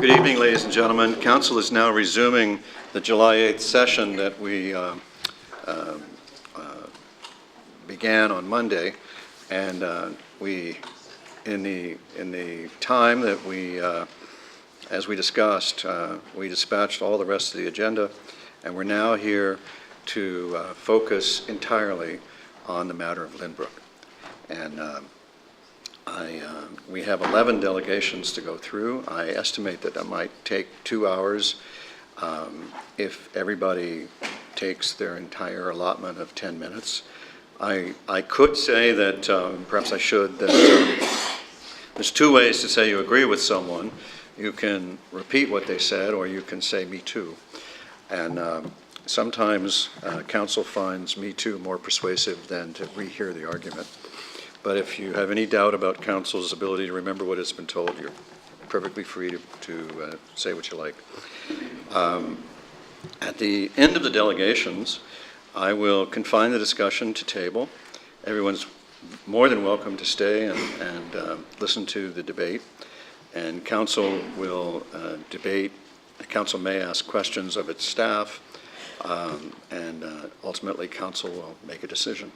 Good evening, ladies and gentlemen. Council is now resuming the July 8th session that we began on Monday, and we, in the time that we, as we discussed, we dispatched all the rest of the agenda, and we're now here to focus entirely on the matter of Lynbrook. And we have 11 delegations to go through. I estimate that might take 2 hours if everybody takes their entire allotment of 10 minutes. I could say that, perhaps I should, that there's two ways to say you agree with someone. You can repeat what they said, or you can say me too. And sometimes council finds me too more persuasive than to rehear the argument. But if you have any doubt about council's ability to remember what has been told, you're perfectly free to say what you like. At the end of the delegations, I will confine the discussion to table. Everyone's more than welcome to stay and listen to the debate. And council will debate. The council may ask questions of its staff, and ultimately council will make a decision.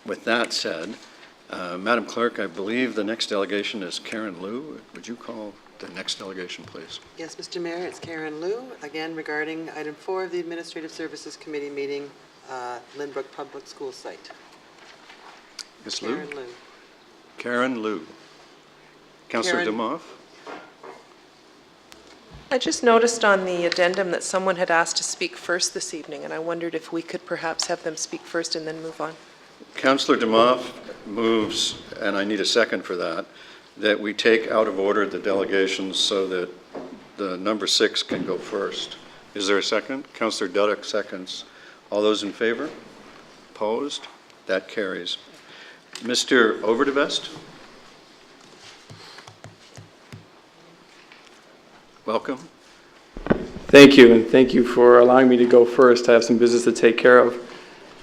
With that said, Madam Clerk, I believe the next delegation is Karen Liu. Would you call the next delegation, please? Yes, Mr. Mayor, it's Karen Liu, again regarding item 4 of the Administrative Services Committee meeting, Lynbrook Public School site. Ms. Liu? Karen Liu. Karen Liu. Councillor Demoff? I just noticed on the addendum that someone had asked to speak first this evening, and I wondered if we could perhaps have them speak first and then move on. Councillor Demoff moves, and I need a second for that we take out of order the delegations so that the number 6 can go first. Is there a second? Councillor Dudek seconds. All those in favor? Opposed? That carries. Mr. Overdevest? Welcome. Thank you, and thank you for allowing me to go first. I have some business to take care of.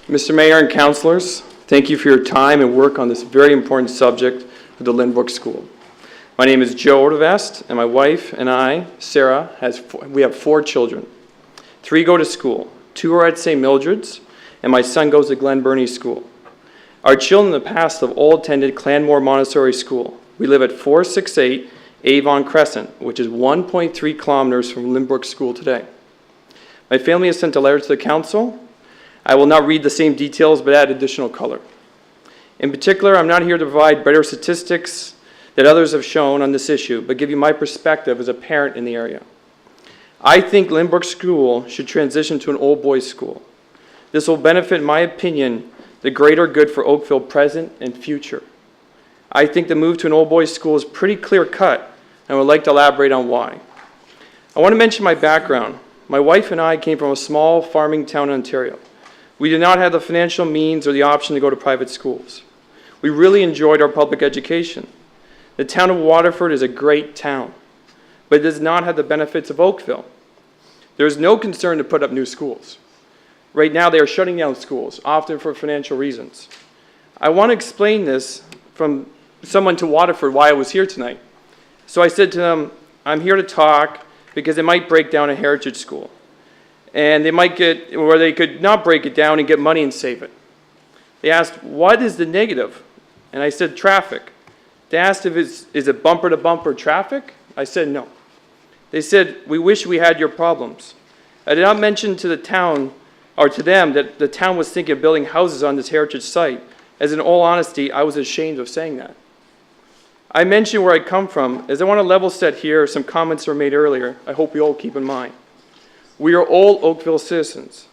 Mr. Mayor and councilors, thank you for your time and work on this very important subject of the Lynbrook School. My name is Joe Overdevest, and my wife and I, Sarah, we have 4 children. 3 go to school. 2 are at St. Mildred's, and my son goes to Glen Burnie School. Our children in the past have all attended Clanmore Montessori School. We live at 468 Avon Crescent, which is 1.3 kilometers from Lynbrook School today. My family has sent a letter to the council. I will not read the same details, but add additional color. In particular, I'm not here to provide better statistics that others have shown on this issue, but give you my perspective as a parent in the area. I think Lynbrook School should transition to an all-boys school. This will benefit, in my opinion, the greater good for Oakville present and future. I think the move to an all-boys school is pretty clear-cut, and would like to elaborate on why. I want to mention my background. My wife and I came from a small farming town in Ontario. We did not have the financial means or the option to go to private schools. We really enjoyed our public education. The town of Waterford is a great town, but it does not have the benefits of Oakville. There is no concern to put up new schools. Right now they are shutting down schools, often for financial reasons. I want to explain this from someone to Waterford why I was here tonight. So I said to them, I'm here to talk because it might break down a heritage school. And they might get, or they could not break it down and get money and save it. They asked, what is the negative? And I said, traffic. They asked if is it bumper-to-bumper traffic? I said, no. They said, we wish we had your problems. I did not mention to the town, or to them, that the town was thinking of building houses on this heritage site, as in all honesty, I was ashamed of saying that. I mentioned where I come from, as I want to level set here some comments were made earlier, I hope you all keep in mind. We are all Oakville citizens,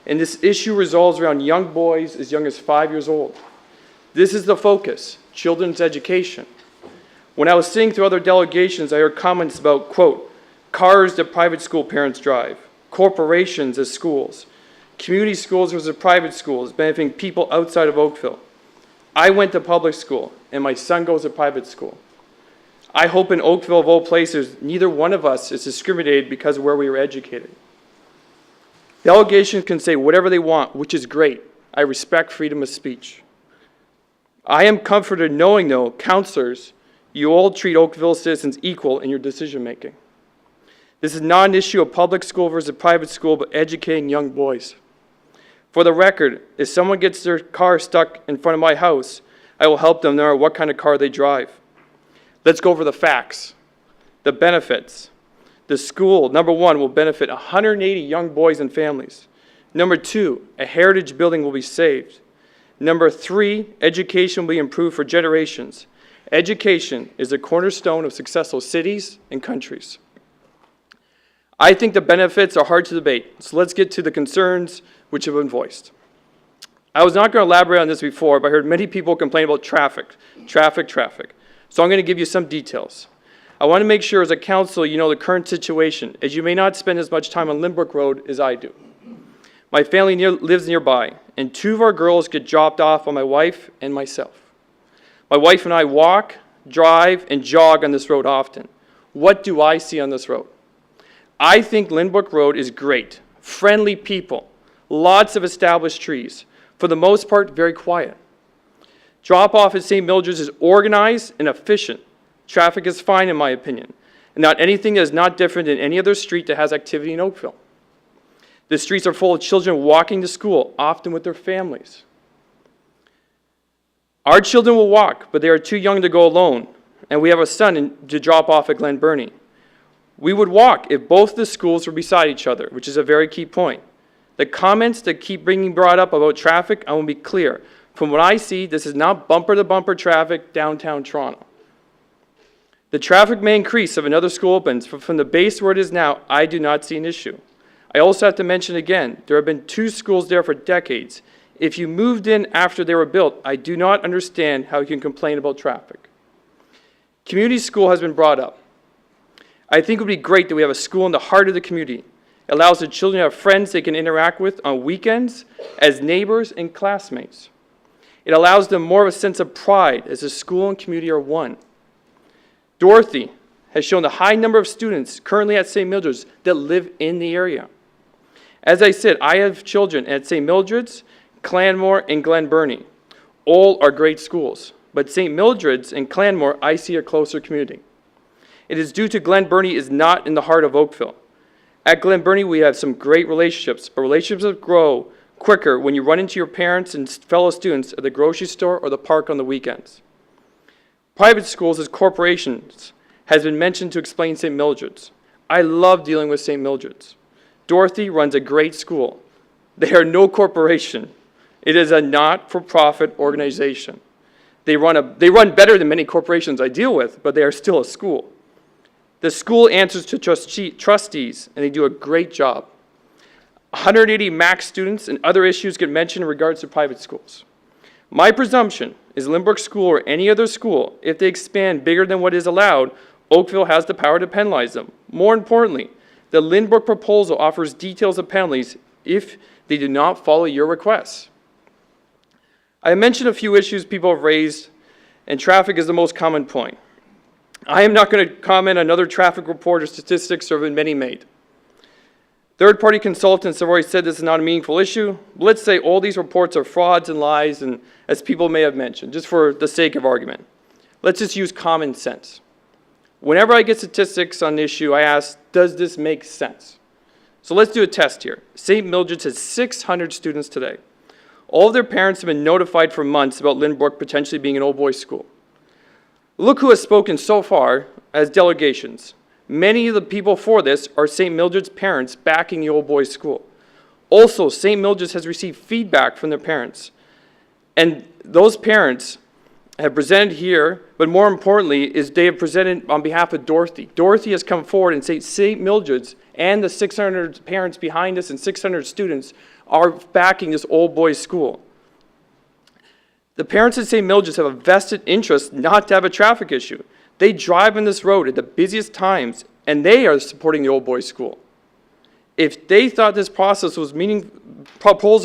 and this issue revolves around young boys as young as 5 years old. This is the focus, children's education. When I was sitting through other delegations, I heard comments about, quote, cars that private school parents drive, corporations as schools, community schools versus private schools benefiting people outside of Oakville. I went to public school, and my son goes to private school. I hope in Oakville, of all places, neither one of us is discriminated because of where we were educated. Delegations can say whatever they want, which is great. I respect freedom of speech. I am comforted knowing, though, counselors, You all treat Oakville citizens equal in your decision-making. This is not an issue of public school versus private school, but educating young boys. For the record, if someone gets their car stuck in front of my house, I will help them no matter what kind of car they drive. Let's go over the facts, the benefits. The school, number one, will benefit 180 young boys and families. Number two, a heritage building will be saved. Number three, education will be improved for generations. Education is the cornerstone of successful cities and countries. I think the benefits are hard to debate, so let's get to the concerns which have been voiced. I was not going to elaborate on this before, but I heard many people complain about traffic. So I'm going to give you some details. I want to make sure as a council you know the current situation, as you may not spend as much time on Lynbrook Road as I do. My family lives nearby, and two of our girls get dropped off by my wife and myself. My wife and I walk, drive, and jog on this road often. What do I see on this road? I think Lynbrook Road is great. Friendly people, lots of established trees. For the most part, very quiet. Drop-off at St. Mildred's is organized and efficient. Traffic is fine in my opinion, and not anything that is not different than any other street that has activity in Oakville. The streets are full of children walking to school, often with their families. Our children will walk, but they are too young to go alone, and we have a son to drop off at Glen Burnie. We would walk if both the schools were beside each other, which is a very key point. The comments that keep being brought up about traffic, I want to be clear. From what I see, this is not bumper-to-bumper traffic downtown Toronto. The traffic may increase if another school opens, but from the base where it is now, I do not see an issue. I also have to mention again, there have been two schools there for decades. If you moved in after they were built, I do not understand how you can complain about traffic. Community school has been brought up. I think it would be great that we have a school in the heart of the community. It allows the children to have friends they can interact with on weekends as neighbors and classmates. It allows them more of a sense of pride as the school and community are one. Dorothy has shown the high number of students currently at St. Mildred's that live in the area. As I said, I have children at St. Mildred's, Clanmore, and Glen Burnie. All are great schools, but St. Mildred's and Clanmore I see a closer community. It is due to Glen Burnie is not in the heart of Oakville. At Glen Burnie, we have some great relationships, but relationships grow quicker when you run into your parents and fellow students at the grocery store or the park on the weekends. Private schools as corporations has been mentioned to explain St. Mildred's. I love dealing with St. Mildred's. Dorothy runs a great school. They are no corporation. It is a not-for-profit organization. They run better than many corporations I deal with, but they are still a school. The school answers to trustees, and they do a great job. 180 max students and other issues get mentioned in regards to private schools. My presumption is Lynbrook School or any other school, if they expand bigger than what is allowed, Oakville has the power to penalize them. More importantly, the Lynbrook proposal offers details of penalties if they do not follow your requests. I mentioned a few issues people have raised, and traffic is the most common point. I am not going to comment on other traffic report or statistics there have been many made. Third-party consultants have already said this is not a meaningful issue. Let's say all these reports are frauds and lies, and as people may have mentioned, just for the sake of argument. Let's just use common sense. Whenever I get statistics on an issue, I ask, does this make sense? So let's do a test here. St. Mildred's has 600 students today. All of their parents have been notified for months about Lynbrook potentially being an all-boys school. Look who has spoken so far as delegations. Many of the people for this are St. Mildred's parents backing the all-boys school. Also, St. Mildred's has received feedback from their parents. And those parents have presented here, but more importantly, is they have presented on behalf of Dorothy. Dorothy has come forward and said St. Mildred's and the 600 parents behind us and 600 students are backing this all-boys school. The parents at St. Mildred's have a vested interest not to have a traffic issue. They drive on this road at the busiest times, and they are supporting the all-boys school. If they thought this proposal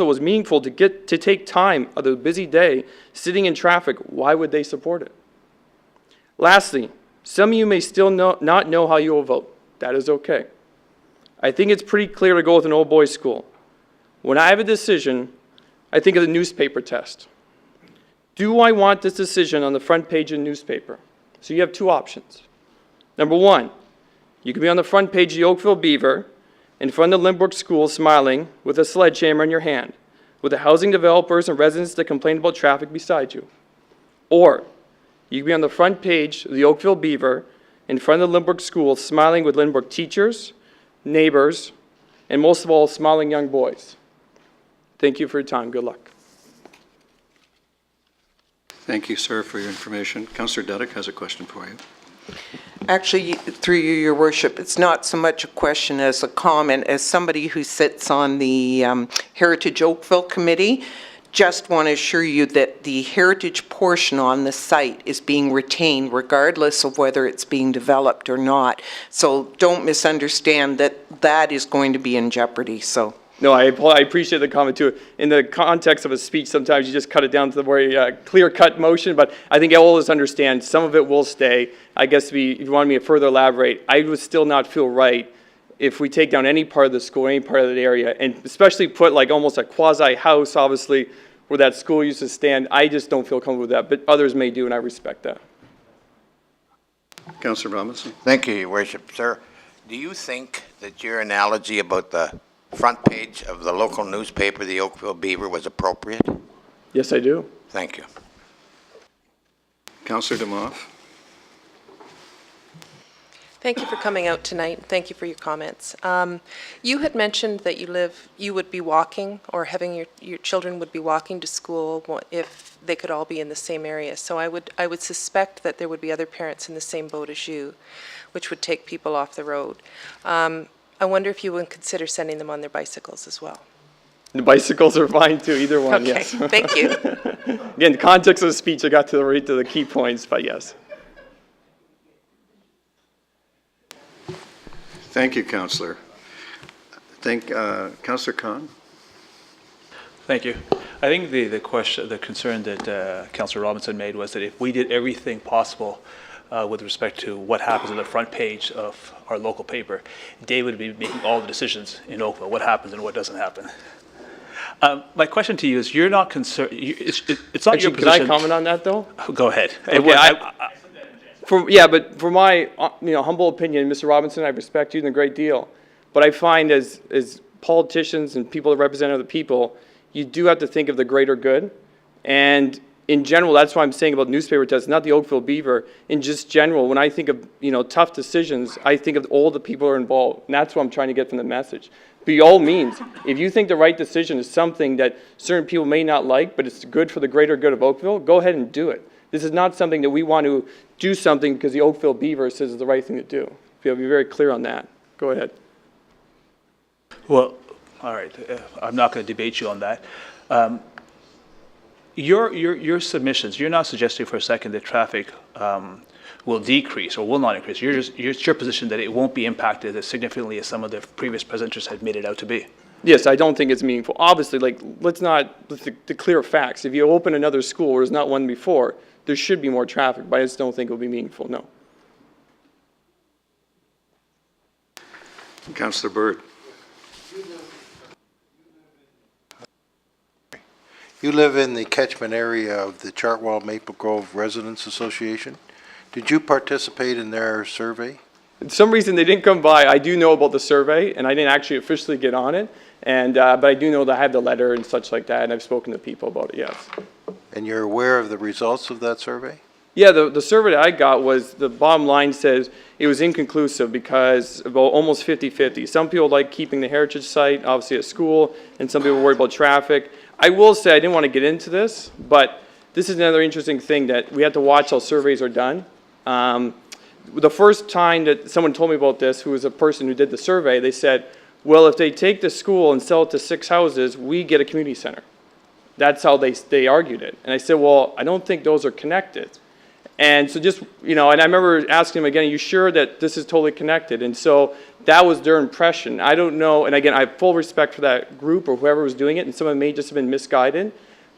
was meaningful to take time out of a busy day sitting in traffic, why would they support it? Lastly, some of you may still not know how you will vote. That is okay. I think it's pretty clear to go with an all-boys school. When I have a decision, I think of the newspaper test. Do I want this decision on the front page of the newspaper? So you have two options. Number one, you can be on the front page of the Oakville Beaver in front of the Lynbrook School smiling with a sledgehammer in your hand, with the housing developers and residents that complain about traffic beside you. Or you can be on the front page of the Oakville Beaver in front of the Lynbrook School smiling with Lynbrook teachers, neighbors, and most of all, smiling young boys. Thank you for your time. Good luck. Thank you, sir, for your information. Councillor Duddick has a question for you. Actually, through you, Your Worship, it's not so much a question as a comment. As somebody who sits on the Heritage Oakville Committee, just want to assure you that the heritage portion on the site is being retained regardless of whether it's being developed or not. So don't misunderstand that that is going to be in jeopardy, so. No, I appreciate the comment too. In the context of a speech, sometimes you just cut it down to the very clear-cut motion, but I think all of us understand some of it will stay. I guess if you wanted me to further elaborate, I would still not feel right if we take down any part of the school, any part of that area, and especially put like almost a quasi-house, obviously, where that school used to stand. I just don't feel comfortable with that, but others may do, and I respect that. Councillor Robinson. Thank you, Your Worship. Sir, do you think that your analogy about the front page of the local newspaper, the Oakville Beaver, was appropriate? Yes, I do. Thank you. Councillor Demoff. Thank you for coming out tonight. Thank you for your comments. You had mentioned that you would be walking, or having your children would be walking to school if they could all be in the same area. So I would suspect that there would be other parents in the same boat as you, which would take people off the road. I wonder if you would consider sending them on their bicycles as well. The bicycles are fine too, either one, Okay, yes. thank you. Again, the context of the speech, I got to right to the key points, but yes. Thank you, Councillor. Councillor Khan. Thank you. I think the concern that Councillor Robinson made was that if we did everything possible with respect to what happens on the front page of our local paper, Dave would be making all the decisions in Oakville, what happens and what doesn't happen. My question to you is, you're not concerned, it's not Actually, your position. can I comment on that though? Go ahead. Okay, but for my humble opinion, Mr. Robinson, I respect you in a great deal. But I find as politicians and people that represent other people, you do have to think of the greater good. And in general, that's what I'm saying about newspaper tests, not the Oakville Beaver. In just general, when I think of tough decisions, I think of all the people who are involved. And that's what I'm trying to get from the message. By all means, if you think the right decision is something that certain people may not like, but it's good for the greater good of Oakville, go ahead and do it. This is not something that we want to do something because the Oakville Beaver says it's the right thing to do. I'll be very clear on that. Go ahead. Well, all right. I'm not going to debate you on that. Your submissions, you're not suggesting for a second that traffic will decrease or will not increase. It's your position that it won't be impacted as significantly as some of the previous presenters had made it out to be. Yes, I don't think it's meaningful. Obviously, let's declare facts. If you open another school where there's not one before, there should be more traffic, but I just don't think it will be meaningful, no. Councillor Byrd. You live in the catchment area of the Chartwell Maple Grove Residents Association. Did you participate in their survey? For some reason, they didn't come by. I do know about the survey, and I didn't actually officially get on it. But I do know that I have the letter and such like that, and I've spoken to people about it, yes. And you're aware of the results of that survey? Yeah, the survey that I got was, the bottom line says it was inconclusive because about almost 50-50. Some people like keeping the heritage site, obviously at school, and some people worry about traffic. I will say, I didn't want to get into this, but this is another interesting thing that we have to watch how surveys are done. The first time that someone told me about this, who was a person who did the survey, they said, well, if they take the school and sell it to 6 houses, we get a community center. That's how they argued it. And I said, well, I don't think those are connected. And so just, and I remember asking him again, are you sure that this is totally connected? And so that was their impression. I don't know, and again, I have full respect for that group or whoever was doing it, and some of them may just have been misguided.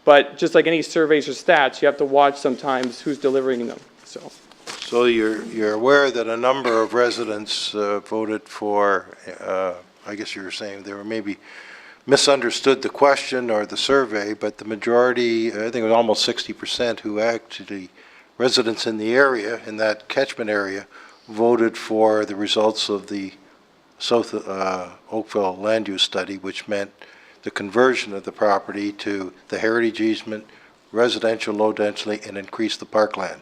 But just like any surveys or stats, you have to watch sometimes who's delivering them. So you're aware that a number of residents voted for, I guess you were saying they were maybe misunderstood the question or the survey, but the majority, I think it was almost 60% who actually residents in the area, in that catchment area, voted for the results of the South Oakville land use study, which meant the conversion of the property to the heritage easement, residential low density, and increase the parkland.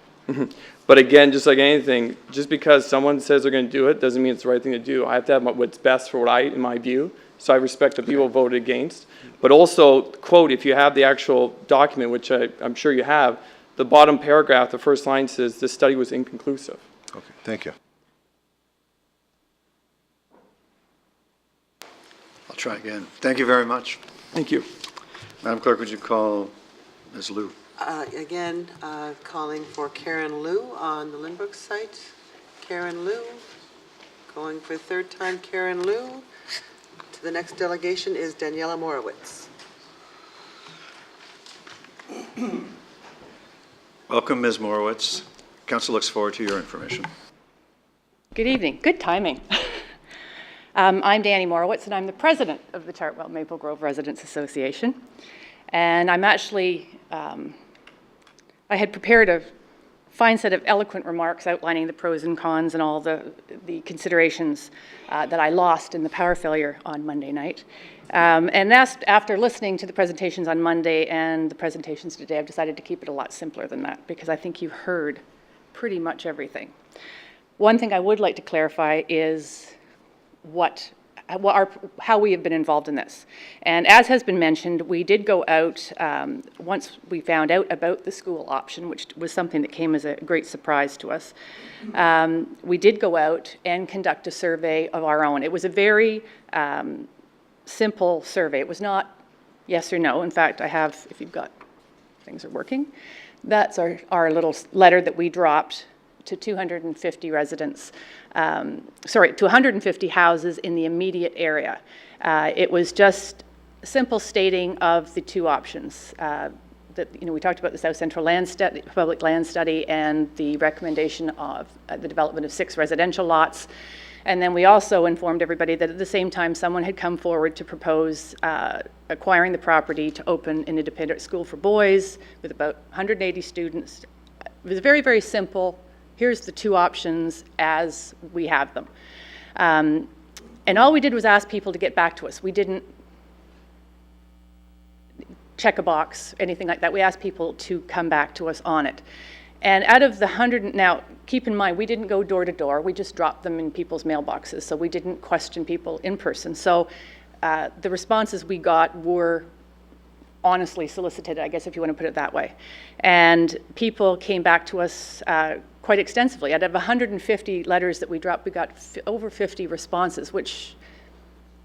But again, just like anything, just because someone says they're going to do it doesn't mean it's the right thing to do. I have to have what's best for in my view. So I respect the people voted against. But also, quote, if you have the actual document, which I'm sure you have, the bottom paragraph, the first line says this study was inconclusive. Okay, thank you. I'll try again. Thank you very much. Thank you. Madam Clerk, would you call Ms. Liu? Again, calling for Karen Liu on the Lynbrook site. Karen Liu, going for third time, Karen Liu. The next delegation is Daniela Morowitz. Welcome, Ms. Morowitz. Council looks forward to your information. Good evening. Good timing. I'm Danny Morowitz, and I'm the president of the Chartwell Maple Grove Residents Association. And I'm actually, I had prepared a fine set of eloquent remarks outlining the pros and cons and all the considerations that I lost in the power failure on Monday night. And that's after listening to the presentations on Monday and the presentations today, I've decided to keep it a lot simpler than that because I think you've heard pretty much everything. One thing I would like to clarify is how we have been involved in this. And as has been mentioned, we did go out, once we found out about the school option, which was something that came as a great surprise to us, we did go out and conduct a survey of our own. It was a very simple survey. It was not yes or no. In fact, I have, if you've got, things are working, that's our little letter that we dropped to 250 residents, to 150 houses in the immediate area. It was just simple stating of the two options. We talked about the South Central Public Land Study and the recommendation of the development of 6 residential lots. And then we also informed everybody that at the same time someone had come forward to propose acquiring the property to open an independent school for boys with about 180 students. It was very, very simple. Here's the two options as we have them. And all we did was ask people to get back to us. We didn't check a box, anything like that. We asked people to come back to us on it. And out of the 100, now keep in mind, we didn't go door to door. We just dropped them in people's mailboxes. So we didn't question people in person. So the responses we got were honestly solicited, I guess, if you want to put it that way. And people came back to us quite extensively. Out of 150 letters that we dropped, we got over 50 responses, which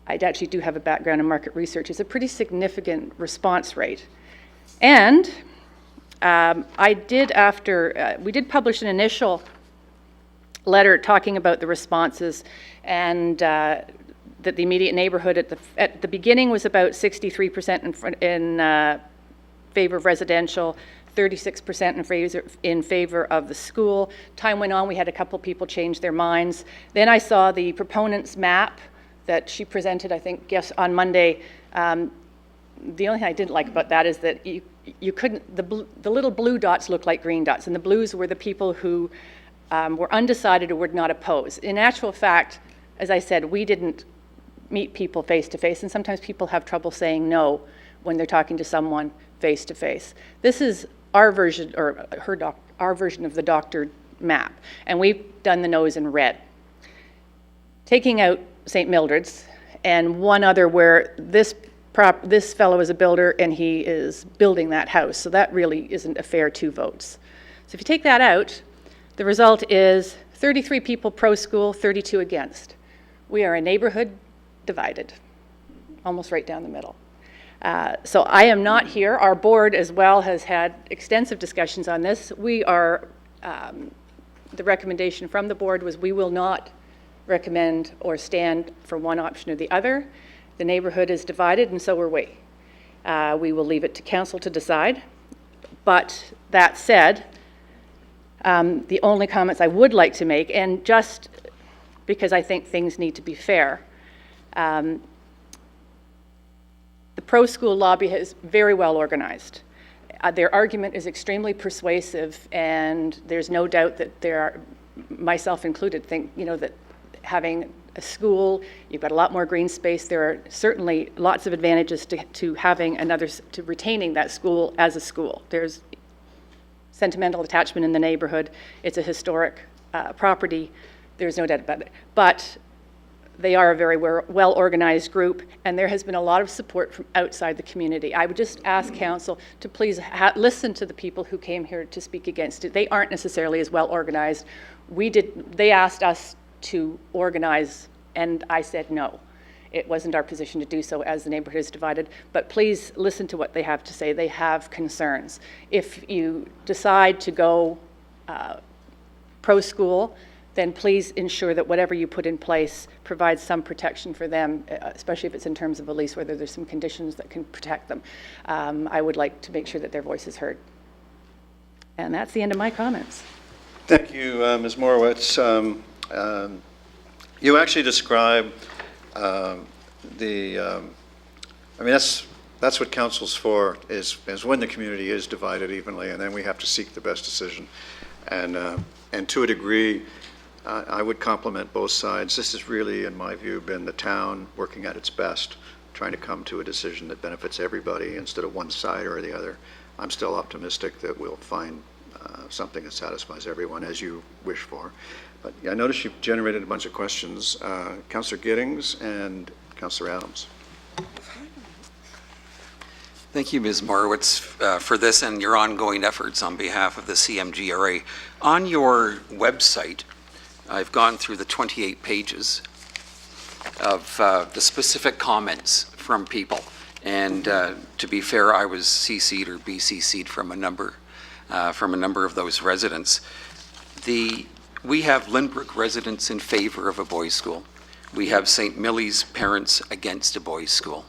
I actually do have a background in market research. It's a pretty significant response rate. And we did publish an initial letter talking about the responses, and that the immediate neighborhood at the beginning was about 63% in favor of residential, 36% in favor of the school. Time went on, we had a couple people change their minds. Then I saw the proponent's map that she presented, I think, yes, on Monday. The only thing I didn't like about that is that you couldn't, the little blue dots look like green dots, and the blues were the people who were undecided or would not oppose. In actual fact, as I said, we didn't meet people face to face, and sometimes people have trouble saying no when they're talking to someone face to face. This is our version, or our version of the doctored map, and we've done the no's in red. Taking out St. Mildred's and one other where this fellow is a builder and he is building that house, so that really isn't a fair 2 votes. So if you take that out, the result is 33 people pro school, 32 against. We are a neighborhood divided, almost right down the middle. So I am not here. Our board as well has had extensive discussions on this. We are, the recommendation from the board was we will not recommend or stand for one option or the other. The neighborhood is divided, and so are we. We will leave it to council to decide. But that said, the only comments I would like to make, and just because I think things need to be fair, the pro-school lobby is very well organized. Their argument is extremely persuasive, and there's no doubt that there are, myself included, think, that having a school, you've got a lot more green space. There are certainly lots of advantages to having to retaining that school as a school. There's sentimental attachment in the neighborhood. It's a historic property. There's no doubt about it. But they are a very well-organized group, and there has been a lot of support from outside the community. I would just ask council to please listen to the people who came here to speak against it. They aren't necessarily as well-organized. They asked us to organize, and I said no. It wasn't our position to do so as the neighborhood is divided, but please listen to what they have to say. They have concerns. If you decide to go pro-school, then please ensure that whatever you put in place provides some protection for them, especially if it's in terms of a lease, whether there's some conditions that can protect them. I would like to make sure that their voice is heard. And that's the end of my comments. Thank you, Ms. Morowitz. You actually describe that's what council's for, is when the community is divided evenly, and then we have to seek the best decision. And to a degree, I would compliment both sides. This has really, in my view, been the town working at its best, trying to come to a decision that benefits everybody instead of one side or the other. I'm still optimistic that we'll find something that satisfies everyone, as you wish for. But I notice you've generated a bunch of questions. Councillor Giddings and Councillor Adams. Thank you, Ms. Morowitz, for this and your ongoing efforts on behalf of the CMGRA. On your website, I've gone through the 28 pages of the specific comments from people. And to be fair, I was CC'd or BCC'd from a number of those residents. We have Lynbrook residents in favor of a boys' school. We have St. Millie's parents against a boys' school.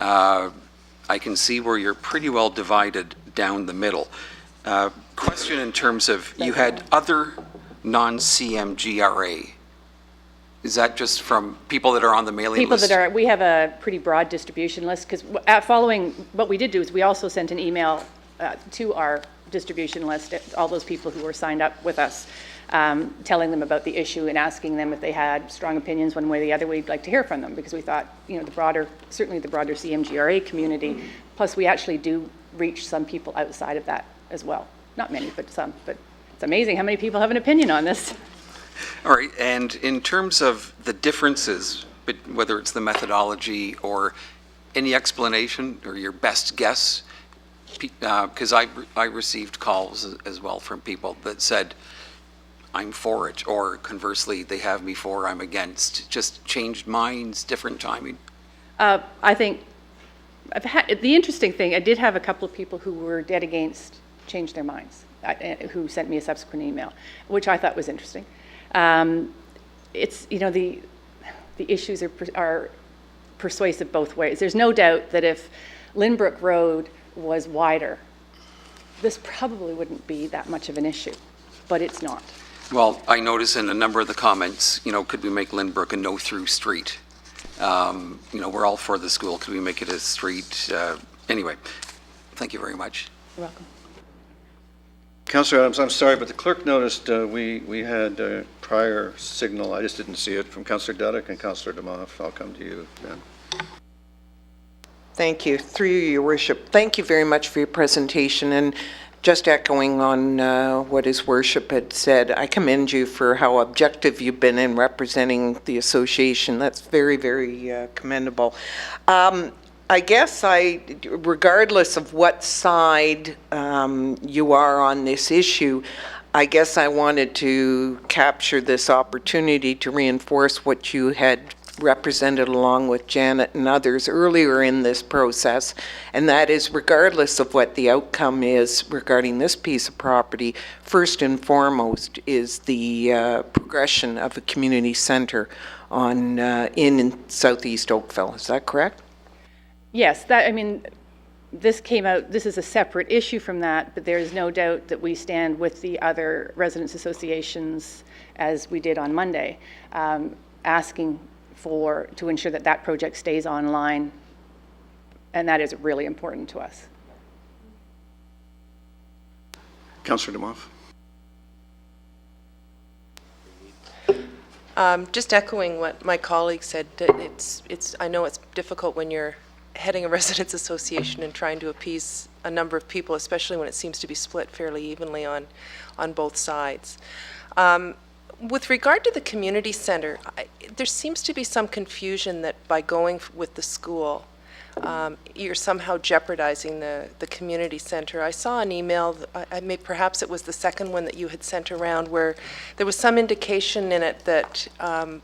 I can see where you're pretty well divided down the middle. Question in terms of, you had other non-CMGRA. Is that just from people that are on the mailing list? We have a pretty broad distribution list, because following, what we did do is we also sent an email to our distribution list, all those people who were signed up with us, telling them about the issue and asking them if they had strong opinions one way or the other. We'd like to hear from them, because we thought, certainly the broader CMGRA community, plus we actually do reach some people outside of that as well. Not many, but some. But it's amazing how many people have an opinion on this. All right, and in terms of the differences, but whether it's the methodology or any explanation or your best guess, because I received calls as well from people that said, I'm for it, or conversely, they have me for, I'm against, just changed minds, different timing. I think, the interesting thing, I did have a couple of people who were dead against change their minds, who sent me a subsequent email, which I thought was interesting. It's, the issues are persuasive both ways. There's no doubt that if Lynbrook Road was wider, this probably wouldn't be that much of an issue, but it's not. Well, I notice in a number of the comments, could we make Lynbrook a no-through street? We're all for the school. Could we make it a street? Anyway, thank you very much. You're welcome. Councillor Adams, I'm sorry, but the clerk noticed we had a prior signal. I just didn't see it from Councillor Duddick and Councillor Demoff. I'll come to you then. Thank you. Through you, Your Worship. Thank you very much for your presentation. And just echoing on what His Worship had said, I commend you for how objective you've been in representing the association. That's very, very commendable. I guess regardless of what side you are on this issue, I guess I wanted to capture this opportunity to reinforce what you had represented along with Janet and others earlier in this process, and that is, regardless of what the outcome is regarding this piece of property, first and foremost is the progression of a community center in southeast Oakville. Is that correct? Yes, this came out, this is a separate issue from that, but there is no doubt that we stand with the other residents associations, as we did on Monday, asking to ensure that project stays online, and that is really important to us. Councillor Demoff? Just echoing what my colleague said, that I know it's difficult when you're heading a residents association and trying to appease a number of people, especially when it seems to be split fairly evenly on both sides. With regard to the community center, there seems to be some confusion that by going with the school, you're somehow jeopardizing the community center. I saw an email, perhaps it was the second one that you had sent around, where there was some indication in it that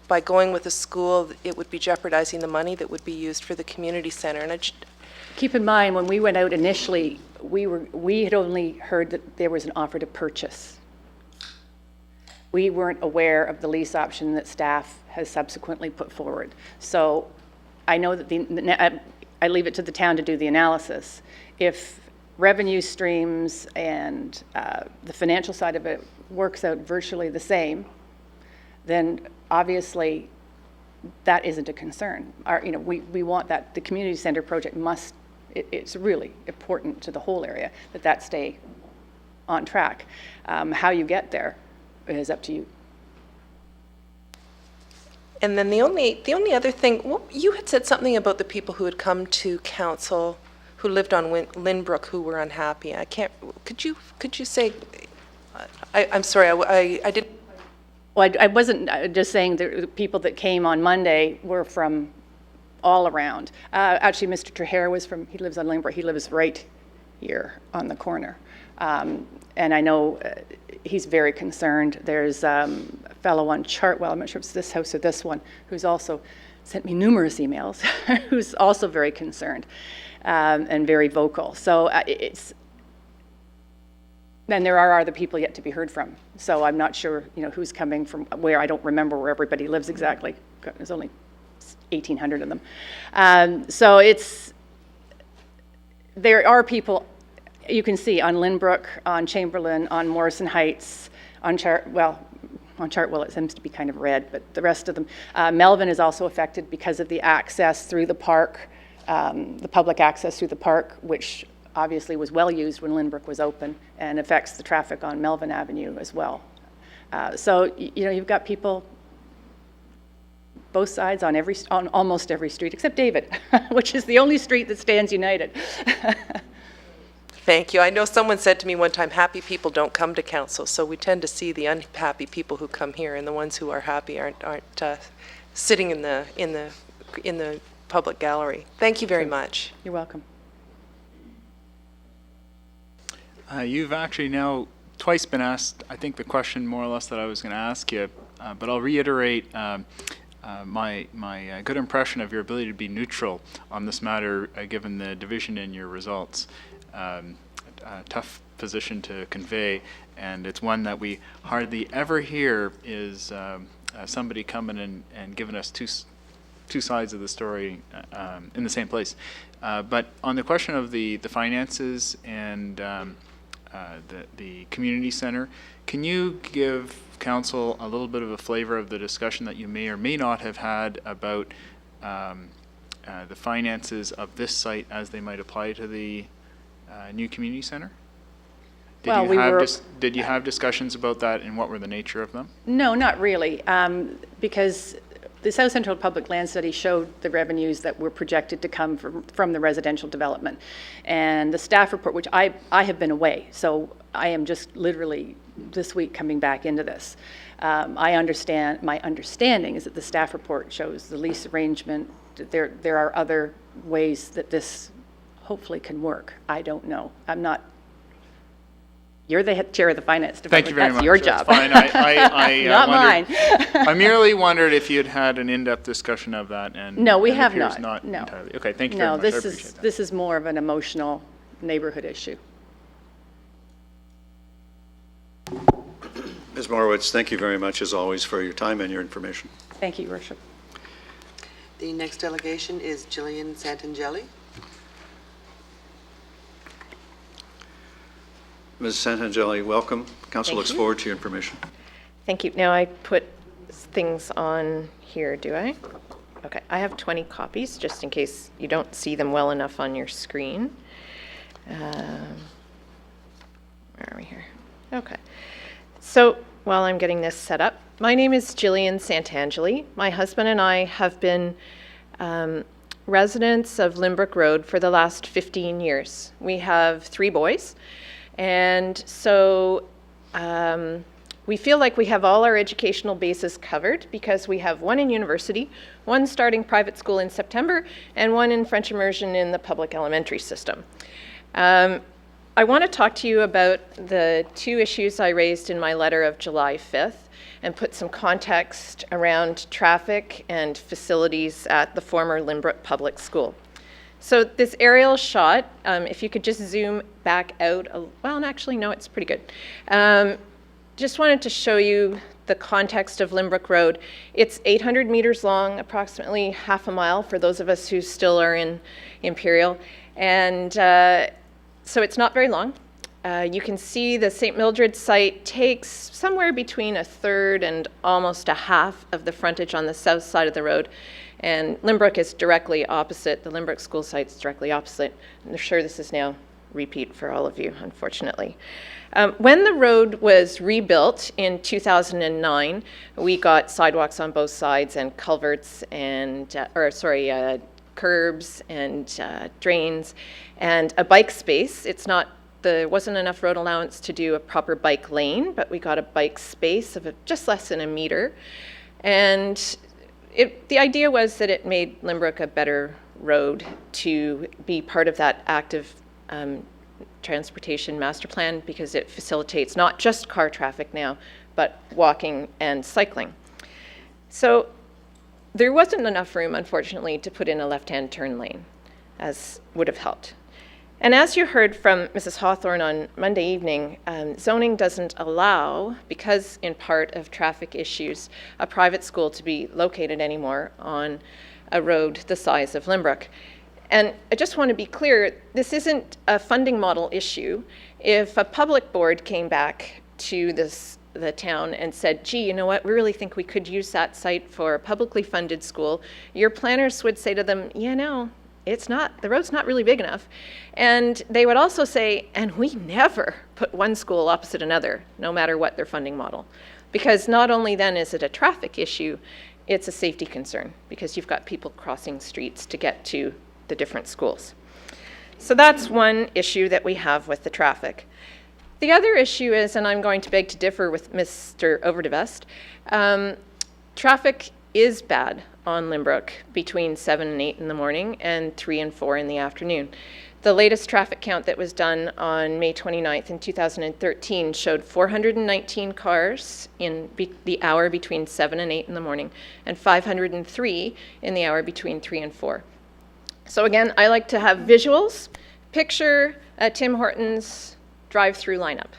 by going with the school, it would be jeopardizing the money that would be used for the community center. And Keep in mind, when we went out initially, we had only heard that there was an offer to purchase. We weren't aware of the lease option that staff has subsequently put forward. So I know that I leave it to the town to do the analysis. If revenue streams and the financial side of it works out virtually the same, then obviously that isn't a concern. We want that, the community center project it's really important to the whole area that stay on track. How you get there is up to you. And then the only other thing, you had said something about the people who had come to council who lived on Lynbrook who were unhappy. I can't. Could you say? I'm sorry. I didn't. Well, I wasn't just saying the people that came on Monday were from all around. Actually, Mr. Trahera he lives on Lynbrook. He lives right here on the corner. And I know he's very concerned. There's a fellow on Chartwell, I'm not sure if it's this house or this one, who's also sent me numerous emails, who's also very concerned and very vocal. So then there are other people yet to be heard from. So I'm not sure, who's coming from where. I don't remember where everybody lives exactly. There's only 1,800 of them. So there are people. You can see on Lynbrook, on Chamberlain, on Morrison Heights, on Chartwell it seems to be kind of red, but the rest of them. Melvin is also affected because of the access through the park, the public access through the park, which obviously was well used when Lynbrook was open and affects the traffic on Melvin Avenue as well. So, you've got people both sides on almost every street, except David, which is the only street that stands united. Thank you. I know someone said to me one time, happy people don't come to council, so we tend to see the unhappy people who come here, and the ones who are happy aren't sitting in the public gallery. Thank you very much. You're welcome. You've actually now twice been asked, I think, the question more or less that I was going to ask you, but I'll reiterate my good impression of your ability to be neutral on this matter, given the division in your results. A tough position to convey, and it's one that we hardly ever hear is somebody coming and giving us two sides of the story in the same place. But on the question of the finances and the community center, can you give council a little bit of a flavor of the discussion that you may or may not have had about the finances of this site as they might apply to the new community center? Did you have discussions about that, and what were the nature of them? No, not really, because the South Central Public Land Study showed the revenues that were projected to come from the residential development. And the staff report, which I have been away, so I am just literally this week coming back into this. My understanding is that the staff report shows the lease arrangement, that there are other ways that this hopefully can work. I don't know. I'm not. You're the chair of the finance department. Thank you very much. That's your job. Fine. I Not wondered, mine. I merely wondered if you had an in-depth discussion of that, and No, we and it have appears not. No. entirely. Okay, thank you very No, much. I appreciate that. this is more of an emotional neighborhood issue. Ms. Morowitz, thank you very much, as always, for your time and your information. Thank you, Your Worship. The next delegation is Jillian Santangeli. Ms. Santangeli, welcome. Council Thank looks you. forward to your information. Thank you. Now I put things on here, do I? Okay, I have 20 copies, just in case you don't see them well enough on your screen. Where are we here? Okay. So while I'm getting this set up, my name is Jillian Santangeli. My husband and I have been residents of Limbrook Road for the last 15 years. We have 3 boys, and so we feel like we have all our educational bases covered because we have one in university, one starting private school in September, and one in French immersion in the public elementary system. I want to talk to you about the 2 issues I raised in my letter of July 5th and put some context around traffic and facilities at the former Limbrook Public School. So this aerial shot, if you could just zoom back out, well, actually, no, it's pretty good. Just wanted to show you the context of Limbrook Road. It's 800 meters long, approximately half a mile for those of us who still are in Imperial. And so it's not very long. You can see the St. Mildred site takes somewhere between 1/3 and almost 1/2 of the frontage on the south side of the road. And Limbrook is directly opposite. The Limbrook school site is directly opposite. I'm sure this is now repeat for all of you, unfortunately. When the road was rebuilt in 2009, we got sidewalks on both sides and culverts and, curbs and drains and a bike space. There wasn't enough road allowance to do a proper bike lane, but we got a bike space of just less than 1 meter. And the idea was that it made Limbrook a better road to be part of that active transportation master plan because it facilitates not just car traffic now, but walking and cycling. So there wasn't enough room, unfortunately, to put in a left-hand turn lane, as would have helped. And as you heard from Mrs. Hawthorne on Monday evening, zoning doesn't allow, because in part of traffic issues, a private school to be located anymore on a road the size of Limbrook. And I just want to be clear, this isn't a funding model issue. If a public board came back to the town and said, gee, you know what, we really think we could use that site for a publicly funded school, your planners would say to them, yeah, no, the road's not really big enough. And they would also say, and we never put one school opposite another, no matter what their funding model. Because not only then is it a traffic issue, it's a safety concern, because you've got people crossing streets to get to the different schools. So that's one issue that we have with the traffic. The other issue is, and I'm going to beg to differ with Mr. Overdevest, traffic is bad on Limbrook between 7 and 8 in the morning and 3 and 4 in the afternoon. The latest traffic count that was done on May 29th in 2013 showed 419 cars in the hour between 7 and 8 in the morning and 503 in the hour between 3 and 4. So again, I like to have visuals. Picture a Tim Hortons drive-through lineup.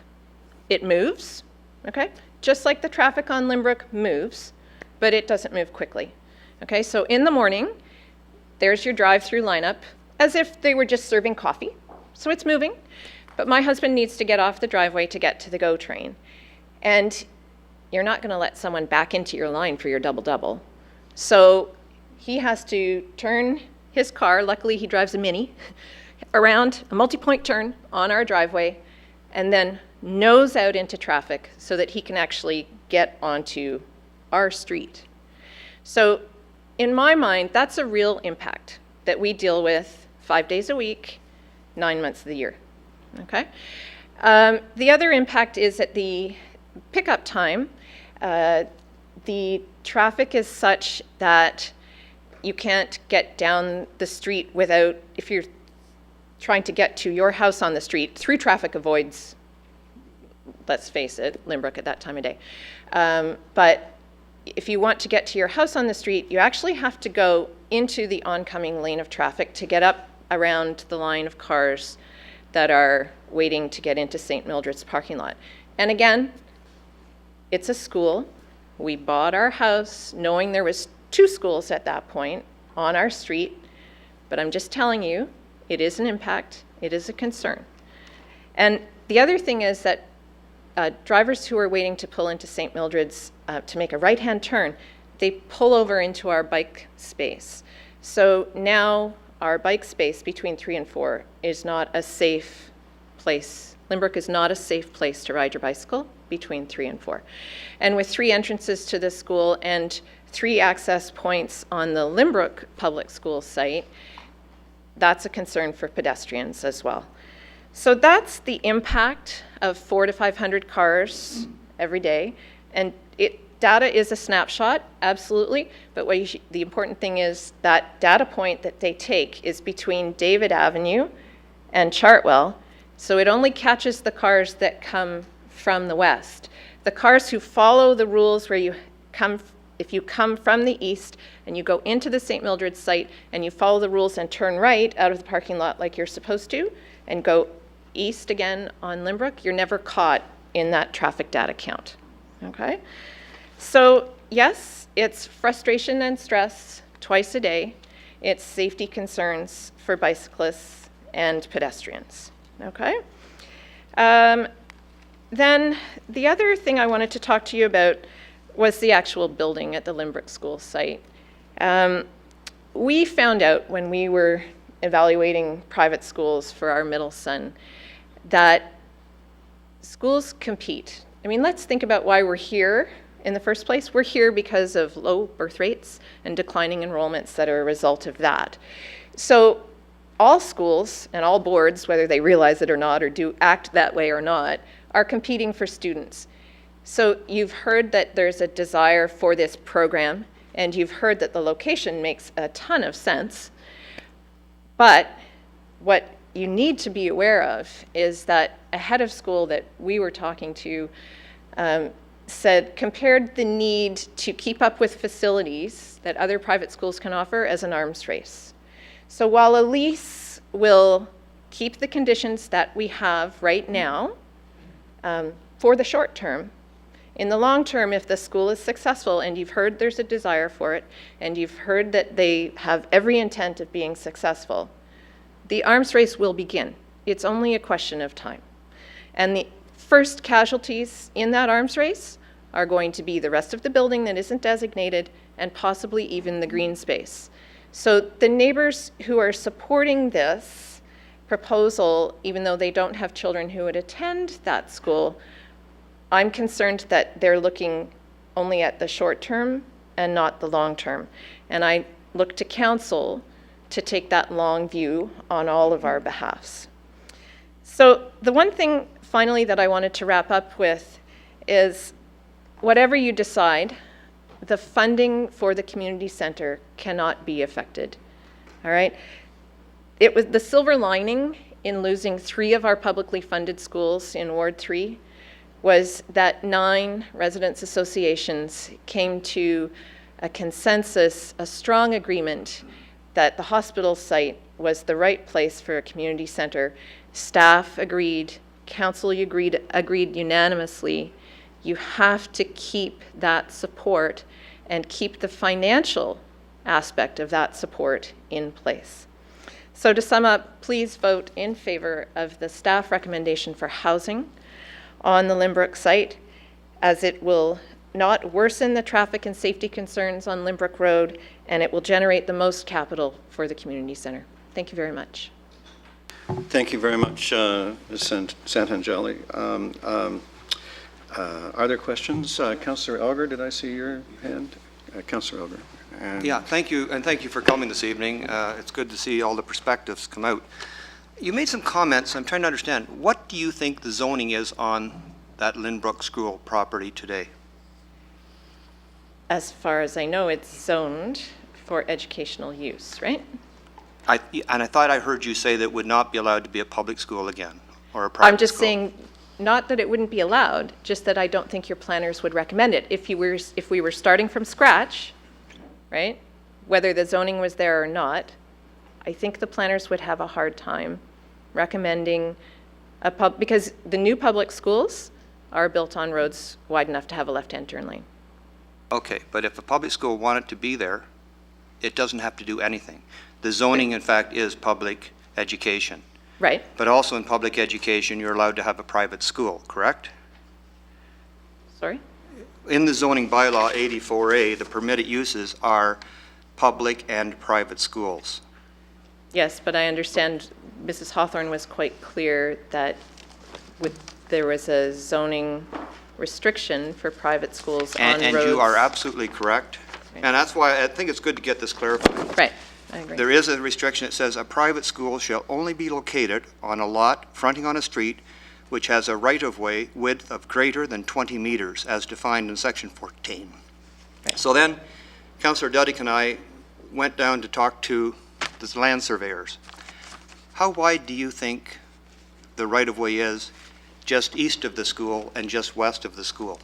It moves, okay? Just like the traffic on Limbrook moves, but it doesn't move quickly. Okay, so in the morning, there's your drive-through lineup, as if they were just serving coffee. So it's moving, but my husband needs to get off the driveway to get to the GO train. And you're not gonna let someone back into your line for your double-double. So he has to turn his car, luckily he drives a Mini, around a multi-point turn on our driveway, and then nose out into traffic so that he can actually get onto our street. So in my mind, that's a real impact that we deal with 5 days a week, 9 months of the year, okay? The other impact is at the pickup time. The traffic is such that you can't get down the street without, if you're trying to get to your house on the street, through traffic avoids, let's face it, Limbrook at that time of day. But if you want to get to your house on the street, you actually have to go into the oncoming lane of traffic to get up around the line of cars that are waiting to get into St. Mildred's parking lot. And again, it's a school. We bought our house knowing there was 2 schools at that point on our street, but I'm just telling you, it is an impact, it is a concern. And the other thing is that drivers who are waiting to pull into St. Mildred's to make a right-hand turn, they pull over into our bike space. So now our bike space between 3 and 4 is not a safe place Limbrook is not a safe place to ride your bicycle between 3 and 4. And with 3 entrances to the school and 3 access points on the Limbrook Public School site, that's a concern for pedestrians as well. So that's the impact of 400 to 500 cars every day. And data is a snapshot, absolutely, but the important thing is that data point that they take is between David Avenue and Chartwell, so it only catches the cars that come from the west. The cars who follow the rules where if you come from the east and you go into the St. Mildred site and you follow the rules and turn right out of the parking lot like you're supposed to and go east again on Limbrook, you're never caught in that traffic data count, okay? So yes, it's frustration and stress twice a day. It's safety concerns for bicyclists and pedestrians, okay? Then the other thing I wanted to talk to you about was the actual building at the Limbrook School site. We found out when we were evaluating private schools for our middle son that schools compete. I mean, let's think about why we're here in the first place. We're here because of low birth rates and declining enrollments that are a result of that. So all schools and all boards, whether they realize it or not or do act that way or not, are competing for students. So you've heard that there's a desire for this program, and you've heard that the location makes a ton of sense. But what you need to be aware of is that a head of school that we were talking to compared the need to keep up with facilities that other private schools can offer as an arms race. So while a lease will keep the conditions that we have right now for the short term, in the long term, if the school is successful, and you've heard there's a desire for it, and you've heard that they have every intent of being successful, the arms race will begin. It's only a question of time. And the first casualties in that arms race are going to be the rest of the building that isn't designated and possibly even the green space. So the neighbors who are supporting this proposal, even though they don't have children who would attend that school, I'm concerned that they're looking only at the short term and not the long term. And I look to council to take that long view on all of our behalfs. So the one thing finally that I wanted to wrap up with is whatever you decide, the funding for the community center cannot be affected, all right? It was the silver lining in losing 3 of our publicly funded schools in Ward 3 was that 9 residents associations came to a consensus, a strong agreement that the hospital site was the right place for a community center. Staff agreed, council agreed unanimously. You have to keep that support and keep the financial aspect of that support in place. So to sum up, please vote in favor of the staff recommendation for housing on the Limbrook site, as it will not worsen the traffic and safety concerns on Limbrook Road, and it will generate the most capital for the community center. Thank you very much. Thank you very much, Ms. Santangeli. Are there questions? Councillor Elgar, did I see your hand? Councillor Elgar. Yeah, thank you, and thank you for coming this evening. It's good to see all the perspectives come out. You made some comments. I'm trying to understand. What do you think the zoning is on that Lynbrook School property today? As far as I know, it's zoned for educational use, right? And I thought I heard you say that it would not be allowed to be a public school again, or a private school. I'm just saying, not that it wouldn't be allowed, just that I don't think your planners would recommend it. If we were starting from scratch, right, whether the zoning was there or not, I think the planners would have a hard time recommending because the new public schools are built on roads wide enough to have a left-hand turn lane. Okay, but if a public school wanted to be there, it doesn't have to do anything. The zoning, in fact, is public education. Right. But also in public education, you're allowed to have a private school, correct? Sorry? In the zoning bylaw 84A, the permitted uses are public and private schools. Yes, but I understand Mrs. Hawthorne was quite clear that there was a zoning restriction for private schools on roads. And you are absolutely correct. And that's why I think it's good to get this clarified. Right, I agree. There is a restriction that says a private school shall only be located on a lot fronting on a street which has a right-of-way width of greater than 20 meters as defined in section 14. Right. So then, Councillor Duddick and I went down to talk to the land surveyors. How wide do you think the right-of-way is just east of the school and just west of the school?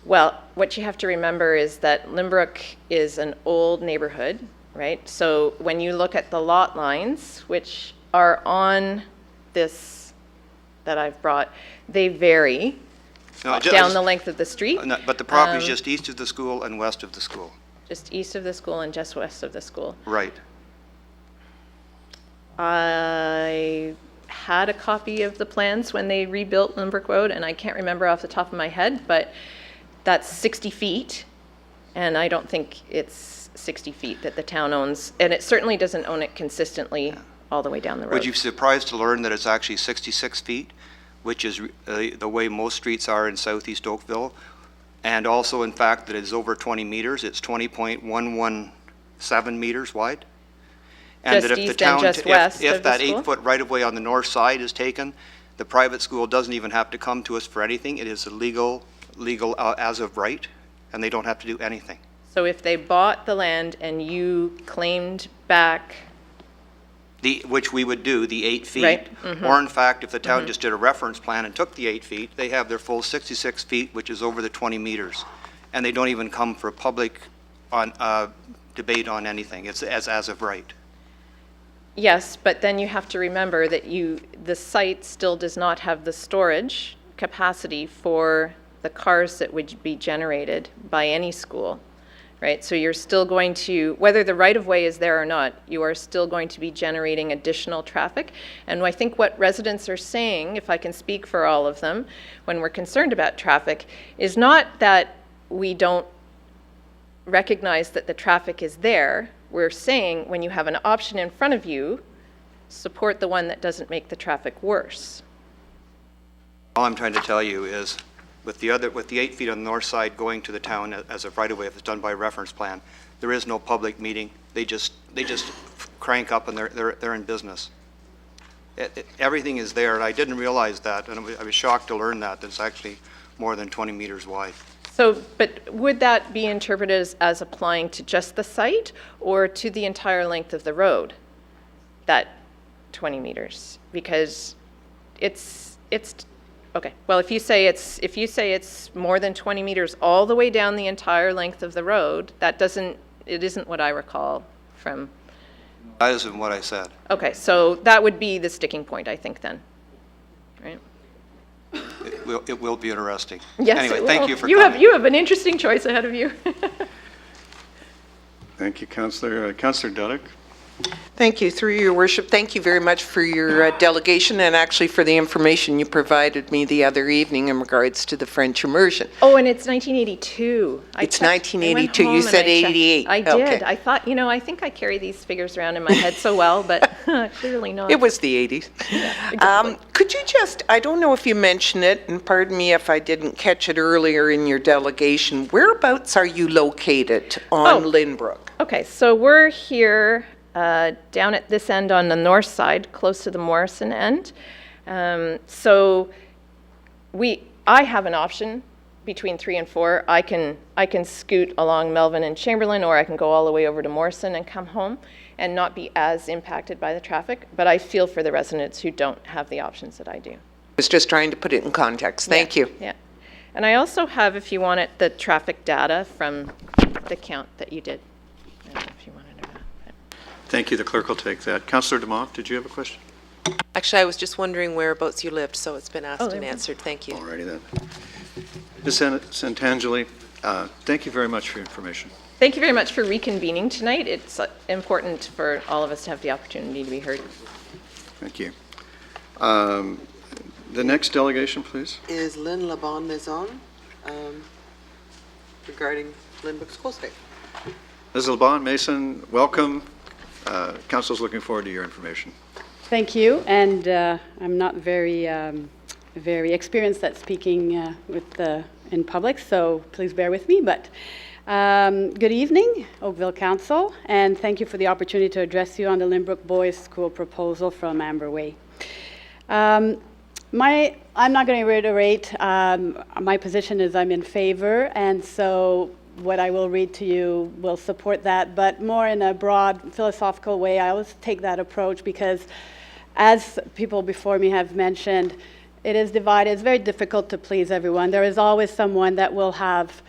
Well, what you have to remember is that Limbrook is an old neighborhood, right? So when you look at the lot lines, which are on this that I've brought, they vary down the length of the street. No, but the property is just east of the school and west of the school. Just east of the school and just west of the school. Right. I had a copy of the plans when they rebuilt Limbrook Road, and I can't remember off the top of my head, but that's 60 feet, and I don't think it's 60 feet that the town owns, and it certainly doesn't own it consistently all the way down the road. Would you be surprised to learn that it's actually 66 feet, which is the way most streets are in southeast Oakville, and also, in fact, that it's over 20 meters. It's 20.117 meters wide. And Just that if the east and town, just west if of the that school? 8-foot right-of-way on the north side is taken, the private school doesn't even have to come to us for anything. It is a legal as of right, and they don't have to do anything. So if they bought the land and you claimed back, Which we would do, the 8 feet. Right, Or in fact, if the town just did a reference plan and took the 8 feet, they have their full 66 feet, which is over the 20 meters. And they don't even come for public debate on anything. It's as of right. yes, but then you have to remember that the site still does not have the storage capacity for the cars that would be generated by any school, right? So you're still going to, whether the right-of-way is there or not, you are still going to be generating additional traffic. And I think what residents are saying, if I can speak for all of them, when we're concerned about traffic, is not that we don't recognize that the traffic is there. We're saying when you have an option in front of you, support the one that doesn't make the traffic worse. All I'm trying to tell you is, with the 8 feet on the north side going to the town as a right-of-way, if it's done by reference plan, there is no public meeting. They just crank up and they're in business. Everything is there, and I didn't realize that, and I was shocked to learn that it's actually more than 20 meters wide. So, but would that be interpreted as applying to just the site or to the entire length of the road, that 20 meters? Because it's okay. Well, if you say it's more than 20 meters all the way down the entire length of the road, it isn't what I recall from. That isn't what I said. Okay, so that would be the sticking point, I think, then, right? It will be interesting. Yes, anyway, it will. Thank you for you coming. You have an interesting choice ahead of you. Thank you, Councillor. Councillor Duddick? Thank you. Through your worship, thank you very much for your delegation and actually for the information you provided me the other evening in regards to the French immersion. Oh, and it's 1982. It's 1982. You said 88. I did. Okay. I thought, I think I carry these figures around in my head so well, but clearly not. It was the 80s. Exactly. Could you just, I don't know if you mentioned it, and pardon me if I didn't catch it earlier in your delegation, whereabouts are you located on Lynbrook? Okay, so we're here down at this end on the north side, close to the Morrison end. So I have an option between 3 and 4. I can scoot along Melvin and Chamberlain, or I can go all the way over to Morrison and come home and not be as impacted by the traffic. But I feel for the residents who don't have the options that I do. I was just trying to put it in context. Thank you. Yeah. And I also have, if you want it, the traffic data from the count that you did. I don't know if you wanted to know that. Thank you. The clerk will take that. Councillor DeMoff, did you have a question? Actually, I was just wondering whereabouts you lived, so it's been asked Oh, and there we go. answered. Thank you. All righty then. Ms. Santangeli, thank you very much for your information. Thank you very much for reconvening tonight. It's important for all of us to have the opportunity to be heard. Thank you. The next delegation, please. Is Lynn Labon Maison regarding Lynbrook School site. Ms. LeBon Mason, welcome. Council's looking forward to your information. Thank you, and I'm not very experienced at speaking in public, so please bear with me. But good evening, Oakville Council, and thank you for the opportunity to address you on the Lynbrook Boys School proposal from Amber Way. I'm not going to reiterate. My position is I'm in favor, and so what I will read to you will support that, but more in a broad philosophical way. I always take that approach because, as people before me have mentioned, it is divided. It's very difficult to please everyone. There is always someone that will have,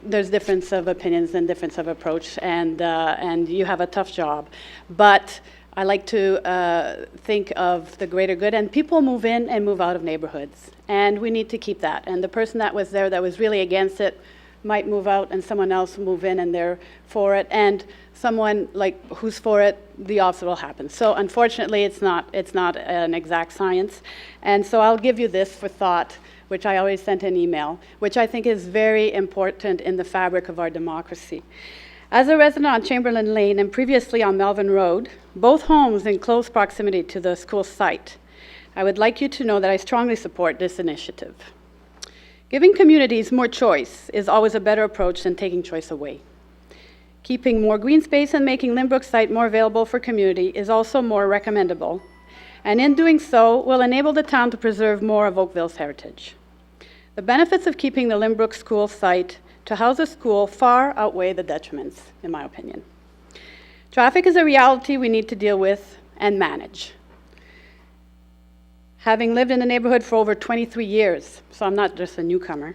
there's difference of opinions and difference of approach, and you have a tough job. But I like to think of the greater good, and people move in and move out of neighborhoods, and we need to keep that. And the person that was there that was really against it might move out, and someone else move in, and they're for it. And someone like who's for it, the opposite will happen. So unfortunately, it's not an exact science. And so I'll give you this for thought, which I always sent an email, which I think is very important in the fabric of our democracy. As a resident on Chamberlain Lane and previously on Melvin Road, both homes in close proximity to the school site, I would like you to know that I strongly support this initiative. Giving communities more choice is always a better approach than taking choice away. Keeping more green space and making Lynbrook site more available for community is also more recommendable, and in doing so will enable the town to preserve more of Oakville's heritage. The benefits of keeping the Lynbrook school site to house a school far outweigh the detriments, in my opinion. Traffic is a reality we need to deal with and manage. Having lived in the neighborhood for over 23 years, so I'm not just a newcomer,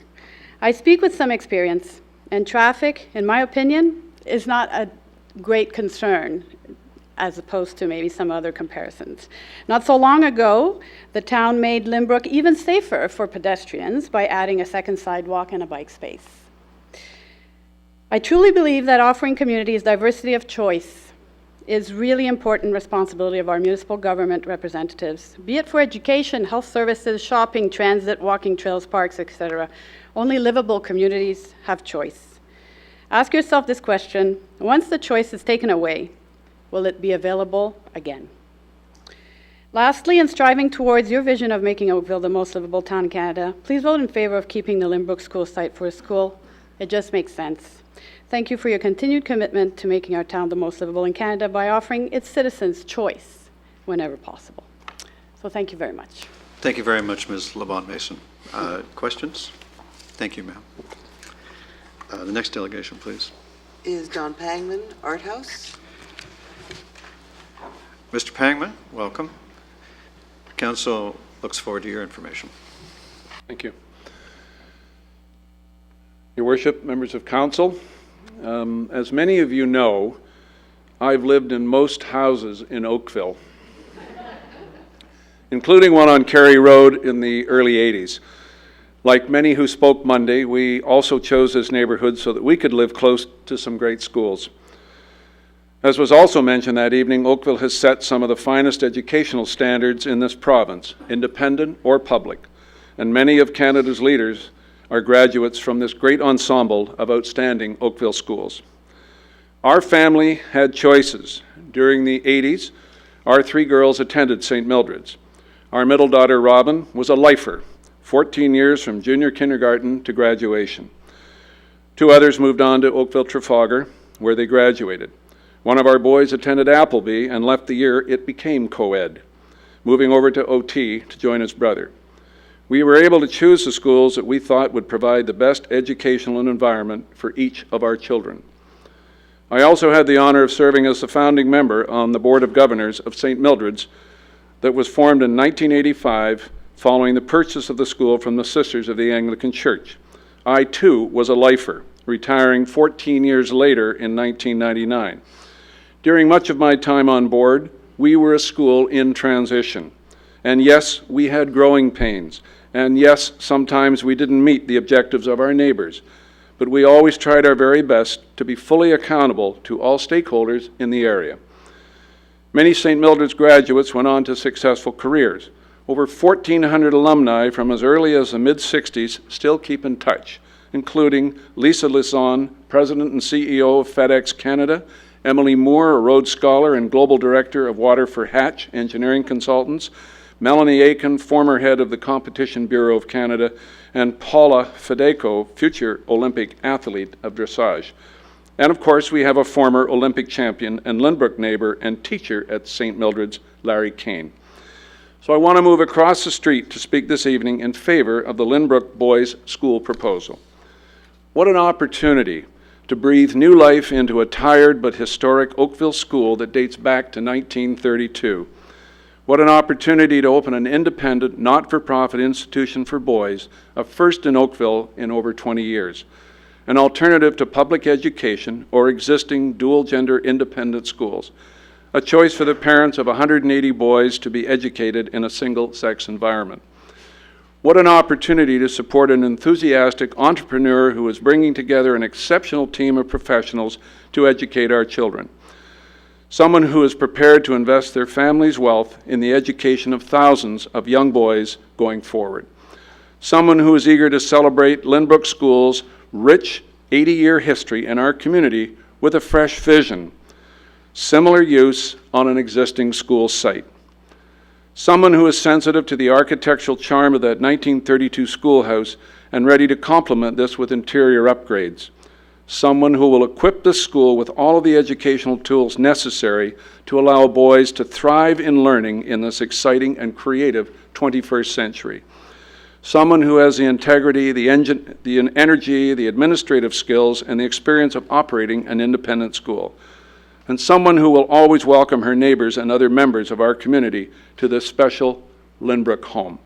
I speak with some experience, and traffic, in my opinion, is not a great concern as opposed to maybe some other comparisons. Not so long ago, the town made Lynbrook even safer for pedestrians by adding a second sidewalk and a bike space. I truly believe that offering communities diversity of choice is really important responsibility of our municipal government representatives, be it for education, health services, shopping, transit, walking trails, parks, etc. Only livable communities have choice. Ask yourself this question: once the choice is taken away, will it be available again? Lastly, in striving towards your vision of making Oakville the most livable town in Canada, please vote in favor of keeping the Lynbrook school site for a school. It just makes sense. Thank you for your continued commitment to making our town the most livable in Canada by offering its citizens choice whenever possible. So thank you very much. Thank you very much, Ms. Labonte-Mason. Questions? Thank you, ma'am. The next delegation, please. Is Don Pangman, Art House. Mr. Pangman, welcome. Council looks forward to your information. Thank you. Your Worship, members of council, as many of you know, I've lived in most houses in Oakville, including one on Cary Road in the early 80s. Like many who spoke Monday, we also chose this neighborhood so that we could live close to some great schools. As was also mentioned that evening, Oakville has set some of the finest educational standards in this province, independent or public, and many of Canada's leaders are graduates from this great ensemble of outstanding Oakville schools. Our family had choices. During the 80s, our 3 girls attended St. Mildred's. Our middle daughter, Robin, was a lifer, 14 years from junior kindergarten to graduation. 2 others moved on to Oakville Trafalgar, where they graduated. One of our boys attended Appleby and left the year it became co-ed, moving over to OT to join his brother. We were able to choose the schools that we thought would provide the best educational environment for each of our children. I also had the honor of serving as the founding member on the Board of Governors of St. Mildred's that was formed in 1985 following the purchase of the school from the Sisters of the Anglican Church. I, too, was a lifer, retiring 14 years later in 1999. During much of my time on board, we were a school in transition. And yes, we had growing pains. And yes, sometimes we didn't meet the objectives of our neighbors. But we always tried our very best to be fully accountable to all stakeholders in the area. Many St. Mildred's graduates went on to successful careers. Over 1,400 alumni from as early as the mid-60s still keep in touch, including Lisa Lisson, President and CEO of FedEx Canada, Emily Moore, a Rhodes Scholar and Global Director of Water for Hatch Engineering Consultants, Melanie Aiken, former head of the Competition Bureau of Canada, and Paula Fedeco, future Olympic athlete of dressage. And of course, we have a former Olympic champion and Lynbrook neighbor and teacher at St. Mildred's, Larry Kane. So I want to move across the street to speak this evening in favor of the Lynbrook Boys School proposal. What an opportunity to breathe new life into a tired but historic Oakville school that dates back to 1932. What an opportunity to open an independent, not-for-profit institution for boys, a first in Oakville in over 20 years. An alternative to public education or existing dual-gender independent schools. A choice for the parents of 180 boys to be educated in a single-sex environment. What an opportunity to support an enthusiastic entrepreneur who is bringing together an exceptional team of professionals to educate our children. Someone who is prepared to invest their family's wealth in the education of thousands of young boys going forward. Someone who is eager to celebrate Lynbrook School's rich 80-year history in our community with a fresh vision, similar use on an existing school site. Someone who is sensitive to the architectural charm of that 1932 schoolhouse and ready to complement this with interior upgrades. Someone who will equip this school with all of the educational tools necessary to allow boys to thrive in learning in this exciting and creative 21st century. Someone who has the integrity, the energy, the administrative skills, and the experience of operating an independent school. And someone who will always welcome her neighbors and other members of our community to this special Lynbrook home.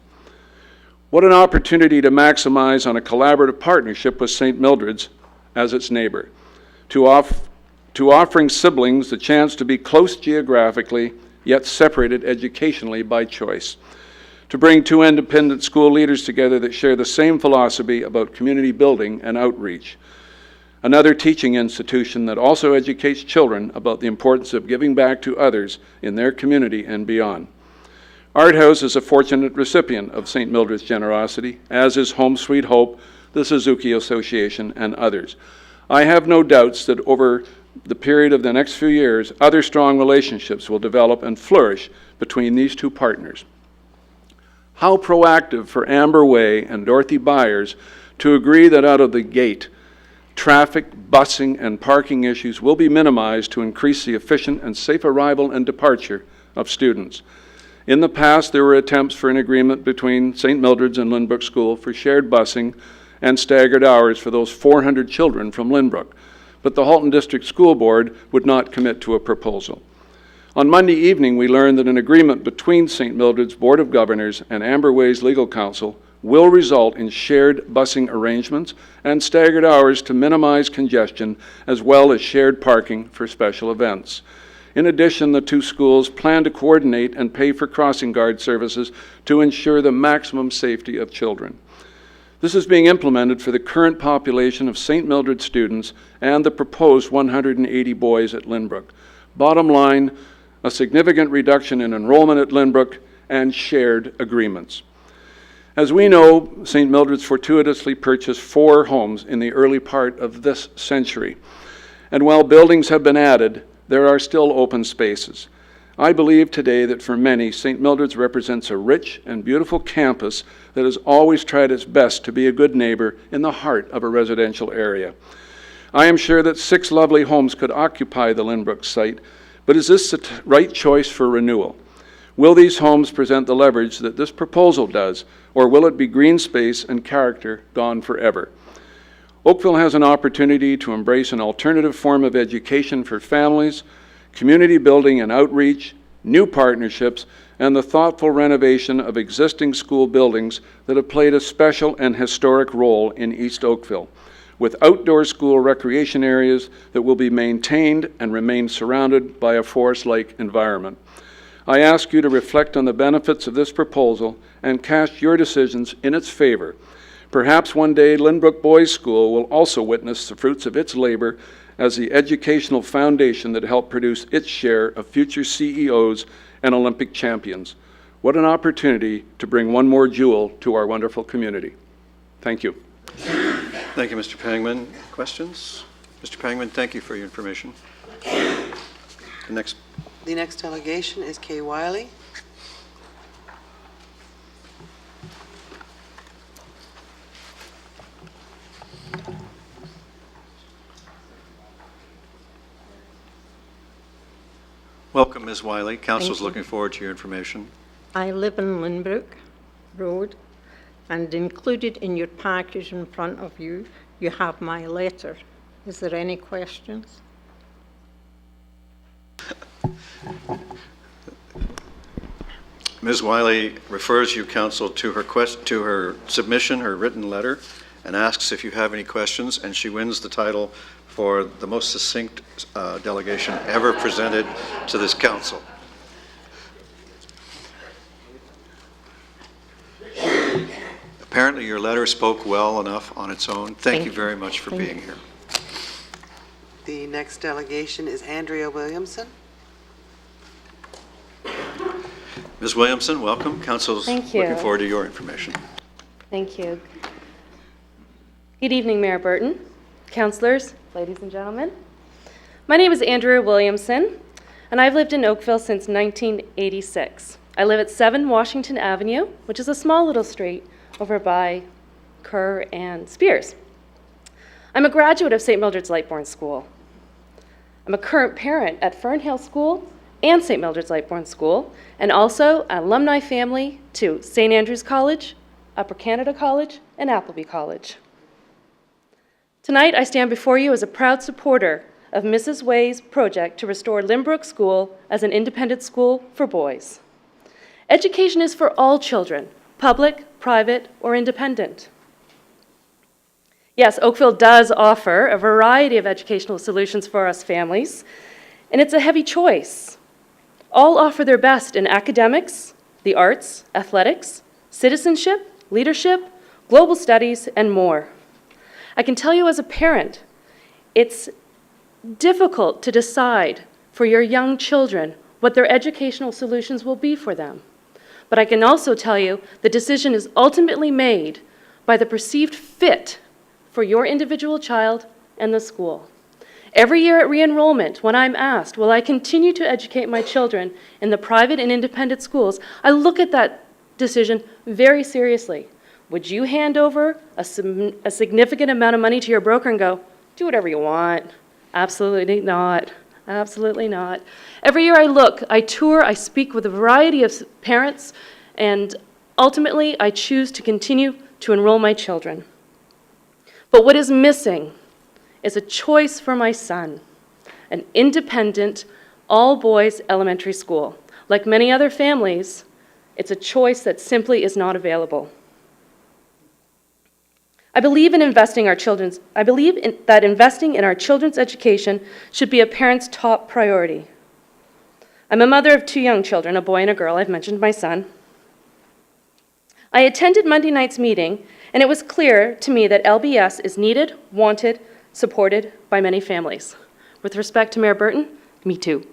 What an opportunity to maximize on a collaborative partnership with St. Mildred's as its neighbor, to offering siblings the chance to be close geographically, yet separated educationally by choice, to bring two independent school leaders together that share the same philosophy about community building and outreach, another teaching institution that also educates children about the importance of giving back to others in their community and beyond. Art House is a fortunate recipient of St. Mildred's generosity, as is Home Sweet Hope, the Suzuki Association, and others. I have no doubts that over the period of the next few years, other strong relationships will develop and flourish between these two partners. How proactive for Amber Way and Dorothy Byers to agree that out of the gate, traffic, busing, and parking issues will be minimized to increase the efficient and safe arrival and departure of students. In the past, there were attempts for an agreement between St. Mildred's and Lynbrook School for shared busing and staggered hours for those 400 children from Lynbrook, but the Halton District School Board would not commit to a proposal. On Monday evening, we learned that an agreement between St. Mildred's Board of Governors and Amber Way's legal counsel will result in shared busing arrangements and staggered hours to minimize congestion, as well as shared parking for special events. In addition, the two schools plan to coordinate and pay for crossing guard services to ensure the maximum safety of children. This is being implemented for the current population of St. Mildred students and the proposed 180 boys at Lynbrook. Bottom line, a significant reduction in enrollment at Lynbrook and shared agreements. As we know, St. Mildred's fortuitously purchased 4 homes in the early part of this century. And while buildings have been added, there are still open spaces. I believe today that for many, St. Mildred's represents a rich and beautiful campus that has always tried its best to be a good neighbor in the heart of a residential area. I am sure that 6 lovely homes could occupy the Lynbrook site, but is this the right choice for renewal? Will these homes present the leverage that this proposal does, or will it be green space and character gone forever? Oakville has an opportunity to embrace an alternative form of education for families, community building and outreach, new partnerships, and the thoughtful renovation of existing school buildings that have played a special and historic role in East Oakville, with outdoor school recreation areas that will be maintained and remain surrounded by a forest-like environment. I ask you to reflect on the benefits of this proposal and cast your decisions in its favor. Perhaps one day Lynbrook Boys School will also witness the fruits of its labor as the educational foundation that helped produce its share of future CEOs and Olympic champions. What an opportunity to bring one more jewel to our wonderful community. Thank you. Thank you, Mr. Pangman. Questions? Mr. Pangman, thank you for your information. The next delegation is Kay Wiley. Welcome, Ms. Wiley. Council's you. looking forward to your information. I live in Lynbrook Road, and included in your package in front of you, you have my letter. Is there any questions? Ms. Wiley refers you, counsel, to her submission, her written letter, and asks if you have any questions, and she wins the title for the most succinct delegation ever presented to this council. Apparently, your letter spoke well enough on its own. Thank you very much for being here. The next delegation is Andrea Williamson. Ms. Williamson, welcome. Council's Thank you. looking forward to your information. Thank you. Good evening, Mayor Burton, councilors, ladies and gentlemen. My name is Andrea Williamson, and I've lived in Oakville since 1986. I live at 7 Washington Avenue, which is a small little street over by Kerr and Spears. I'm a graduate of St. Mildred's Lightbourne School. I'm a current parent at Fernhill School and St. Mildred's Lightbourne School, and also an alumni family to St. Andrews College, Upper Canada College, and Appleby College. Tonight, I stand before you as a proud supporter of Mrs. Way's project to restore Lynbrook School as an independent school for boys. Education is for all children, public, private, or independent. Yes, Oakville does offer a variety of educational solutions for us families, and it's a heavy choice. All offer their best in academics, the arts, athletics, citizenship, leadership, global studies, and more. I can tell you as a parent, it's difficult to decide for your young children what their educational solutions will be for them. But I can also tell you the decision is ultimately made by the perceived fit for your individual child and the school. Every year at re-enrollment, when I'm asked, will I continue to educate my children in the private and independent schools, I look at that decision very seriously. Would you hand over a significant amount of money to your broker and go, do whatever you want? Absolutely not. Absolutely not. Every year I look, I tour, I speak with a variety of parents, and ultimately I choose to continue to enroll my children. But what is missing is a choice for my son, an independent, all-boys elementary school. Like many other families, it's a choice that simply is not available. I believe that investing in our children's education should be a parent's top priority. I'm a mother of 2 young children, a boy and a girl. I've mentioned my son. I attended Monday night's meeting, and it was clear to me that LBS is needed, wanted, supported by many families. With respect to Mayor Burton, me too.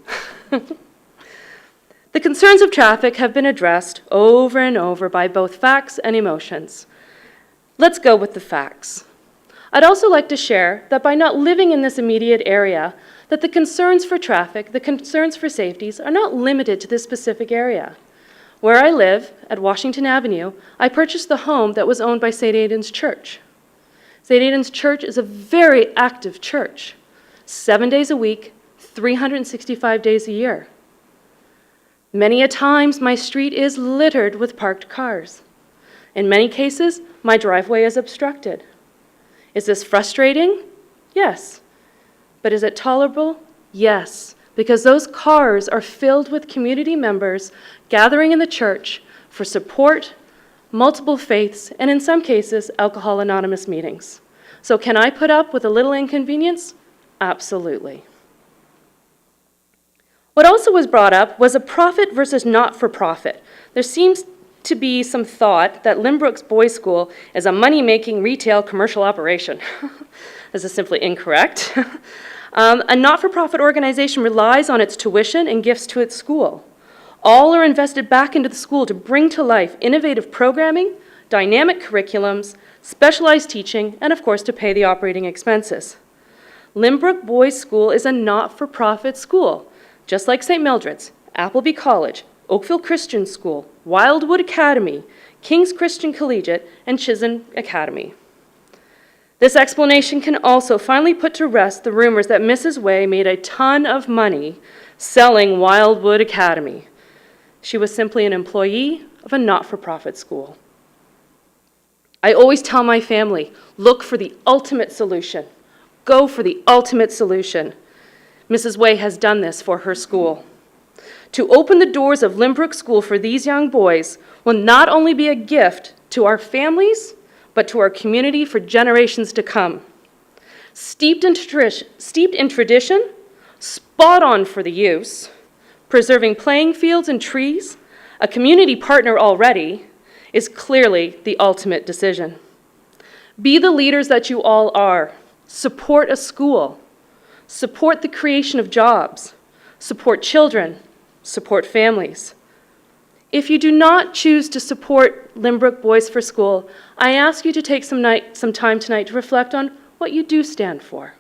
The concerns of traffic have been addressed over and over by both facts and emotions. Let's go with the facts. I'd also like to share that by not living in this immediate area, that the concerns for traffic, the concerns for safeties are not limited to this specific area. Where I live, at Washington Avenue, I purchased the home that was owned by St. Aidan's Church. St. Aidan's Church is a very active church, 7 days a week, 365 days a year. Many a times, my street is littered with parked cars. In many cases, my driveway is obstructed. Is this frustrating? Yes. But is it tolerable? Yes, because those cars are filled with community members gathering in the church for support, multiple faiths, and in some cases, Alcohol Anonymous meetings. So can I put up with a little inconvenience? Absolutely. What also was brought up was a profit versus not-for-profit. There seems to be some thought that Lynbrook's Boys' School is a money-making retail commercial operation. This is simply incorrect. A not-for-profit organization relies on its tuition and gifts to its school. All are invested back into the school to bring to life innovative programming, dynamic curriculums, specialized teaching, and of course to pay the operating expenses. Lynbrook Boys' School is a not-for-profit school. just like St. Mildred's, Appleby College, Oakville Christian School, Wildwood Academy, King's Christian Collegiate, and Chisholm Academy. This explanation can also finally put to rest the rumors that Mrs. Way made a ton of money selling Wildwood Academy. She was simply an employee of a not-for-profit school. I always tell my family, look for the ultimate solution. Go for the ultimate solution. Mrs. Way has done this for her school. To open the doors of Lynbrook School for these young boys will not only be a gift to our families, but to our community for generations to come. Steeped in tradition, spot on for the use, preserving playing fields and trees, a community partner already, is clearly the ultimate decision. Be the leaders that you all are. Support a school. Support the creation of jobs. Support children. Support families. If you do not choose to support Lynbrook Boys for School, I ask you to take some time tonight to reflect on what you do stand for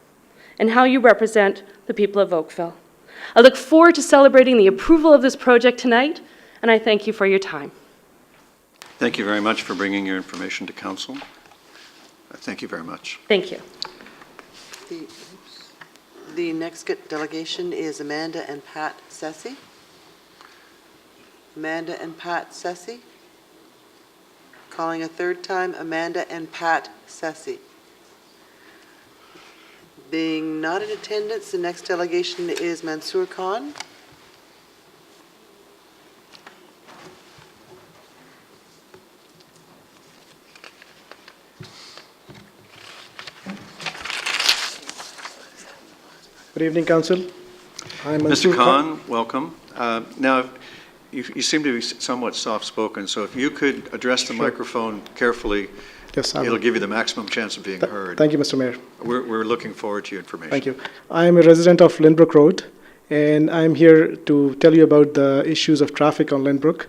and how you represent the people of Oakville. I look forward to celebrating the approval of this project tonight, and I thank you for your time. Thank you very much for bringing your information to council. Thank you very much. Thank you. The next delegation is Amanda and Pat Sessi. Amanda and Pat Sessi. Calling a third time, Amanda and Pat Sessi. Being not in attendance, the next delegation is Mansour Khan. Good evening, Council. I'm Mr. Khan, welcome. Now, you seem to be somewhat soft-spoken, so if you could address the microphone carefully, yes, it'll give you the maximum chance of being heard. Thank you, Mr. Mayor. We're looking forward to your information. Thank you. I'm a resident of Lynbrook Road, and I'm here to tell you about the issues of traffic on Lynbrook.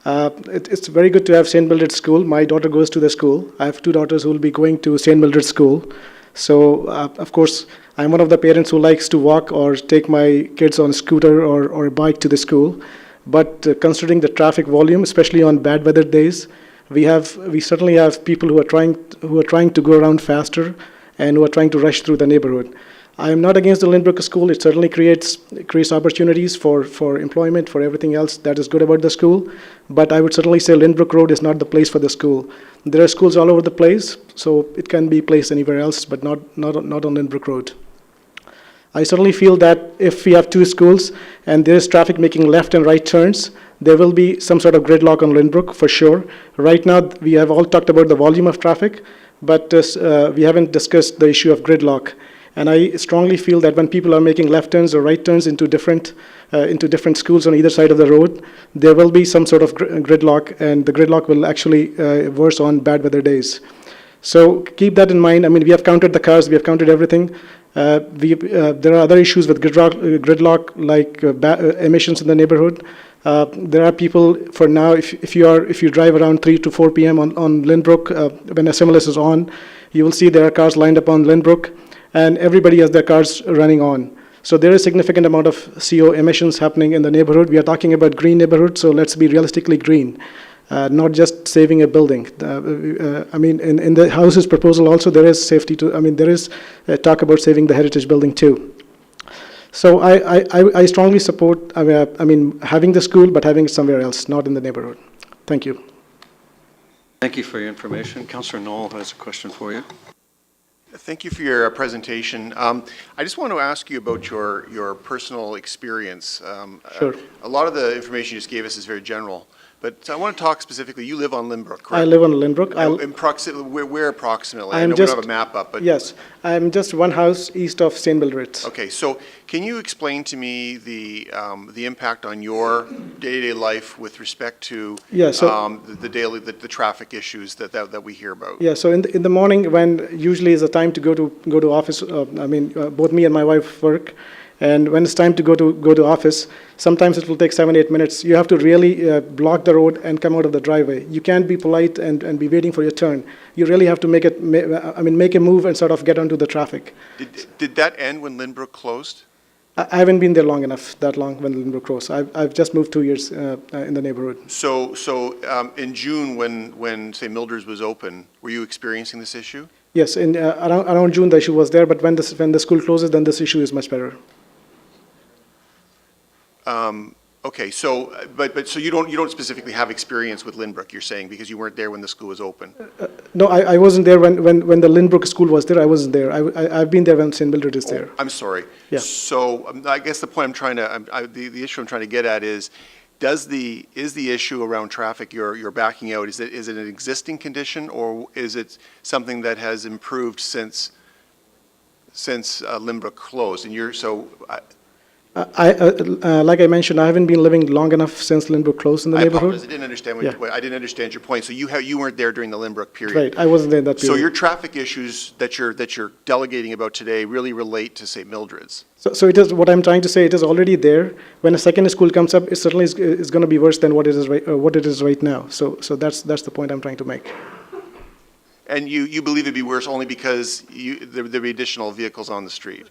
It's very good to have St. Mildred's School. My daughter goes to the school. I have two daughters who will be going to St. Mildred's School. So, of course, I'm one of the parents who likes to walk or take my kids on a scooter or a bike to the school. But considering the traffic volume, especially on bad weather days, we certainly have people who are trying to go around faster and who are trying to rush through the neighborhood. I am not against the Lynbrook School. It certainly creates opportunities for employment, for everything else that is good about the school. But I would certainly say Lynbrook Road is not the place for the school. There are schools all over the place, so it can be placed anywhere else, but not on Lynbrook Road. I certainly feel that if we have two schools and there is traffic making left and right turns, there will be some sort of gridlock on Lynbrook for sure. Right now, we have all talked about the volume of traffic, but we haven't discussed the issue of gridlock. And I strongly feel that when people are making left turns or right turns into different schools on either side of the road, there will be some sort of gridlock, and the gridlock will actually worse on bad weather days. So keep that in mind. I mean, we have counted the cars, we have counted everything. There are other issues with gridlock like emissions in the neighborhood. There are people, for now, if you drive around 3 to 4 p.m. on Lynbrook, when SMLS is on, you will see there are cars lined up on Lynbrook, and everybody has their cars running on. So there is a significant amount of CO emissions happening in the neighborhood. We are talking about green neighborhood, so let's be realistically green, not just saving a building. I mean, in the House's proposal also, there is there is talk about saving the heritage building too. So I strongly support, having the school, but having it somewhere else, not in the neighborhood. Thank you. Thank you for your information. Councillor Knoll has a question for you. Thank you for your presentation. I just want to ask you about your personal experience. Sure. A lot of the information you just gave us is very general, but I want to talk specifically. You live on Lynbrook, correct? I live on Lynbrook. Where approximately? I know just, we don't have a map up, but yes, I'm just one house east of St. Mildred's. Okay, so can you explain to me the impact on your day-to-day life with respect to the traffic issues that we hear about? Yeah, so in the morning, when usually is the time to go to office, both me and my wife work, and when it's time to go to office, sometimes it will take 7-8 minutes. You have to really block the road and come out of the driveway. You can't be polite and be waiting for your turn. You really have to make a move and sort of get onto the traffic. Did that end when Lynbrook closed? I haven't been there that long when Lynbrook rose. I've just moved 2 years in the neighborhood. So in June, when, say, Mildred's was open, were you experiencing this issue? Yes, around June the issue was there, but when the school closes, then this issue is much better. Okay, so, so you don't specifically have experience with Lynbrook, you're saying, because you weren't there when the school was open? No, I wasn't there when the Lynbrook school was there. I wasn't there. I've been there when St. Mildred is there. I'm sorry. Yeah. So I guess the point the issue I'm trying to get at is, is the issue around traffic you're backing out, is it an existing condition, or is it something that has improved since Lynbrook closed? And like I mentioned, I haven't been living long enough since Lynbrook closed in the neighborhood. I didn't understand I didn't understand your point. So you weren't there during the Lynbrook period. Right, I wasn't there in that period. So your traffic issues that you're delegating about today really relate to St. Mildred's. So it is what I'm trying to say. It is already there. When a second school comes up, it certainly is going to be worse than what it is right now. So that's the point I'm trying to make. And you believe it'd be worse only because there'll be additional vehicles on the street?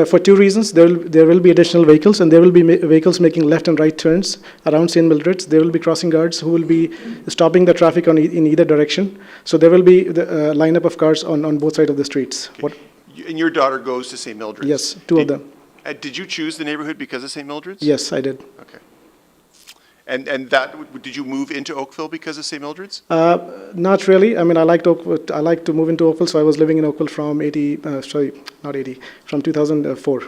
For two reasons. There will be additional vehicles, and there will be vehicles making left and right turns around St. Mildred's. There will be crossing guards who will be stopping the traffic in either direction. So there will be the lineup of cars on both sides of the streets. Okay. And your daughter goes to St. Mildred's? Yes, two of them. Did you choose the neighborhood because of St. Mildred's? Yes, I did. Okay. And did you move into Oakville because of St. Mildred's? Not really. I mean, I like to move into Oakville, so I was living in Oakville from 2004.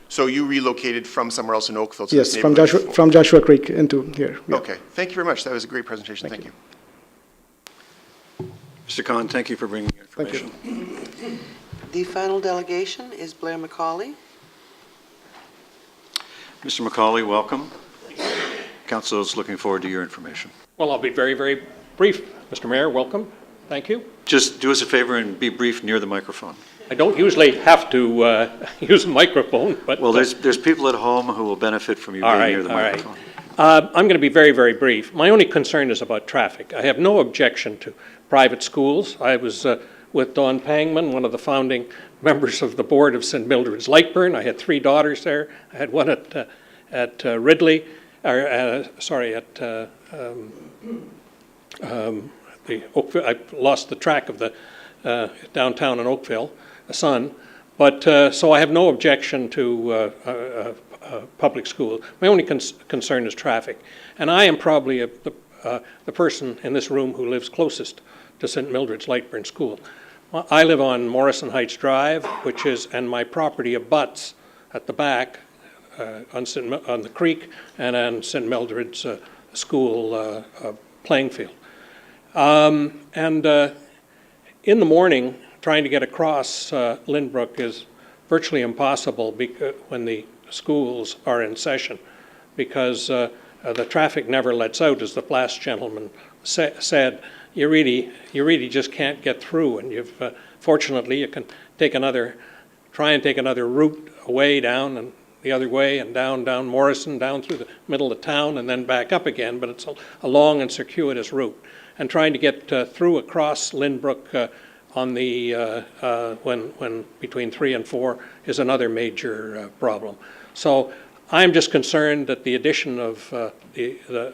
So you relocated from somewhere else in Oakville to yes, this neighborhood? from Joshua Creek into here. Yeah. Okay. Thank you very much. That was a great presentation. Thank you. Mr. Khan, thank you for bringing your information. Thank you. The final delegation is Blair McCauley. Mr. McCauley, welcome. Council is looking forward to your information. Well, I'll be very, very brief. Mr. Mayor, welcome. Thank you. Just do us a favor and be brief near the microphone. I don't usually have to use a microphone, but... Well, there's people at home who will benefit from you being near the microphone. I'm going to be very, very brief. My only concern is about traffic. I have no objection to private schools. I was with Don Pangman, one of the founding members of the board of St. Mildred's Lightburn. I had 3 daughters there. I had one at Ridley. The Oakville. I lost the track of the downtown in Oakville, a son. But so I have no objection to public school. My only concern is traffic, and I am probably the person in this room who lives closest to St. Mildred's Lightburn School. I live on Morrison Heights Drive, and my property abuts at the back. On the creek and on St. Mildred's school playing field. In the morning, trying to get across Lynbrook is virtually impossible when the schools are in session, because the traffic never lets out, as the last gentleman said. You really just can't get through, and fortunately you can try and take another route away down and the other way and down Morrison, down through the middle of town and then back up again, but it's a long and circuitous route. And trying to get through across Lynbrook on the when between 3 and 4 is another major problem. So I'm just concerned that the addition of the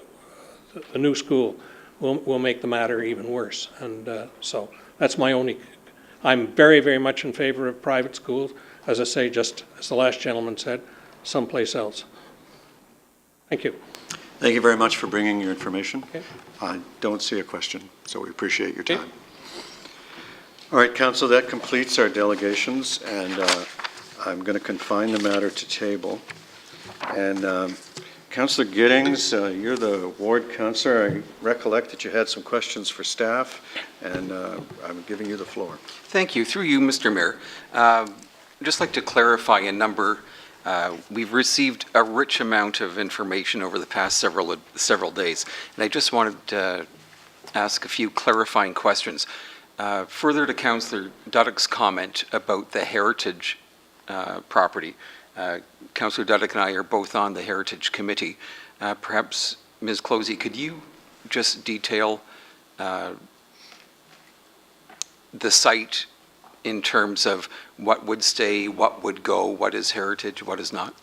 new school will make the matter even worse. And so that's my only. I'm very, very much in favor of private schools. As I say, just as the last gentleman said, someplace else. Thank you. Thank you very much for bringing your information. Okay. I don't see a question, so we appreciate your time. Okay. All right, Council, that completes our delegations, and I'm going to confine the matter to table. And Councillor Giddings, you're the ward councillor. I recollect that you had some questions for staff, and I'm giving you the floor. Thank you. Through you, Mr. Mayor. I'd just like to clarify a number. We've received a rich amount of information over the past several days, and I just wanted to ask a few clarifying questions. Further to Councillor Duddick's comment about the heritage property, Councillor Duddick and I are both on the Heritage Committee. Perhaps, Ms. Closey, could you just detail the site in terms of what would stay, what would go, what is heritage, what is not?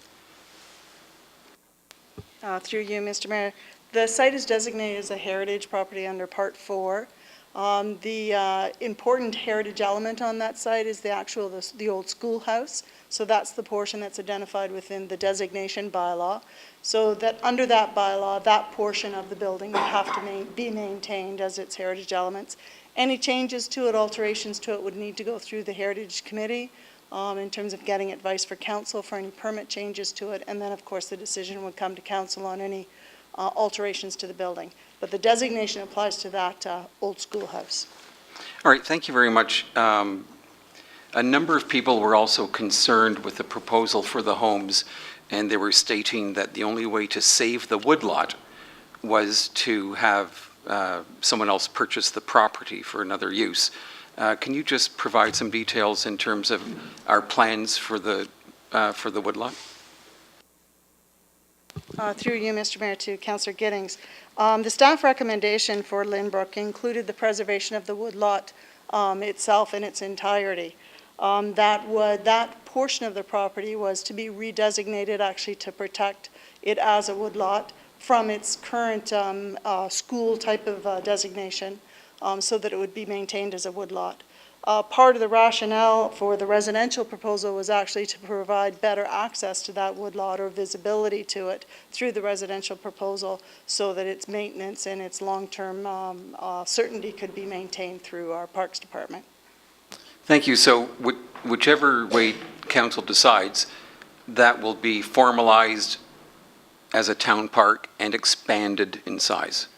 Through you, Mr. Mayor. The site is designated as a heritage property under Part 4. The important heritage element on that site is the old schoolhouse. So that's the portion that's identified within the designation bylaw. So that under that bylaw, that portion of the building would have to be maintained as its heritage elements. Any changes to it, alterations to it would need to go through the Heritage Committee in terms of getting advice for council for any permit changes to it. And then, of course, the decision would come to council on any alterations to the building. But the designation applies to that old schoolhouse. All right, thank you very much. A number of people were also concerned with the proposal for the homes, and they were stating that the only way to save the woodlot was to have someone else purchase the property for another use. Can you just provide some details in terms of our plans for the woodlot? Through you, Mr. Mayor, to Councillor Giddings. The staff recommendation for Lynbrook included the preservation of the woodlot itself in its entirety. That portion of the property was to be redesignated actually to protect it as a woodlot from its current school type of designation so that it would be maintained as a woodlot. Part of the rationale for the residential proposal was actually to provide better access to that woodlot or visibility to it through the residential proposal so that its maintenance and its long-term certainty could be maintained through our Parks Department. Thank you. So whichever way council decides, that will be formalized as a town park and expanded in size.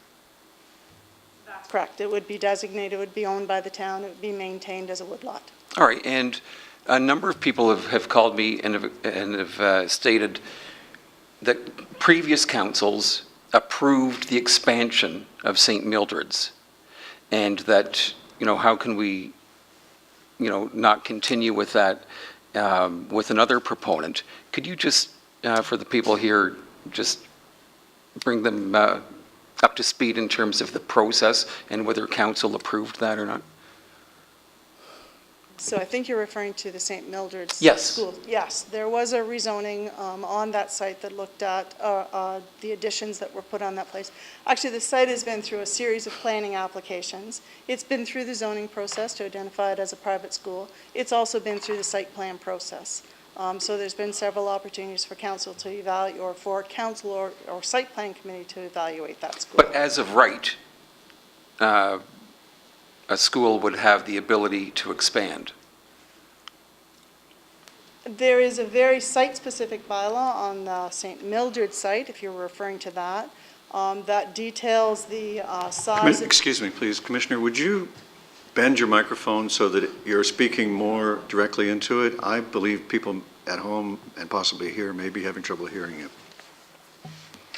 That's correct. It would be designated, it would be owned by the town, it would be maintained as a woodlot. All right, and a number of people have called me and have stated that previous councils approved the expansion of St. Mildred's, and that, how can we, not continue with that with another proponent? Could you just, for the people here, just bring them up to speed in terms of the process and whether council approved that or not? So I think you're referring to the St. Mildred's Yes. School. Yes, there was a rezoning on that site that looked at the additions that were put on that place. Actually, the site has been through a series of planning applications. It's been through the zoning process to identify it as a private school. It's also been through the site plan process. So there's been several opportunities for council to evaluate, or for council or site plan committee to evaluate that school. But as of right, a school would have the ability to expand. There is a very site-specific bylaw on the St. Mildred site, if you're referring to that, that details the size. Excuse me, please. Commissioner, would you bend your microphone so that you're speaking more directly into it? I believe people at home and possibly here may be having trouble hearing you.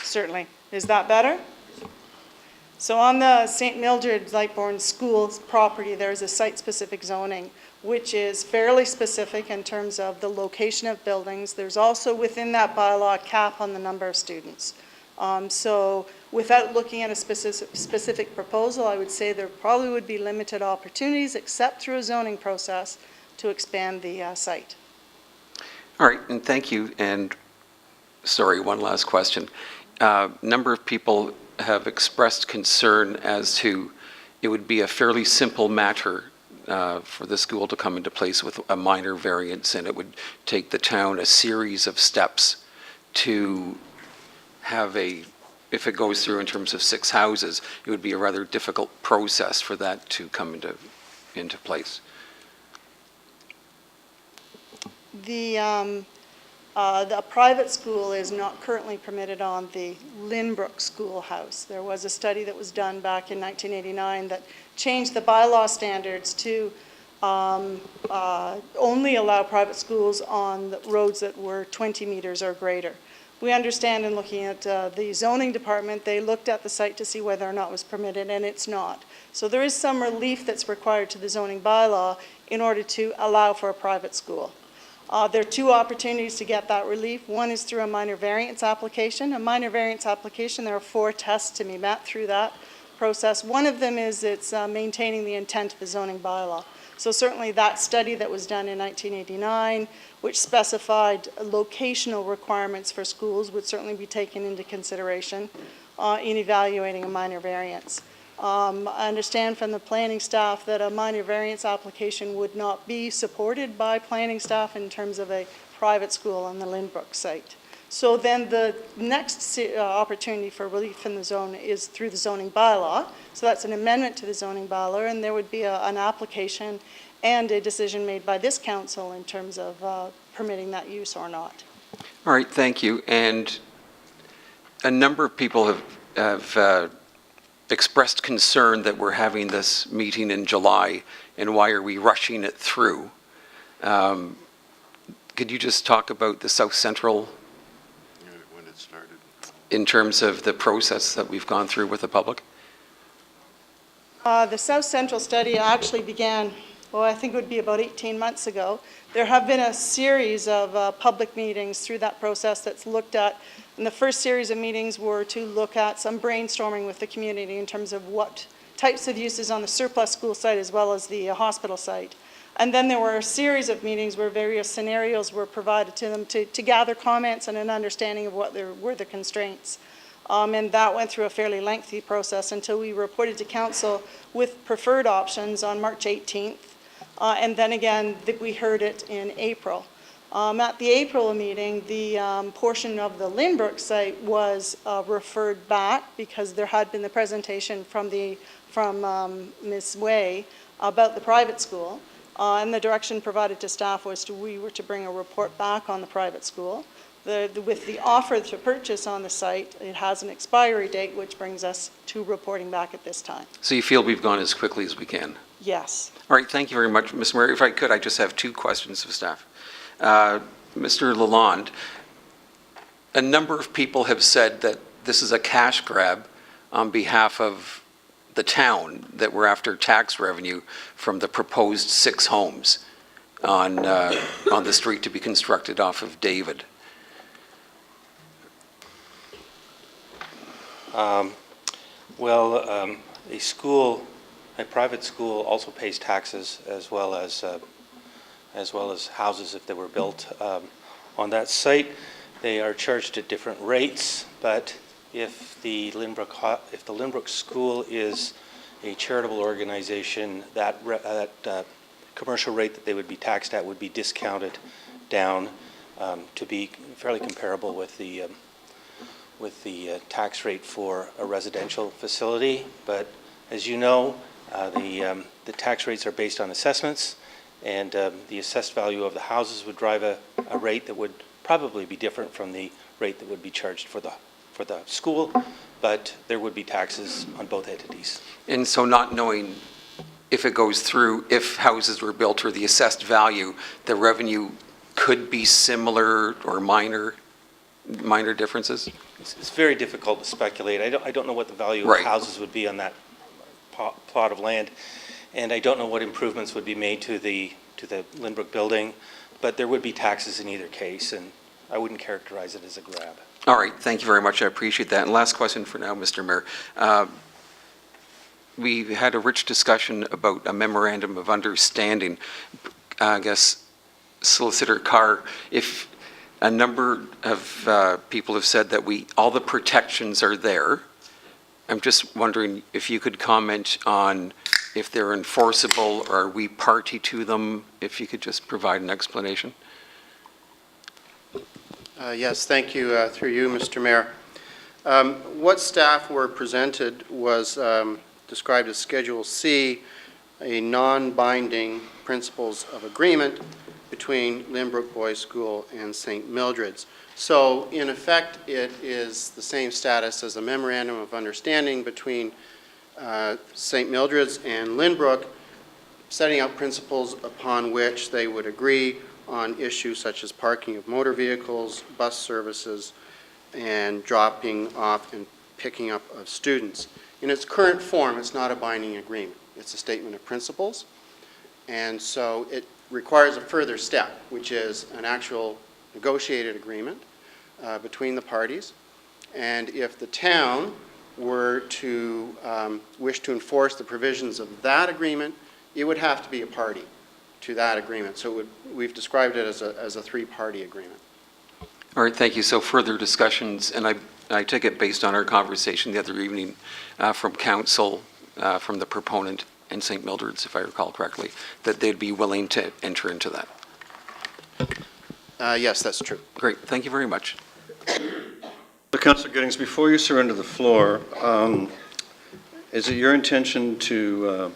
Certainly. Is that better? So on the St. Mildred Lightbourne School's property, there's a site-specific zoning, which is fairly specific in terms of the location of buildings. There's also within that bylaw a cap on the number of students. So without looking at a specific proposal, I would say there probably would be limited opportunities, except through a zoning process, to expand the site. All right, and thank you. And sorry, one last question. Number of people have expressed concern as to it would be a fairly simple matter for the school to come into place with a minor variance, and it would take the town a series of steps to have if it goes through in terms of 6 houses, it would be a rather difficult process for that to come into place. The private school is not currently permitted on the Lynbrook Schoolhouse. There was a study that was done back in 1989 that changed the bylaw standards to only allow private schools on the roads that were 20 meters or greater. We understand in looking at the zoning department, they looked at the site to see whether or not it was permitted, and it's not. So there is some relief that's required to the zoning bylaw in order to allow for a private school. There are 2 opportunities to get that relief. One is through a minor variance application. A minor variance application, there are 4 tests to be met through that process. One of them is it's maintaining the intent of the zoning bylaw. So certainly that study that was done in 1989, which specified locational requirements for schools, would certainly be taken into consideration in evaluating a minor variance. I understand from the planning staff that a minor variance application would not be supported by planning staff in terms of a private school on the Lynbrook site. So then the next opportunity for relief in the zone is through the zoning bylaw. So that's an amendment to the zoning bylaw, and there would be an application and a decision made by this council in terms of permitting that use or not. All right, thank you. And a number of people have expressed concern that we're having this meeting in July, and why are we rushing it through? Could you just talk about the South Central when it started? In terms of the process that we've gone through with the public? The South Central study actually began, well, I think it would be about 18 months ago. There have been a series of public meetings through that process that's looked at, and the first series of meetings were to look at some brainstorming with the community in terms of what types of uses on the surplus school site as well as the hospital site. And then there were a series of meetings where various scenarios were provided to them to gather comments and an understanding of what were the constraints. And that went through a fairly lengthy process until we reported to council with preferred options on March 18th. And then again, we heard it in April. At the April meeting, the portion of the Lynbrook site was referred back because there had been the presentation from Ms. Way about the private school. And the direction provided to staff was we were to bring a report back on the private school. With the offer to purchase on the site, it has an expiry date, which brings us to reporting back at this time. So you feel we've gone as quickly as we can? Yes. All right, thank you very much, Ms. Mayor. If I could, I just have two questions of staff. Mr. Lalonde, a number of people have said that this is a cash grab on behalf of the town, that we're after tax revenue from the proposed 6 homes on the street to be constructed off of David. A private school also pays taxes as well as houses if they were built on that site. They are charged at different rates, but if the Lynbrook School is a charitable organization, that commercial rate that they would be taxed at would be discounted down to be fairly comparable with the tax rate for a residential facility. But as you know, the tax rates are based on assessments, and the assessed value of the houses would drive a rate that would probably be different from the rate that would be charged for the school, but there would be taxes on both entities. And so not knowing if it goes through, if houses were built or the assessed value, the revenue could be similar or minor differences? It's very difficult to speculate. I don't know what the value of houses would be on that plot of land, and I don't know what improvements would be made to the Lynbrook building, but there would be taxes in either case, and I wouldn't characterize it as a grab. All right, thank you very much. I appreciate that. And last question for now, Mr. Mayor. We had a rich discussion about a memorandum of understanding. I guess, Solicitor Carr, if a number of people have said that all the protections are there, I'm just wondering if you could comment on if they're enforceable, or are we party to them? If you could just provide an explanation. Yes, thank you. Through you, Mr. Mayor. What staff were presented was described as Schedule C, a non-binding principles of agreement between Lynbrook Boys School and St. Mildred's. So in effect, it is the same status as a memorandum of understanding between St. Mildred's and Lynbrook, setting out principles upon which they would agree on issues such as parking of motor vehicles, bus services, and dropping off and picking up of students. In its current form, it's not a binding agreement. It's a statement of principles, and so it requires a further step, which is an actual negotiated agreement between the parties. And if the town were to wish to enforce the provisions of that agreement, it would have to be a party to that agreement. So we've described it as a three-party agreement. All right, thank you. So further discussions, and I take it based on our conversation the other evening from council, from the proponent in St. Mildred's, if I recall correctly, that they'd be willing to enter into that. Yes, that's true. Great, thank you very much. So, Councillor Giddings, before you surrender the floor, is it your intention to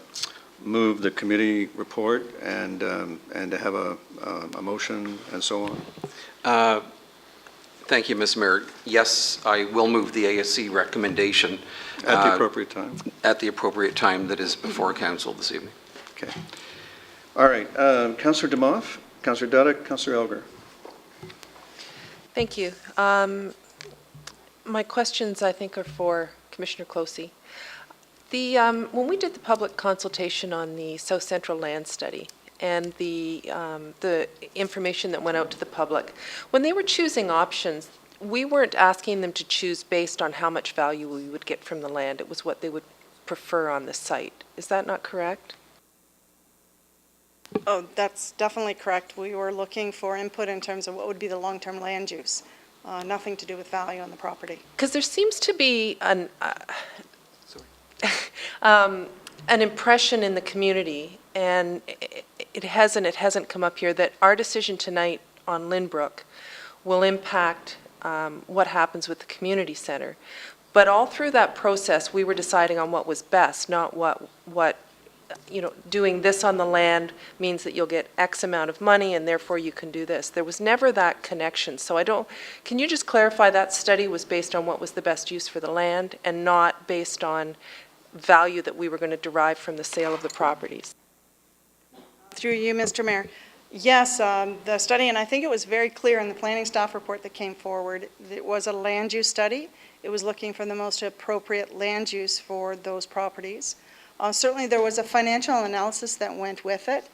move the committee report and to have a motion and so on? Thank you, Ms. Mayor. Yes, I will move the ASC recommendation. At the appropriate time? At the appropriate time that is before council this evening. Okay. All right. Councillor DeMoff, Councillor Dudek, Councillor Elgar. Thank you. My questions, I think, are for Commissioner Closey. When we did the public consultation on the South Central land study and the information that went out to the public, when they were choosing options, we weren't asking them to choose based on how much value we would get from the land. It was what they would prefer on the site. Is that not correct? Oh, that's definitely correct. We were looking for input in terms of what would be the long-term land use. Nothing to do with value on the property. Because there seems to be an impression in the community, and it hasn't come up here, that our decision tonight on Lynbrook will impact what happens with the community center. But all through that process, we were deciding on what was best, not what doing this on the land means that you'll get X amount of money and therefore you can do this. There was never that connection. So can you just clarify that study was based on what was the best use for the land and not based on value that we were going to derive from the sale of the properties? Through you, Mr. Mayor. Yes, the study, and I think it was very clear in the planning staff report that came forward, it was a land use study. It was looking for the most appropriate land use for those properties. Certainly there was a financial analysis that went with it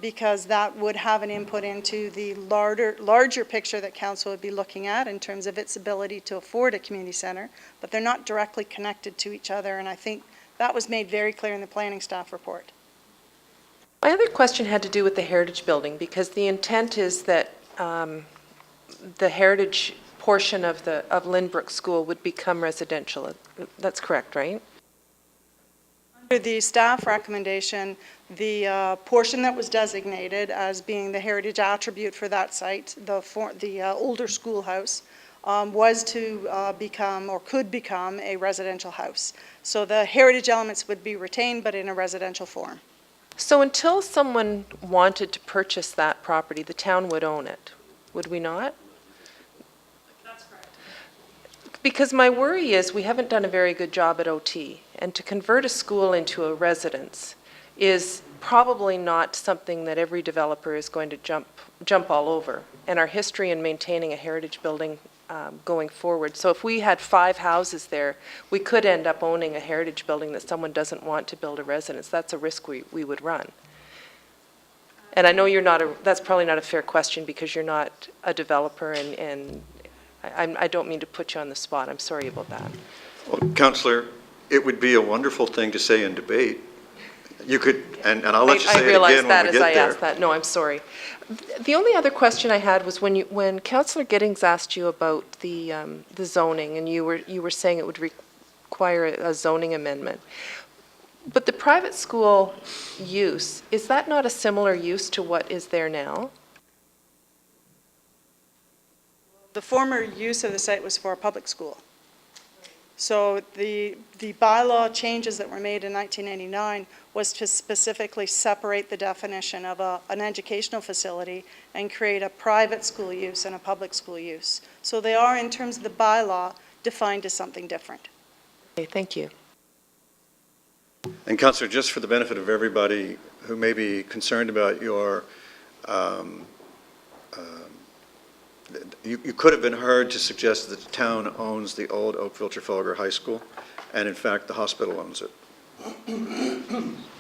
because that would have an input into the larger picture that council would be looking at in terms of its ability to afford a community center, but they're not directly connected to each other, and I think that was made very clear in the planning staff report. My other question had to do with the Heritage Building, because the intent is that the Heritage portion of Lynbrook School would become residential. That's correct, right? Under the staff recommendation, the portion that was designated as being the heritage attribute for that site, the older schoolhouse, was to become or could become a residential house. So the heritage elements would be retained, but in a residential form. So until someone wanted to purchase that property, the town would own it, would we not? That's correct. Because my worry is we haven't done a very good job at OT, and to convert a school into a residence is probably not something that every developer is going to jump all over. And our history in maintaining a heritage building going forward. So if we had 5 houses there, we could end up owning a heritage building that someone doesn't want to build a residence. That's a risk we would run. And I know that's probably not a fair question because you're not a developer, and I don't mean to put you on the spot. I'm sorry about that. Well, Councillor, it would be a wonderful thing to say in debate. You could, and I'll let you say it again when we get there. I realized that as I asked that. No, I'm sorry. The only other question I had was when Councillor Giddings asked you about the zoning, and you were saying it would require a zoning amendment. But the private school use, is that not a similar use to what is there now? The former use of the site was for a public school. So the bylaw changes that were made in 1989 was to specifically separate the definition of an educational facility and create a private school use and a public school use. So they are, in terms of the bylaw, defined as something different. Okay, thank you. And Councillor, just for the benefit of everybody who may be concerned about your, you could have been heard to suggest that the town owns the old Oakville Trafalgar High School, and in fact, the hospital owns it.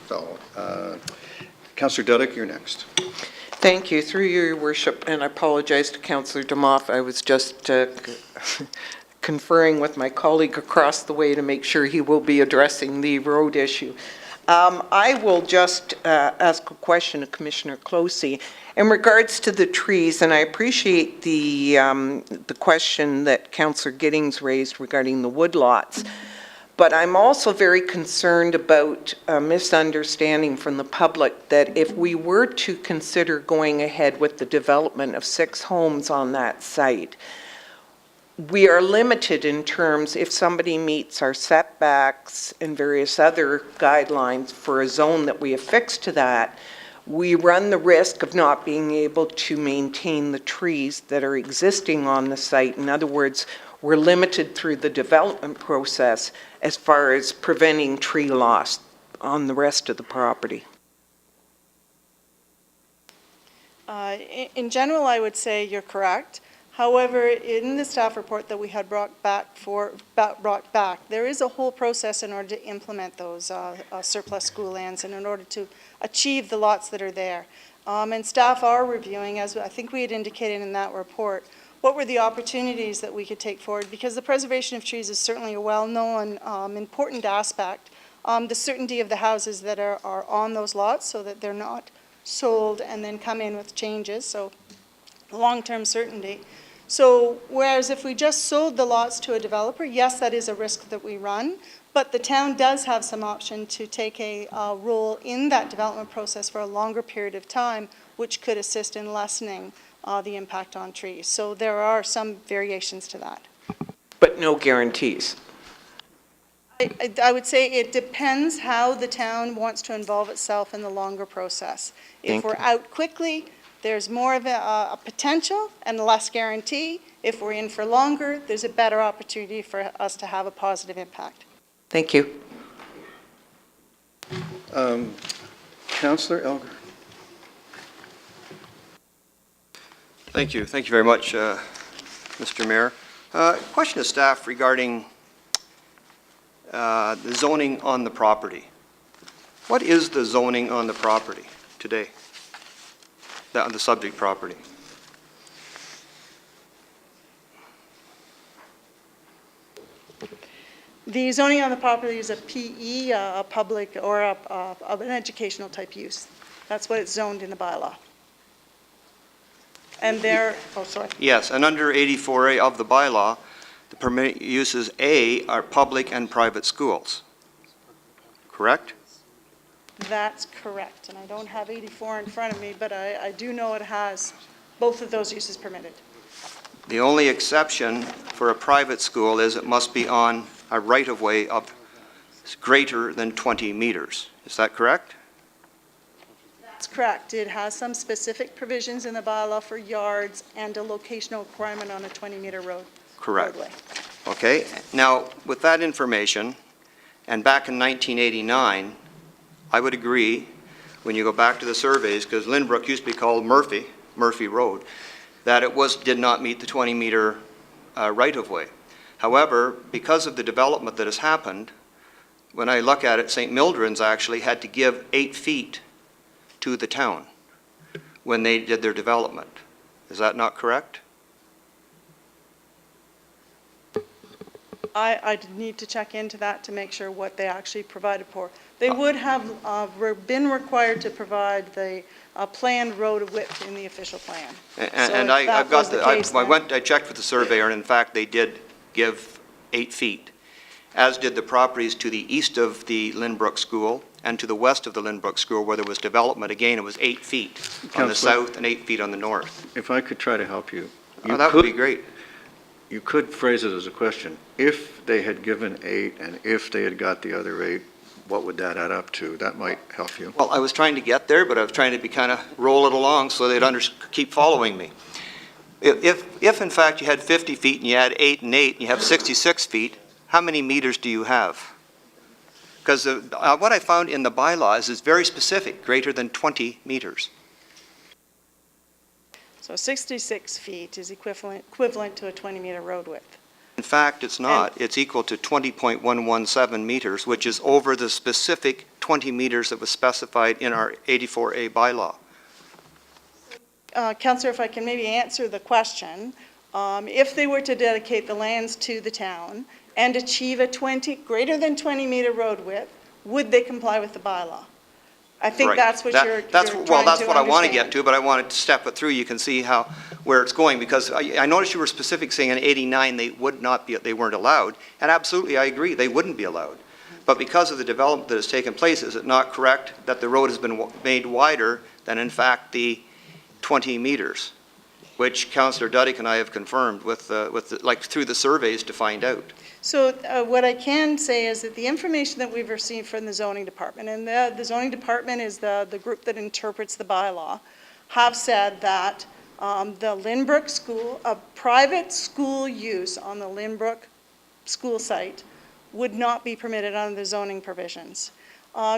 So, Councillor Dudek, you're next. Thank you. Through your worship, and I apologize to Councillor DeMoff. I was just conferring with my colleague across the way to make sure he will be addressing the road issue. I will just ask a question of Commissioner Closey. In regards to the trees, and I appreciate the question that Councillor Giddings raised regarding the woodlots, but I'm also very concerned about a misunderstanding from the public that if we were to consider going ahead with the development of 6 homes on that site, we are limited in terms, if somebody meets our setbacks and various other guidelines for a zone that we affix to that, we run the risk of not being able to maintain the trees that are existing on the site. In other words, we're limited through the development process as far as preventing tree loss on the rest of the property. In general, I would say you're correct. However, in the staff report that we had brought back, there is a whole process in order to implement those surplus school lands and in order to achieve the lots that are there. And staff are reviewing, as I think we had indicated in that report, what were the opportunities that we could take forward, because the preservation of trees is certainly a well-known, important aspect. The certainty of the houses that are on those lots so that they're not sold and then come in with changes, so long-term certainty. So whereas if we just sold the lots to a developer, yes, that is a risk that we run, but the town does have some option to take a role in that development process for a longer period of time, which could assist in lessening the impact on trees. So there are some variations to that. But no guarantees. I would say it depends how the town wants to involve itself in the longer process. If we're out quickly, there's more of a potential and less guarantee. If we're in for longer, there's a better opportunity for us to have a positive impact. Thank you. Councillor Elgar. Thank you. Thank you very much, Mr. Mayor. Question to staff regarding the zoning on the property. What is the zoning on the property today? On the subject property? The zoning on the property is a PE, a public, or an educational type use. That's what it's zoned in the bylaw. And there, oh, sorry. Yes, and under 84A of the bylaw, the permitted uses A are public and private schools. Correct? That's correct, and I don't have 84 in front of me, but I do know it has both of those uses permitted. The only exception for a private school is it must be on a right-of-way of greater than 20 meters. Is that correct? That's correct. It has some specific provisions in the bylaw for yards and a locational requirement on a 20-meter road. Correct. Roadway. Okay. Now, with that information, and back in 1989, I would agree, when you go back to the surveys, because Lynbrook used to be called Murphy Road, that it did not meet the 20-meter right-of-way. However, because of the development that has happened, when I look at it, St. Mildred's actually had to give 8 feet to the town when they did their development. Is that not correct? I need to check into that to make sure what they actually provided for. They would have been required to provide the planned road width in the official plan. And I've got I checked with the surveyor, and in fact, they did give 8 feet, as did the properties to the east of the Lynbrook School and to the west of the Lynbrook School, where there was development. Again, it was 8 feet on the south and 8 feet on the north. If I could try to help you. That would be great. You could phrase it as a question. If they had given 8 and if they had got the other 8, what would that add up to? That might help you. Well, I was trying to get there, but I was trying to kind of roll it along so they'd keep following me. If in fact you had 50 feet and you had 8 and 8 and you have 66 feet, how many meters do you have? Because what I found in the bylaws is very specific, greater than 20 meters. So 66 feet is equivalent to a 20-meter road width. In fact, it's not. It's equal to 20.117 meters, which is over the specific 20 meters that was specified in our 84A bylaw. Councillor, if I can maybe answer the question, if they were to dedicate the lands to the town and achieve a greater than 20-meter road width would they comply with the bylaw? I think Right. that's what you're Well, trying that's to what I want to understand. get to, but I wanted to step it through. You can see where it's going, because I noticed you were specific saying in 89 they weren't allowed, and absolutely I agree, they wouldn't be allowed. But because of the development that has taken place, is it not correct that the road has been made wider than in fact the 20 meters, which Councillor Duddick and I have confirmed through the surveys to find out? So what I can say is that the information that we've received from the zoning department, and the zoning department is the group that interprets the bylaw, have said that the Lynbrook School, a private school use on the Lynbrook school site would not be permitted under the zoning provisions.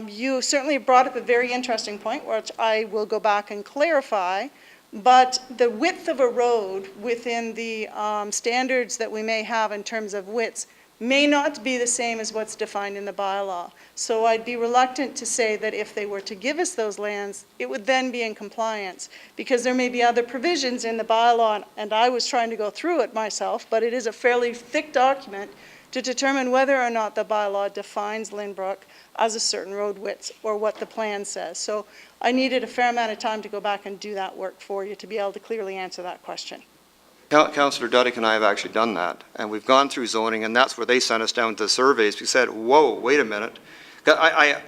You certainly brought up a very interesting point, which I will go back and clarify, but the width of a road within the standards that we may have in terms of widths may not be the same as what's defined in the bylaw. So I'd be reluctant to say that if they were to give us those lands, it would then be in compliance, because there may be other provisions in the bylaw, and I was trying to go through it myself, but it is a fairly thick document to determine whether or not the bylaw defines Lynbrook as a certain road width or what the plan says. So I needed a fair amount of time to go back and do that work for you to be able to clearly answer that question. Councillor Duddick and I have actually done that, and we've gone through zoning, and that's where they sent us down to surveys. We said, whoa, wait a minute. I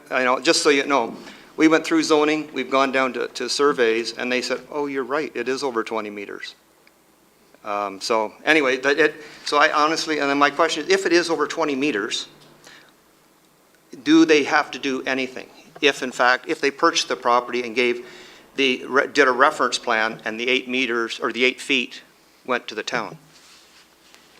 know, just so you know, we went through zoning, we've gone down to surveys, and they said, oh, you're right, it is over 20 meters. So anyway, so I honestly, and then my question is, if it is over 20 meters, do they have to do anything? If in fact, if they purchased the property and did a reference plan and the 8 meters or the 8 feet went to the town?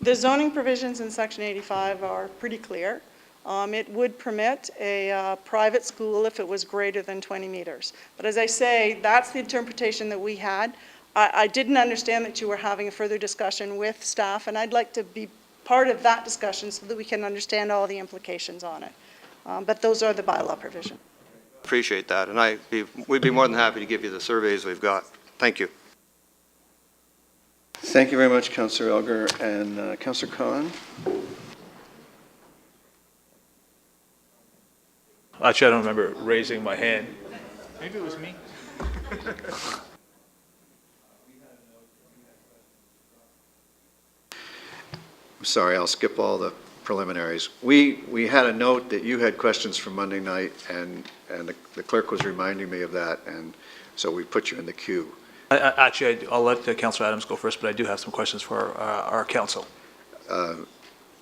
The zoning provisions in Section 85 are pretty clear. It would permit a private school if it was greater than 20 meters. But as I say, that's the interpretation that we had. I didn't understand that you were having a further discussion with staff, and I'd like to be part of that discussion so that we can understand all the implications on it. But those are the bylaw provisions. Appreciate that, and we'd be more than happy to give you the surveys we've got. Thank you. Thank you very much, Councillor Elgar. And Councillor Khan? Actually, I don't remember raising my hand. Maybe it was me. Sorry, I'll skip all the preliminaries. We had a note that you had questions from Monday night, and the clerk was reminding me of that, and so we put you in the queue. Actually, I'll let Councillor Adams go first, but I do have some questions for our council.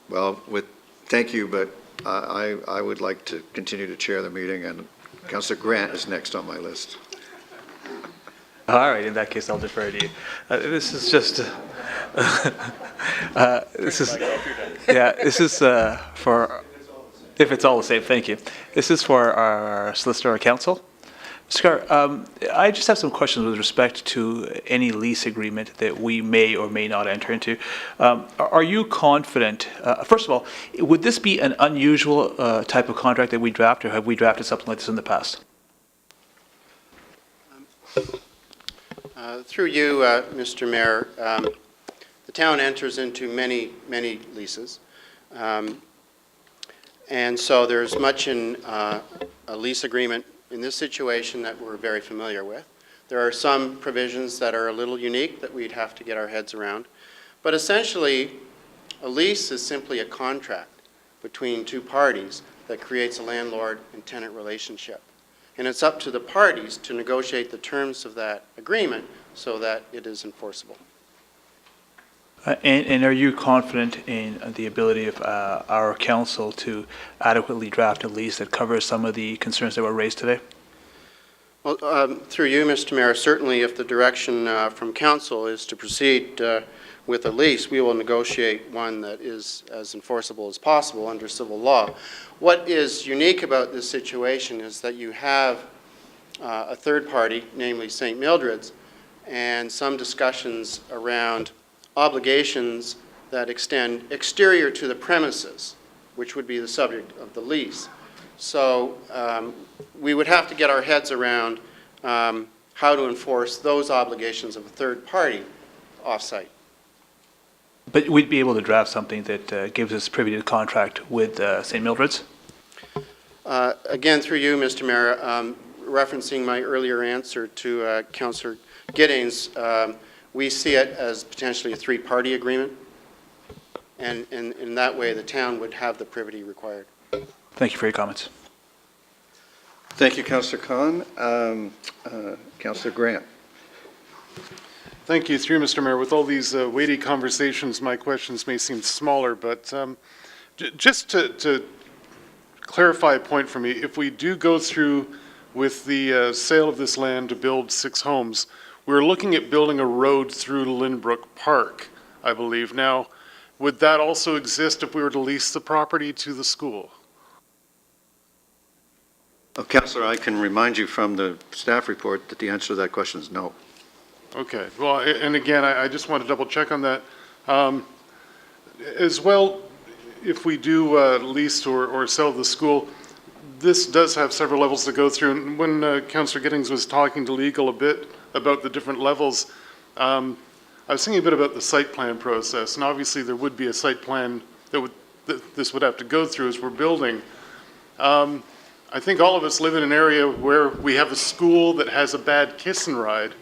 Well, thank you, but I would like to continue to chair the meeting, and Councillor Grant is next on my list. All right, in that case, I'll defer to you. This is just, this is for, if it's all the same, thank you. This is for our solicitor council. Scar, I just have some questions with respect to any lease agreement that we may or may not enter into. Are you confident, first of all, would this be an unusual type of contract that we draft, or have we drafted something like this in the past? Through you, Mr. Mayor, the town enters into many leases. And so there's much in a lease agreement in this situation that we're very familiar with. There are some provisions that are a little unique that we'd have to get our heads around. But essentially, a lease is simply a contract between two parties that creates a landlord and tenant relationship. And it's up to the parties to negotiate the terms of that agreement so that it is enforceable. And are you confident in the ability of our council to adequately draft a lease that covers some of the concerns that were raised today? Well, through you, Mr. Mayor, certainly if the direction from council is to proceed with a lease, we will negotiate one that is as enforceable as possible under civil law. What is unique about this situation is that you have a third party, namely St. Mildred's, and some discussions around obligations that extend exterior to the premises, which would be the subject of the lease. So we would have to get our heads around how to enforce those obligations of a third party off-site. But we'd be able to draft something that gives us privy to the contract with St. Mildred's? Again, through you, Mr. Mayor, referencing my earlier answer to Councillor Giddings, we see it as potentially a three-party agreement, and in that way, the town would have the privity required. Thank you for your comments. Thank you, Councillor Khan. Councillor Grant. Thank you. Through Mr. Mayor, with all these weighty conversations, my questions may seem smaller, but just to clarify a point for me, if we do go through with the sale of this land to build 6 homes, we're looking at building a road through Lynbrook Park, I believe. Now, would that also exist if we were to lease the property to the school? Councillor, I can remind you from the staff report that the answer to that question is no. Okay. Well, and again, I just want to double check on that. As well, if we do lease or sell the school, this does have several levels to go through. And when Councillor Giddings was talking to legal a bit about the different levels, I was thinking a bit about the site plan process. And obviously, there would be a site plan that this would have to go through as we're building. I think all of us live in an area where we have a school that has a bad kiss and ride,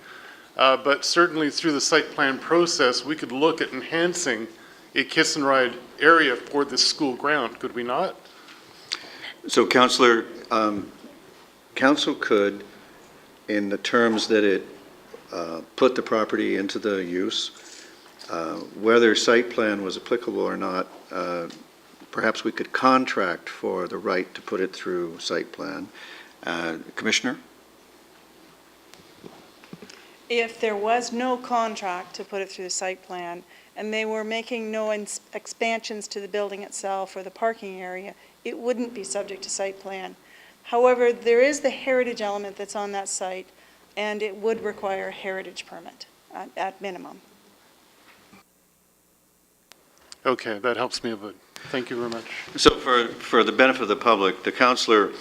but certainly through the site plan process, we could look at enhancing a kiss and ride area for this school ground, could we not? So, Councillor, Council could, in the terms that it put the property into the use, whether site plan was applicable or not, perhaps we could contract for the right to put it through site plan. Commissioner? If there was no contract to put it through the site plan, and they were making no expansions to the building itself or the parking area, it wouldn't be subject to site plan. However, there is the heritage element that's on that site, and it would require a heritage permit at minimum. Okay, that helps me a bit. Thank you very much. So for the benefit of the public, the councillor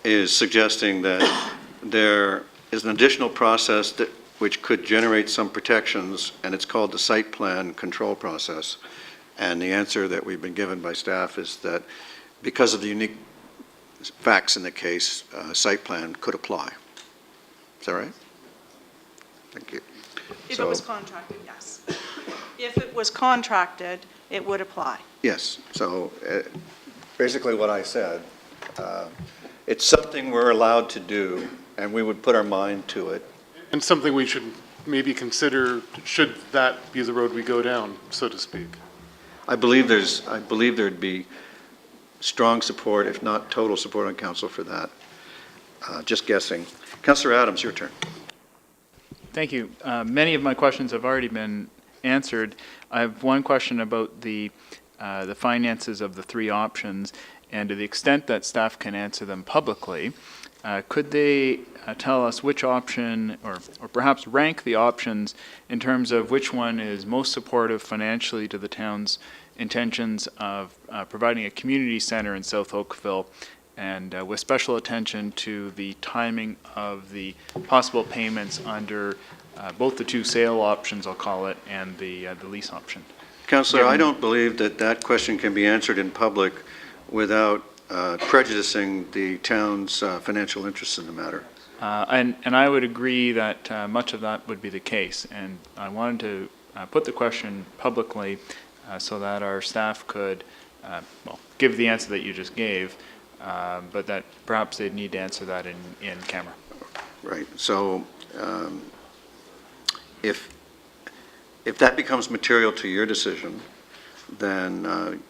is suggesting that there is an additional process which could generate some protections, and it's called the site plan control process. And the answer that we've been given by staff is that because of the unique facts in the case, site plan could apply. Is that right? Thank you. If it was contracted, yes. If it was contracted, it would apply. Yes. So basically what I said, it's something we're allowed to do, and we would put our mind to it. And something we should maybe consider, should that be the road we go down, so to speak? I believe there'd be strong support, if not total support on council for that. Just guessing. Councillor Adams, your turn. Thank you. Many of my questions have already been answered. I have one question about the finances of the 3 options, and to the extent that staff can answer them publicly, could they tell us which option, or perhaps rank the options in terms of which one is most supportive financially to the town's intentions of providing a community center in South Oakville, and with special attention to the timing of the possible payments under both the 2 sale options, I'll call it, and the lease option? Councillor, I don't believe that question can be answered in public without prejudicing the town's financial interests in the matter. And I would agree that much of that would be the case, and I wanted to put the question publicly so that our staff could, give the answer that you just gave, but that perhaps they'd need to answer that in camera. Right. So if that becomes material to your decision, then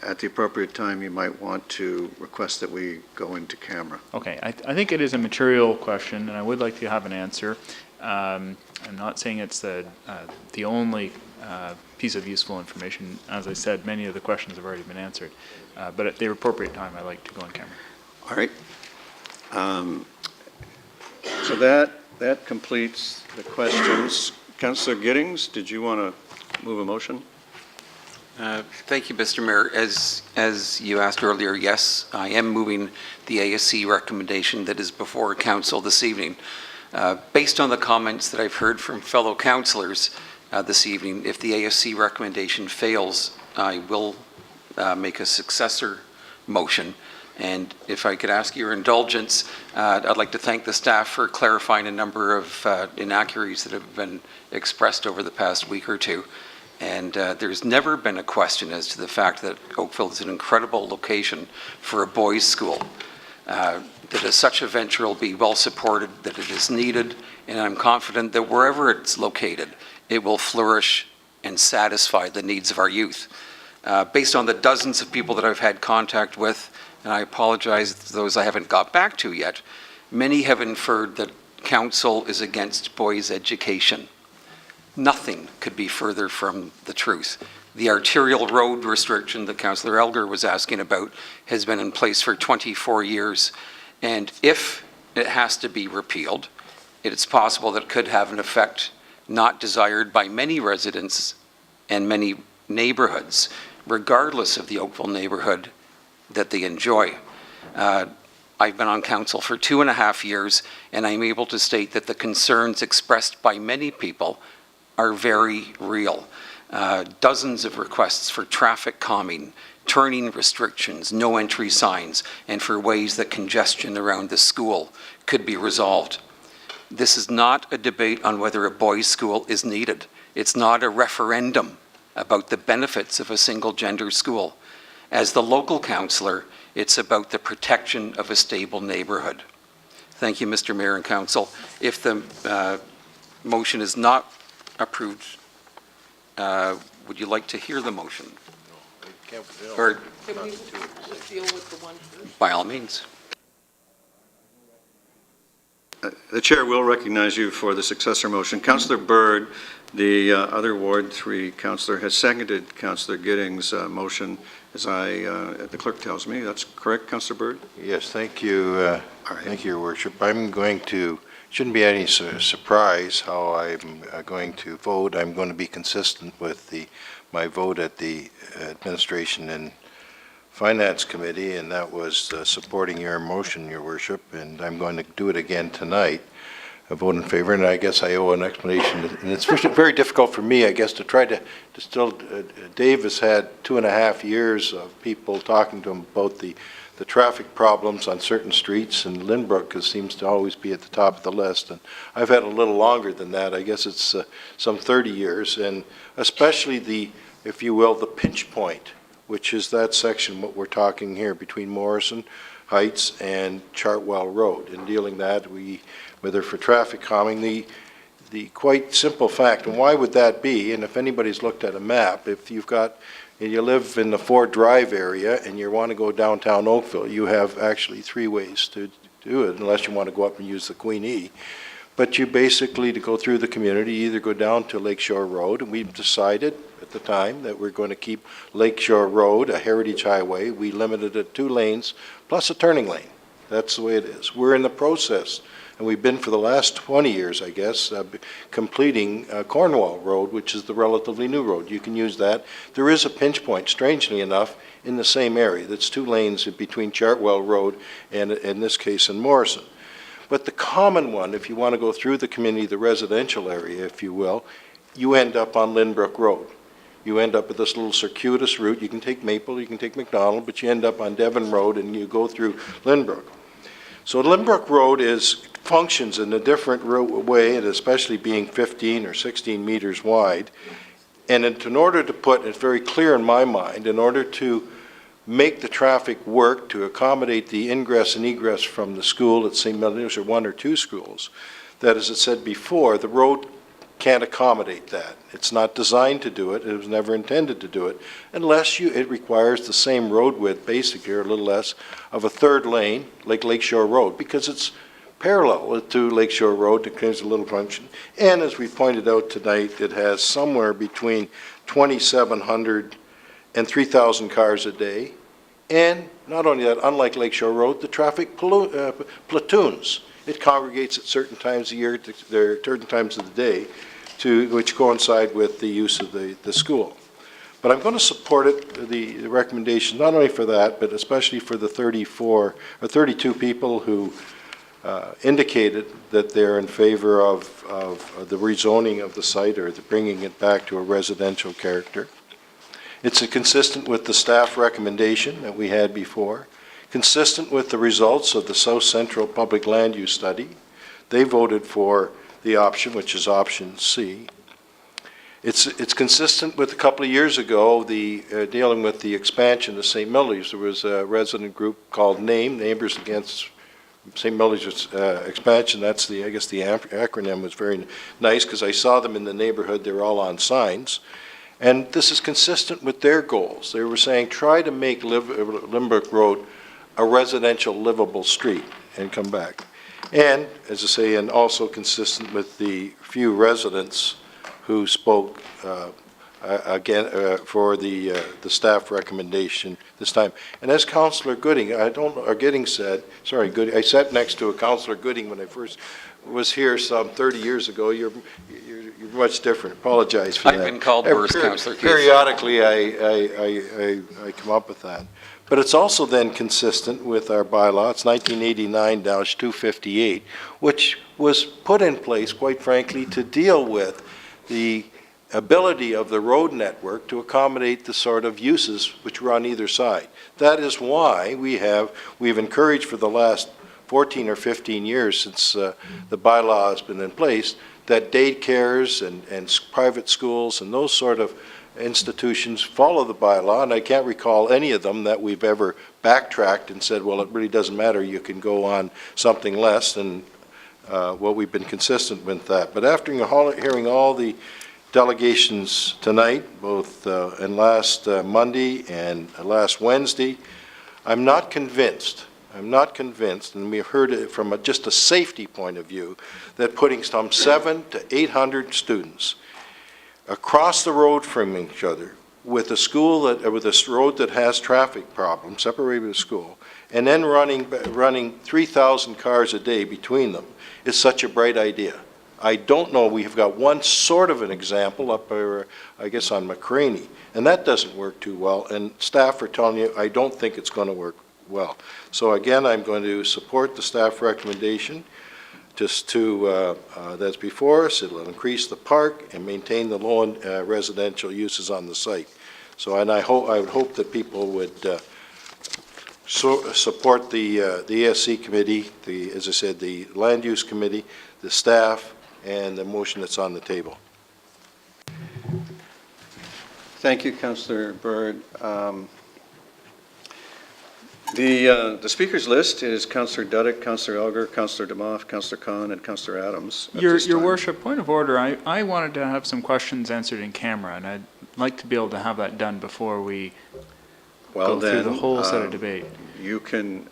at the appropriate time, you might want to request that we go into camera. Okay, I think it is a material question, and I would like to have an answer. I'm not saying it's the only piece of useful information. As I said, many of the questions have already been answered. But at the appropriate time, I'd like to go on camera. All right. So that completes the questions. Councillor Giddings, did you want to move a motion? Thank you, Mr. Mayor. As you asked earlier, yes, I am moving the ASC recommendation that is before Council this evening. Based on the comments that I've heard from fellow councillors this evening, if the ASC recommendation fails, I will make a successor motion And if I could ask your indulgence, I'd like to thank the staff for clarifying a number of inaccuracies that have been expressed over the past week or two. And there's never been a question as to the fact that Oakville is an incredible location for a boys' school. That as such a venture will be well supported, that it is needed, and I'm confident that wherever it's located, it will flourish and satisfy the needs of our youth. Based on the dozens of people that I've had contact with, and I apologize to those I haven't got back to yet, many have inferred that council is against boys' education. Nothing could be further from the truth. The arterial road restriction that Councillor Elgar was asking about has been in place for 24 years. And if it has to be repealed, it's possible that it could have an effect not desired by many residents and many neighborhoods, regardless of the Oakville neighborhood that they enjoy. I've been on council for 2.5 years, and I'm able to state that the concerns expressed by many people are very real. Dozens of requests for traffic calming, turning restrictions, no entry signs, and for ways that congestion around the school could be resolved. This is not a debate on whether a boys' school is needed. It's not a referendum about the benefits of a single-gender school. As the local councillor, it's about the protection of a stable neighborhood. Thank you, Mr. Mayor and Council. If the motion is not approved, would you like to hear the motion? Or, Can we deal with the one first? by all means. The chair will recognize you for the successor motion. Councillor Bird, the other Ward 3 councillor, has seconded Councillor Giddings' motion, as the clerk tells me. That's correct, Councillor Bird? Yes, thank you. Thank you, Your Worship. I'm going to, shouldn't be any surprise how I'm going to vote. I'm going to be consistent with my vote at the Administration and Finance Committee, and that was supporting your motion, Your Worship, and I'm going to do it again tonight. I vote in favor, and I guess I owe an explanation. And it's very difficult for me, I guess, to try to distill. Dave has had 2.5 years of people talking to him about the traffic problems on certain streets, and Lynbrook seems to always be at the top of the list. And I've had a little longer than that. I guess it's some 30 years, and especially the, if you will, the pinch point, which is that section, what we're talking here, between Morrison Heights and Chartwell Road. In dealing that, whether for traffic calming, the quite simple fact, and why would that be? And if anybody's looked at a map, if you've got, and you live in the Ford Drive area and you want to go downtown Oakville, you have actually 3 ways to do it, unless you want to go up and use the Queen E. But you basically, to go through the community, either go down to Lakeshore Road, and we've decided at the time that we're going to keep Lakeshore Road a heritage highway. We limited it 2 lanes plus a turning lane. That's the way it is. We're in the process, and we've been for the last 20 years, I guess, completing Cornwall Road, which is the relatively new road. You can use that. There is a pinch point, strangely enough, in the same area. That's 2 lanes between Chartwell Road and, in this case, in Morrison. But the common one, if you want to go through the community, the residential area, if you will, you end up on Lynbrook Road. You end up with this little circuitous route. You can take Maple, you can take McDonald, but you end up on Devon Road and you go through Lynbrook. So Lynbrook Road functions in a different way, and especially being 15 or 16 meters wide. And in order to put, it's very clear in my mind, in order to make the traffic work to accommodate the ingress and egress from the school at St. Melanius, or 1 or 2 schools, that, as it said before, the road can't accommodate that. It's not designed to do it. It was never intended to do it, unless it requires the same road width, basically, or a little less, of a 3rd lane, like Lakeshore Road, because it's parallel to Lakeshore Road to create a little function. And as we pointed out tonight, it has somewhere between 2,700 and 3,000 cars a day. And not only that, unlike Lakeshore Road, the traffic platoons. It congregates at certain times of the year, certain times of the day, which coincide with the use of the school. But I'm going to support it, the recommendation, not only for that, but especially for the 34 or 32 people who indicated that they're in favor of the rezoning of the site, or the bringing it back to a residential character. It's consistent with the staff recommendation that we had before, consistent with the results of the South Central Public Land Use Study. They voted for the option, which is option C. It's consistent with a couple of years ago, dealing with the expansion of St. Milly's. There was a resident group called NAME, Neighbors Against St. Milly's Expansion. That's I guess the acronym was very nice because I saw them in the neighborhood. They were all on signs. And this is consistent with their goals. They were saying, try to make Lynbrook Road a residential livable street and come back. And, as I say, and also consistent with the few residents who spoke again for the staff recommendation this time. And as Councillor Gooding, Giddings said, sorry, I sat next to a Councillor Gooding when I first was here some 30 years ago. You're much different. Apologize for that. I've been called worse, Councillor Keith. Periodically, I come up with that. But it's also then consistent with our bylaw. It's 1989-258, which was put in place, quite frankly, to deal with the ability of the road network to accommodate the sort of uses which were on either side. That is why we've encouraged for the last 14 or 15 years since the bylaw has been in place that daycares and private schools and those sort of institutions follow the bylaw, and I can't recall any of them that we've ever backtracked and said, well, it really doesn't matter, you can go on something less than what we've been consistent with that. But after hearing all the delegations tonight, both and last Monday and last Wednesday, I'm not convinced, and we've heard it from just a safety point of view, that putting some 700 to 800 students across the road from each other with a road that has traffic problems, separated with a school, and then running 3,000 cars a day between them is such a bright idea. I don't know, we've got one sort of an example up there, I guess on McCraney, and that doesn't work too well, and staff are telling you, I don't think it's going to work well. So again, I'm going to support the staff recommendation just that's before us. It'll increase the park and maintain the low residential uses on the site. So, and I would hope that people would support the ESC committee, as I said, the land use committee, the staff, and the motion that's on the table. Thank you, Councillor Bird. The speakers list is Councillor Duddick, Councillor Elgar, Councillor DeMoff, Councillor Khan, and Councillor Adams. Your Worship, point of order, I wanted to have some questions answered in camera, and I'd like to be able to have that done before we go through the whole set of debate. You can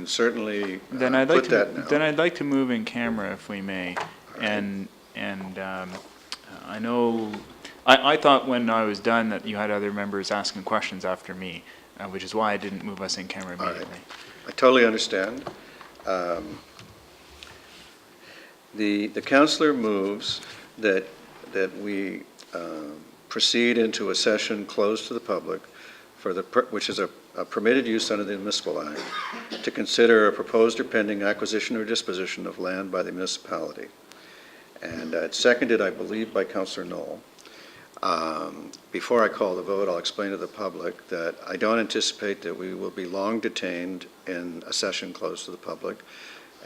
certainly Then I'd put that now. Then I'd like to move in camera if we may. And I know, I thought when I was done that you had other members asking questions after me, which is why I didn't move us in camera immediately. Right. I totally understand. The councillor moves that we proceed into a session closed to the public which is a permitted use under the Municipal Act to consider a proposed or pending acquisition or disposition of land by the municipality. And it's seconded, I believe, by Councillor Knoll. Before I call the vote, I'll explain to the public that I don't anticipate that we will be long detained in a session closed to the public.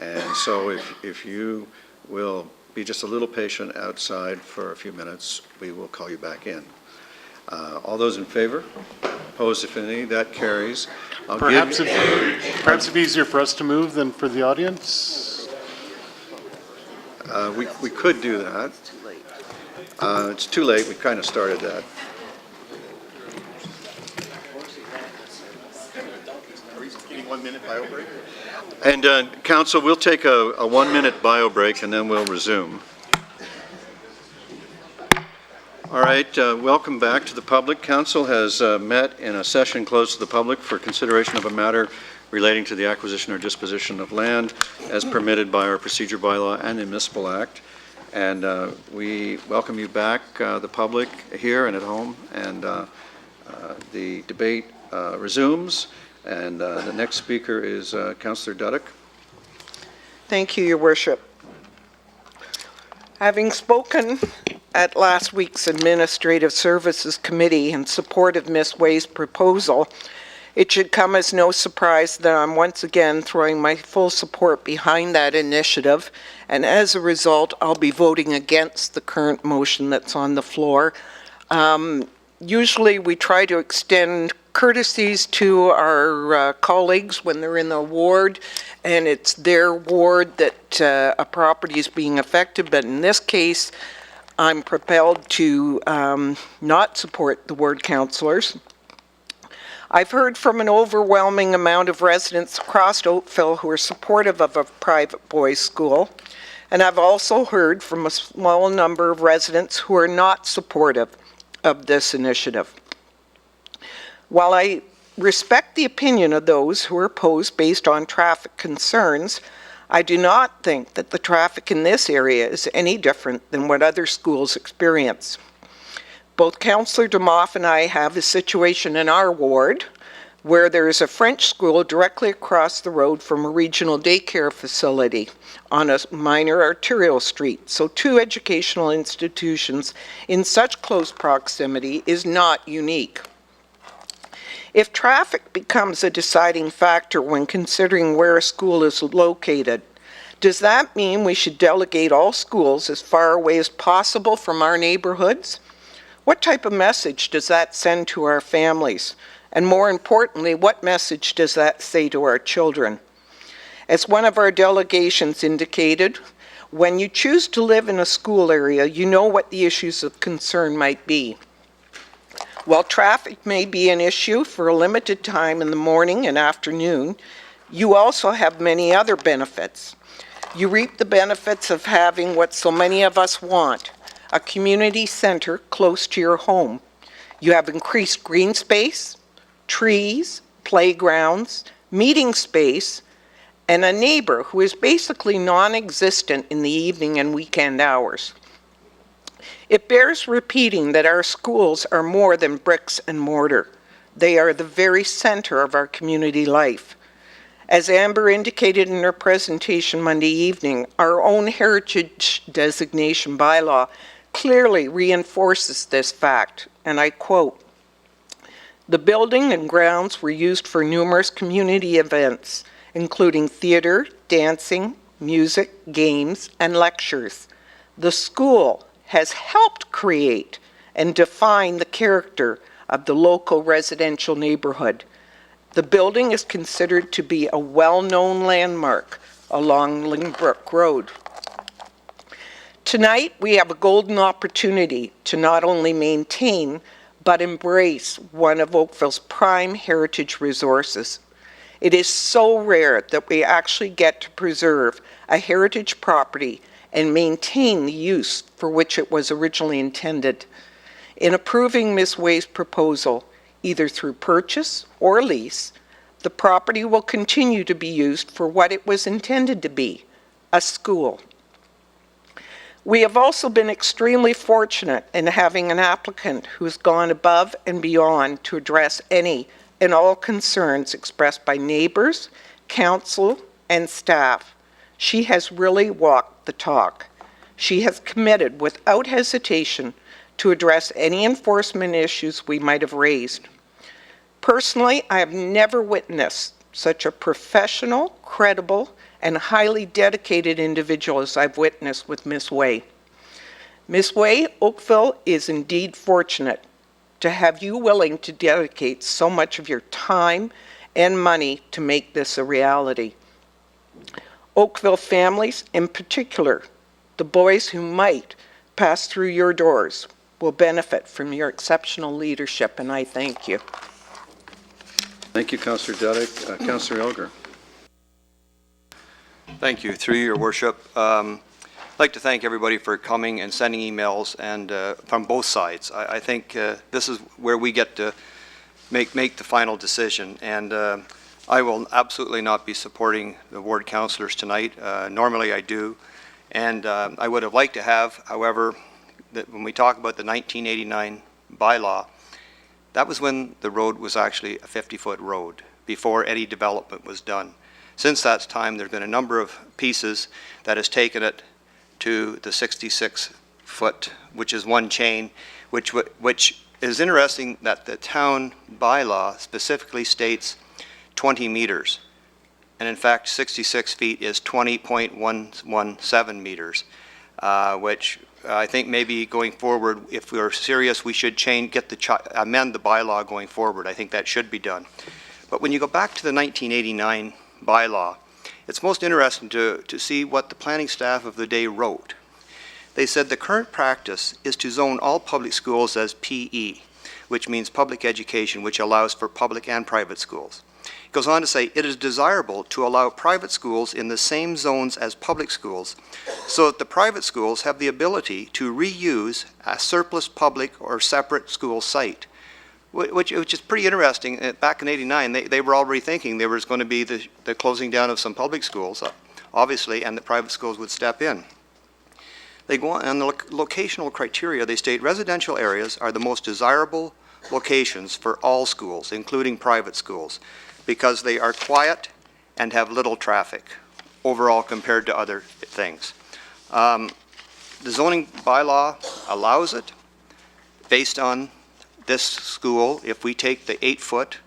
And so if you will be just a little patient outside for a few minutes, we will call you back in. All those in favor? Opposed, if any? That carries. Perhaps it'd be easier for us to move than for the audience? We could do that. It's too late. We kind of started that. And Council, we'll take a 1-minute bio break and then we'll resume. All right, welcome back to the public. Council has met in a session closed to the public for consideration of a matter relating to the acquisition or disposition of land as permitted by our procedure bylaw and the Municipal Act. And we welcome you back, the public here and at home. And the debate resumes. And the next speaker is Councillor Duddick. Thank you, Your Worship. Having spoken at last week's Administrative Services Committee in support of Ms. Way's proposal, It should come as no surprise that I'm once again throwing my full support behind that initiative, and as a result, I'll be voting against the current motion that's on the floor. Usually we try to extend courtesies to our colleagues when they're in the ward, and it's their ward that a property is being affected, but in this case, I'm propelled to not support the ward councillors. I've heard from an overwhelming amount of residents across Oakville who are supportive of a private boys' school, and I've also heard from a small number of residents who are not supportive of this initiative. While I respect the opinion of those who are opposed based on traffic concerns, I do not think that the traffic in this area is any different than what other schools experience. Both Councillor Demoff and I have a situation in our ward where there is a French school directly across the road from a regional daycare facility on a minor arterial street. So 2 educational institutions in such close proximity is not unique. If traffic becomes a deciding factor when considering where a school is located, does that mean we should delegate all schools as far away as possible from our neighborhoods? What type of message does that send to our families? And more importantly, what message does that say to our children? As one of our delegations indicated, when you choose to live in a school area, you know what the issues of concern might be. While traffic may be an issue for a limited time in the morning and afternoon, you also have many other benefits. You reap the benefits of having what so many of us want, a community center close to your home. You have increased green space, trees, playgrounds, meeting space, and a neighbor who is basically non-existent in the evening and weekend hours. It bears repeating that our schools are more than bricks and mortar. They are the very center of our community life. As Amber indicated in her presentation Monday evening, our own heritage designation bylaw clearly reinforces this fact, and I quote, "The building and grounds were used for numerous community events, including theater, dancing, music, games, and lectures. The school has helped create and define the character of the local residential neighborhood. The building is considered to be a well-known landmark along Lynbrook Road." Tonight, we have a golden opportunity to not only maintain, but embrace one of Oakville's prime heritage resources. It is so rare that we actually get to preserve a heritage property and maintain the use for which it was originally intended. In approving Ms. Way's proposal, either through purchase or lease, the property will continue to be used for what it was intended to be, a school. We have also been extremely fortunate in having an applicant who has gone above and beyond to address any and all concerns expressed by neighbors, council, and staff. She has really walked the talk. She has committed without hesitation to address any enforcement issues we might have raised. Personally, I have never witnessed such a professional, credible, and highly dedicated individual as I've witnessed with Ms. Way. Ms. Way, Oakville is indeed fortunate to have you willing to dedicate so much of your time and money to make this a reality. Oakville families, in particular, the boys who might pass through your doors, will benefit from your exceptional leadership, and I thank you. Thank you, Councillor Duddick. Councillor Elgar. Thank you. Through your worship, I'd like to thank everybody for coming and sending emails, and from both sides. I think this is where we get to make the final decision, and I will absolutely not be supporting the ward councillors tonight. Normally I do, and I would have liked to have, however, that when we talk about the 1989 bylaw, that was when the road was actually a 50-foot road, before any development was done. Since that time, there have been a number of pieces that has taken it to the 66-foot, which is one chain, which it is interesting that the town bylaw specifically states 20 meters. And in fact, 66 feet is 20.117 meters, which I think maybe going forward, if we're serious, we should amend the bylaw going forward. I think that should be done. But when you go back to the 1989 bylaw, it's most interesting to see what the planning staff of the day wrote. They said the current practice is to zone all public schools as PE, which means public education, which allows for public and private schools. It goes on to say it is desirable to allow private schools in the same zones as public schools so that the private schools have the ability to reuse a surplus public or separate school site. Which is pretty interesting. Back in '89, they were already thinking there was going to be the closing down of some public schools, obviously, and the private schools would step in. They go on the locational criteria. They state residential areas are the most desirable locations for all schools, including private schools, because they are quiet and have little traffic overall compared to other things. The zoning bylaw allows it based on this school. If we take the 8-foot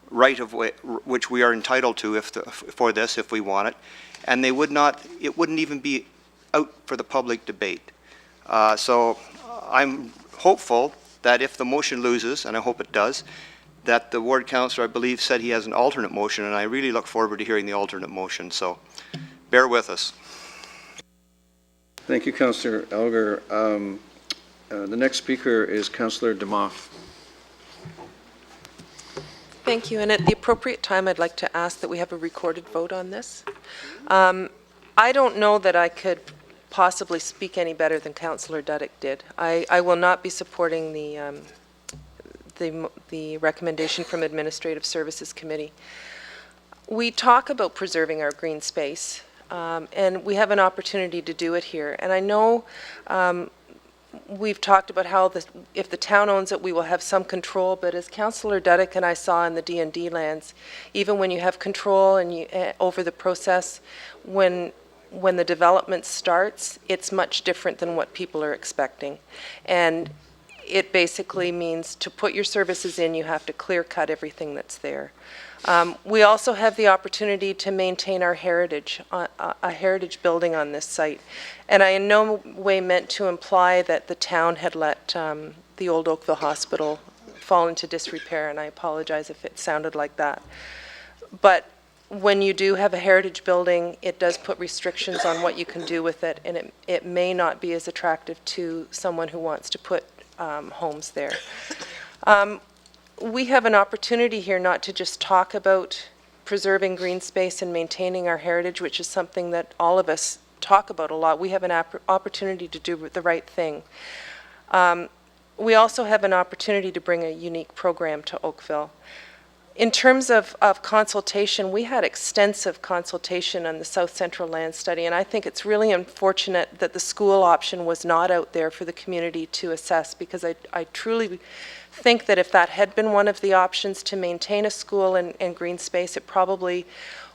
right of way, which we are entitled to for this if we want it, and it wouldn't even be out for the public debate. So I'm hopeful that if the motion loses, and I hope it does, that the ward councillor, I believe, said he has an alternate motion, and I really look forward to hearing the alternate motion. So bear with us. Thank you, Councillor Elgar. The next speaker is Councillor Demoff. Thank you, and at the appropriate time, I'd like to ask that we have a recorded vote on this. I don't know that I could possibly speak any better than Councillor Duddick did. I will not be supporting the recommendation from Administrative Services Committee. We talk about preserving our green space, and we have an opportunity to do it here. And I know we've talked about how if the town owns it, we will have some control, but as Councillor Duddick and I saw in the D&D lands, even when you have control and over the process, when the development starts, it's much different than what people are expecting. And it basically means to put your services in, you have to clear cut everything that's there. We also have the opportunity to maintain our heritage, a heritage building on this site. And I in no way meant to imply that the town had let the old Oakville Hospital fall into disrepair, and I apologize if it sounded like that. But when you do have a heritage building, it does put restrictions on what you can do with it, and it may not be as attractive to someone who wants to put homes there. We have an opportunity here not to just talk about preserving green space and maintaining our heritage, which is something that all of us talk about a lot. We have an opportunity to do the right thing. We also have an opportunity to bring a unique program to Oakville. In terms of consultation, we had extensive consultation on the South Central Land Study, and I think it's really unfortunate that the school option was not out there for the community to assess, because I truly think that if that had been one of the options to maintain a school and green space, it probably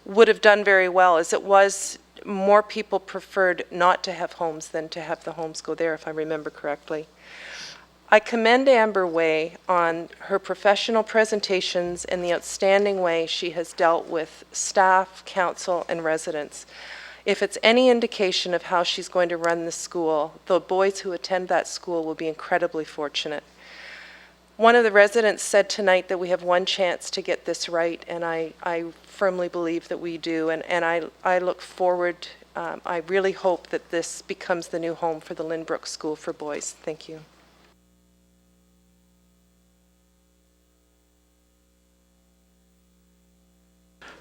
would have done very well. As it was, more people preferred not to have homes than to have the homes go there, if I remember correctly. I commend Amber Way on her professional presentations and the outstanding way she has dealt with staff, council, and residents. If it's any indication of how she's going to run the school, the boys who attend that school will be incredibly fortunate. One of the residents said tonight that we have one chance to get this right, and I firmly believe that we do, and I look forward, I really hope that this becomes the new home for the Lynbrook School for Boys. Thank you.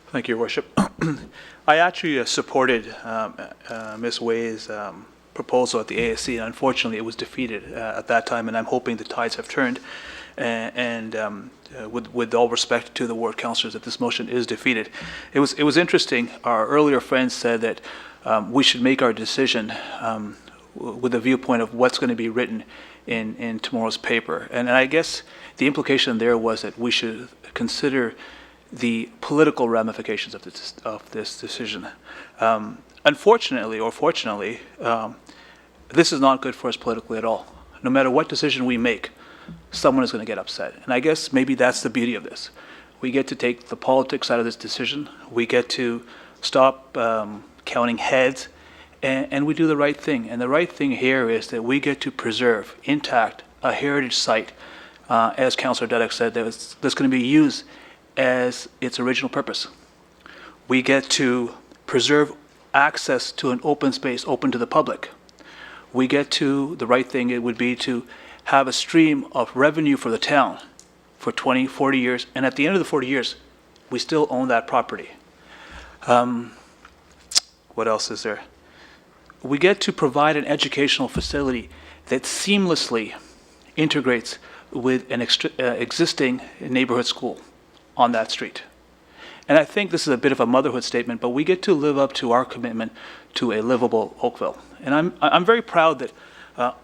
Thank you, Your Worship. I actually supported Ms. Way's proposal at the ASC, and unfortunately it was defeated at that time, and I'm hoping the tides have turned. And with all respect to the ward councillors, that this motion is defeated. It was interesting. Our earlier friends said that we should make our decision with the viewpoint of what's going to be written in tomorrow's paper. And I guess the implication there was that we should consider the political ramifications of this decision. Unfortunately, or fortunately, this is not good for us politically at all. No matter what decision we make, someone is going to get upset. And I guess maybe that's the beauty of this. We get to take the politics out of this decision. We get to stop counting heads, and we do the right thing. And the right thing here is that we get to preserve intact a heritage site, as Councillor Dudek said, that's going to be used as its original purpose. We get to preserve access to an open space open to the public. We get to, the right thing it would be to have a stream of revenue for the town for 20, 40 years, and at the end of the 40 years, we still own that property. What else is there? We get to provide an educational facility that seamlessly integrates with an existing neighborhood school on that street. And I think this is a bit of a motherhood statement, but we get to live up to our commitment to a livable Oakville. And I'm very proud that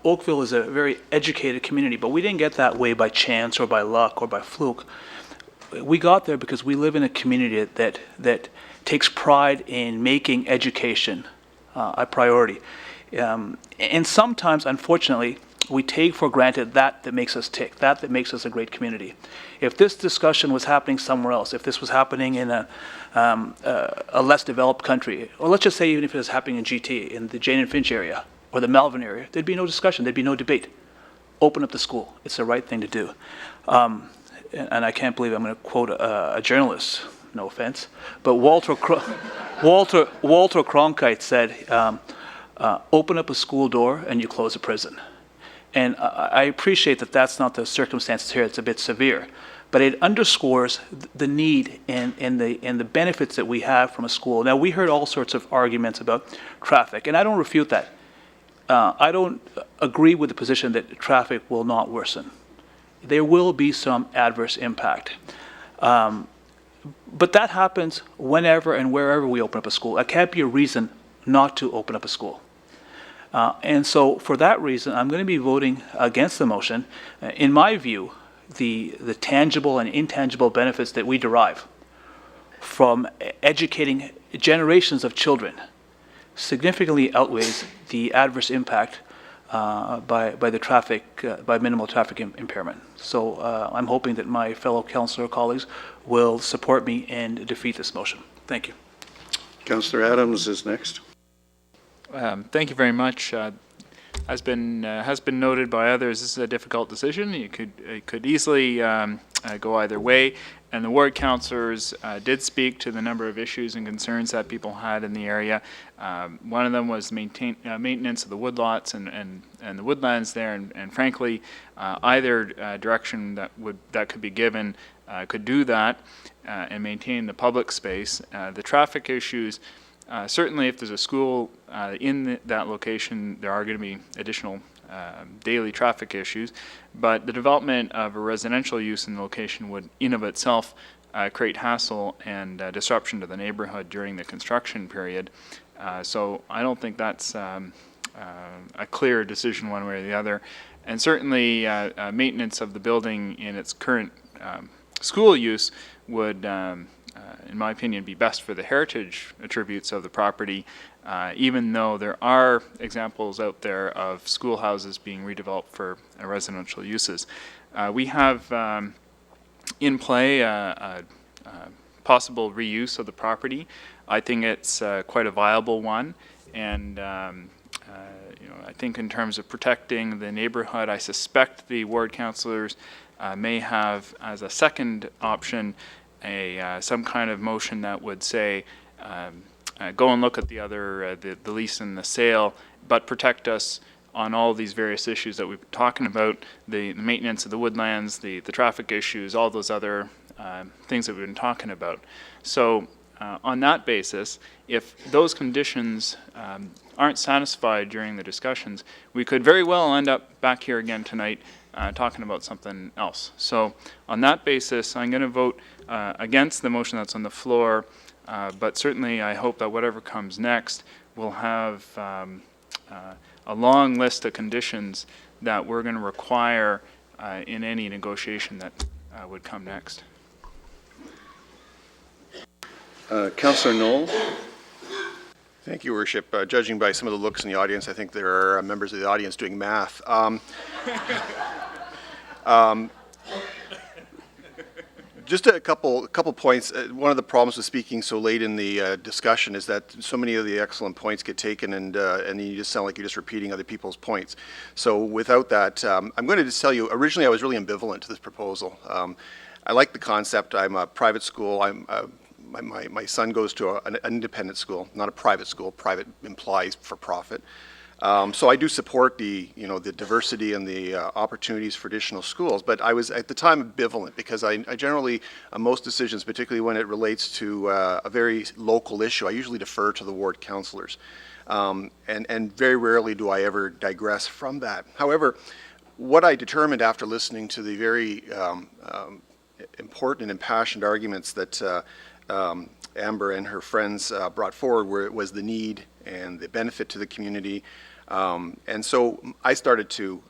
Oakville is a very educated community, but we didn't get that way by chance or by luck or by fluke. We got there because we live in a community that takes pride in making education a priority. And sometimes, unfortunately, we take for granted that makes us tick, that makes us a great community. If this discussion was happening somewhere else, if this was happening in a less developed country, or let's just say even if it was happening in GT, in the Jane and Finch area, or the Melvin area, there'd be no discussion, there'd be no debate. Open up the school. It's the right thing to do. And I can't believe I'm going to quote a journalist, no offense, but Walter Cronkite said, open up a school door and you close a prison. And I appreciate that that's not the circumstances here, it's a bit severe. But it underscores the need and the benefits that we have from a school. Now, we heard all sorts of arguments about traffic, and I don't refute that. I don't agree with the position that traffic will not worsen. There will be some adverse impact. But that happens whenever and wherever we open up a school. That can't be a reason not to open up a school. And so for that reason, I'm going to be voting against the motion. In my view, the tangible and intangible benefits that we derive from educating generations of children significantly outweighs the adverse impact by minimal traffic impairment. So I'm hoping that my fellow councillor colleagues will support me and defeat this motion. Thank you. Councillor Adams is next. Thank you very much. Has been noted by others, this is a difficult decision. It could easily go either way, and the ward councillors did speak to the number of issues and concerns that people had in the area. One of them was maintenance of the woodlots and the woodlands there, and frankly, either direction that could be given could do that and maintain the public space. The traffic issues. Certainly, if there's a school in that location, there are going to be additional daily traffic issues, but the development of a residential use in the location would, in of itself, create hassle and disruption to the neighborhood during the construction period. So I don't think that's a clear decision one way or the other. And certainly, maintenance of the building in its current school use would in my opinion, be best for the heritage attributes of the property, even though there are examples out there of schoolhouses being redeveloped for residential uses. We have in play a possible reuse of the property. I think it's quite a viable one, and I think in terms of protecting the neighborhood, I suspect the ward councillors may have as a second option some kind of motion that would say, go and look at the other, the lease and the sale, but protect us on all these various issues that we've been talking about, the maintenance of the woodlands, the traffic issues, all those other things that we've been talking about. So on that basis, if those conditions aren't satisfied during the discussions, we could very well end up back here again tonight talking about something else. So on that basis, I'm going to vote against the motion that's on the floor, but certainly I hope that whatever comes next will have a long list of conditions that we're going to require in any negotiation that would come next. Councillor Knoll. Thank you, Worship. Judging by some of the looks in the audience, I think there are members of the audience doing math. Just a couple points. One of the problems with speaking so late in the discussion is that so many of the excellent points get taken, and you just sound like you're just repeating other people's points. So without that, I'm going to just tell you, originally I was really ambivalent to this proposal. I like the concept. I'm a private school. My son goes to an independent school, not a private school. Private implies for profit. So I do support the diversity and the opportunities for additional schools, but I was at the time ambivalent because I generally, on most decisions, particularly when it relates to a very local issue, I usually defer to the ward councillors. And very rarely do I ever digress from that. However, what I determined after listening to the very important and impassioned arguments that Amber and her friends brought forward was the need and the benefit to the community. And so I started to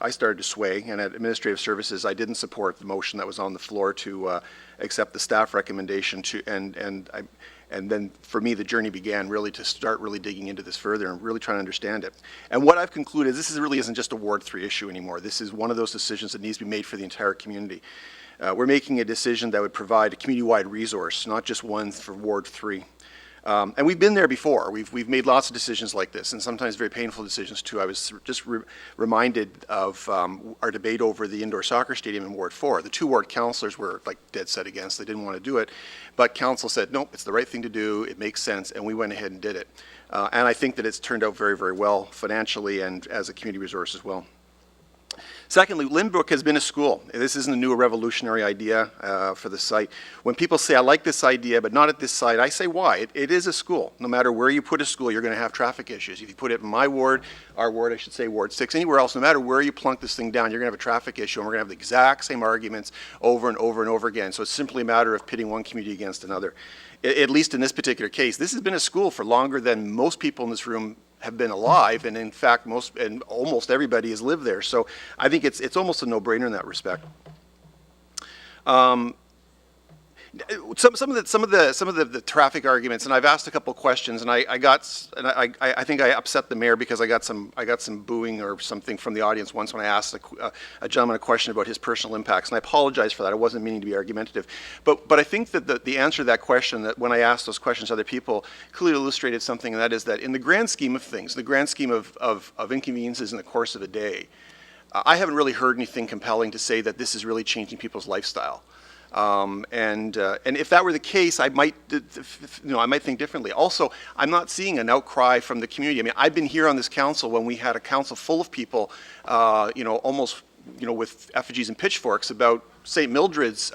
sway, and at Administrative Services I didn't support the motion that was on the floor to accept the staff recommendation and then for me the journey began really to start really digging into this further and really trying to understand it. And what I've concluded is this really isn't just a Ward 3 issue anymore. This is one of those decisions that needs to be made for the entire community. We're making a decision that would provide a community-wide resource, not just one for Ward 3. And we've been there before. We've made lots of decisions like this, and sometimes very painful decisions too. I was just reminded of our debate over the indoor soccer stadium in Ward 4. The two ward councillors were like dead set against. They didn't want to do it, but council said, nope, it's the right thing to do. It makes sense, and we went ahead and did it. And I think that it's turned out very, very well financially and as a community resource as well. Secondly, Lynbrook has been a school. This isn't a new revolutionary idea for the site. When people say, I like this idea, but not at this site, I say, why? It is a school. No matter where you put a school, you're going to have traffic issues. If you put it in my ward, our ward, I should say, Ward 6, anywhere else, no matter where you plunk this thing down, you're going to have a traffic issue, and we're going to have the exact same arguments over and over and over again. So it's simply a matter of pitting one community against another. At least in this particular case, this has been a school for longer than most people in this room have been alive, and in fact almost everybody has lived there. So I think it's almost a no-brainer in that respect. Some of the traffic arguments, and I've asked a couple of questions, and I think I upset the mayor because I got some booing or something from the audience once when I asked a gentleman a question about his personal impacts, and I apologize for that. I wasn't meaning to be argumentative, but I think that the answer to that question, that when I asked those questions to other people, clearly illustrated something, and that is that in the grand scheme of things, the grand scheme of inconveniences in the course of a day, I haven't really heard anything compelling to say that this is really changing people's lifestyle. And if that were the case, I might think differently. Also, I'm not seeing an outcry from the community. I mean, I've been here on this council when we had a council full of people, almost, with effigies and pitchforks about St. Mildred's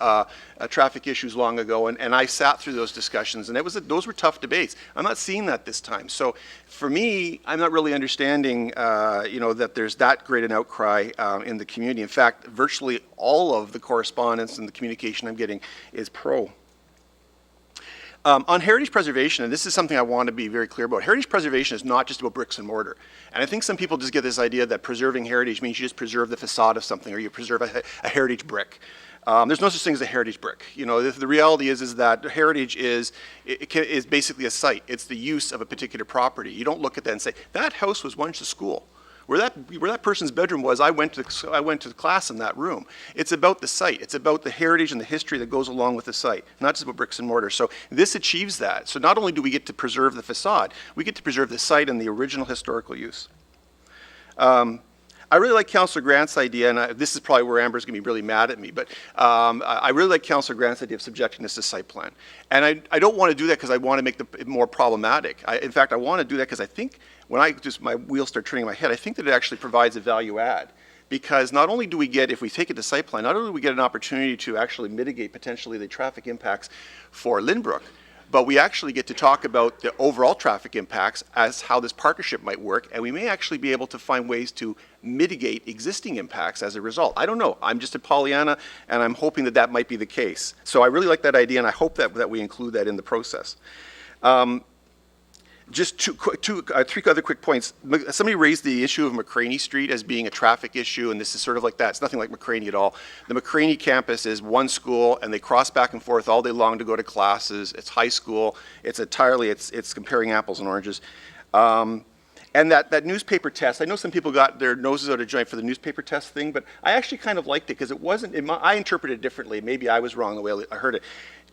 traffic issues long ago, and I sat through those discussions, and those were tough debates. I'm not seeing that this time. So for me, I'm not really understanding, that there's that great an outcry in the community. In fact, virtually all of the correspondence and the communication I'm getting is pro. On heritage preservation, and this is something I want to be very clear about, heritage preservation is not just about bricks and mortar. And I think some people just get this idea that preserving heritage means you just preserve the facade of something or you preserve a heritage brick. There's no such thing as a heritage brick. The reality is that heritage is basically a site. It's the use of a particular property. You don't look at that and say, that house was once a school. Where that person's bedroom was, I went to class in that room. It's about the site. It's about the heritage and the history that goes along with the site, not just about bricks and mortar. So this achieves that. So not only do we get to preserve the facade, we get to preserve the site and the original historical use. I really like Councillor Grant's idea, and this is probably where Amber's going to be really mad at me, but I really like Councillor Grant's idea of subjecting this to site plan. And I don't want to do that because I want to make it more problematic. In fact, I want to do that because I think when my wheels start turning in my head, I think that it actually provides a value add. Because not only do we get, if we take it to site plan, not only do we get an opportunity to actually mitigate potentially the traffic impacts for Lynbrook, but we actually get to talk about the overall traffic impacts as how this partnership might work, and we may actually be able to find ways to mitigate existing impacts as a result. I don't know. I'm just a Pollyanna, and I'm hoping that that might be the case. So I really like that idea, and I hope that we include that in the process. Just three other quick points. Somebody raised the issue of McCraney Street as being a traffic issue, and this is sort of like that. It's nothing like McCraney at all. The McCraney campus is one school, and they cross back and forth all day long to go to classes. It's high school. It's comparing apples and oranges. And that newspaper test, I know some people got their noses out of joint for the newspaper test thing, but I actually kind of liked it because it wasn't, I interpreted it differently. Maybe I was wrong the way I heard it.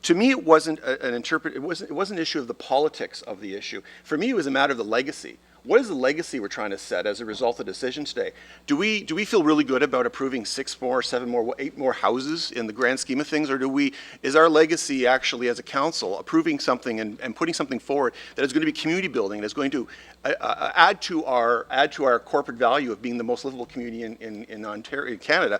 To me, it wasn't it wasn't an issue of the politics of the issue. For me, it was a matter of the legacy. What is the legacy we're trying to set as a result of the decision today? Do we feel really good about approving 6 more, 7 more, 8 more houses in the grand scheme of things, or is our legacy actually as a council approving something and putting something forward that is going to be community building, that is going to add to our corporate value of being the most livable community in Ontario, in Canada,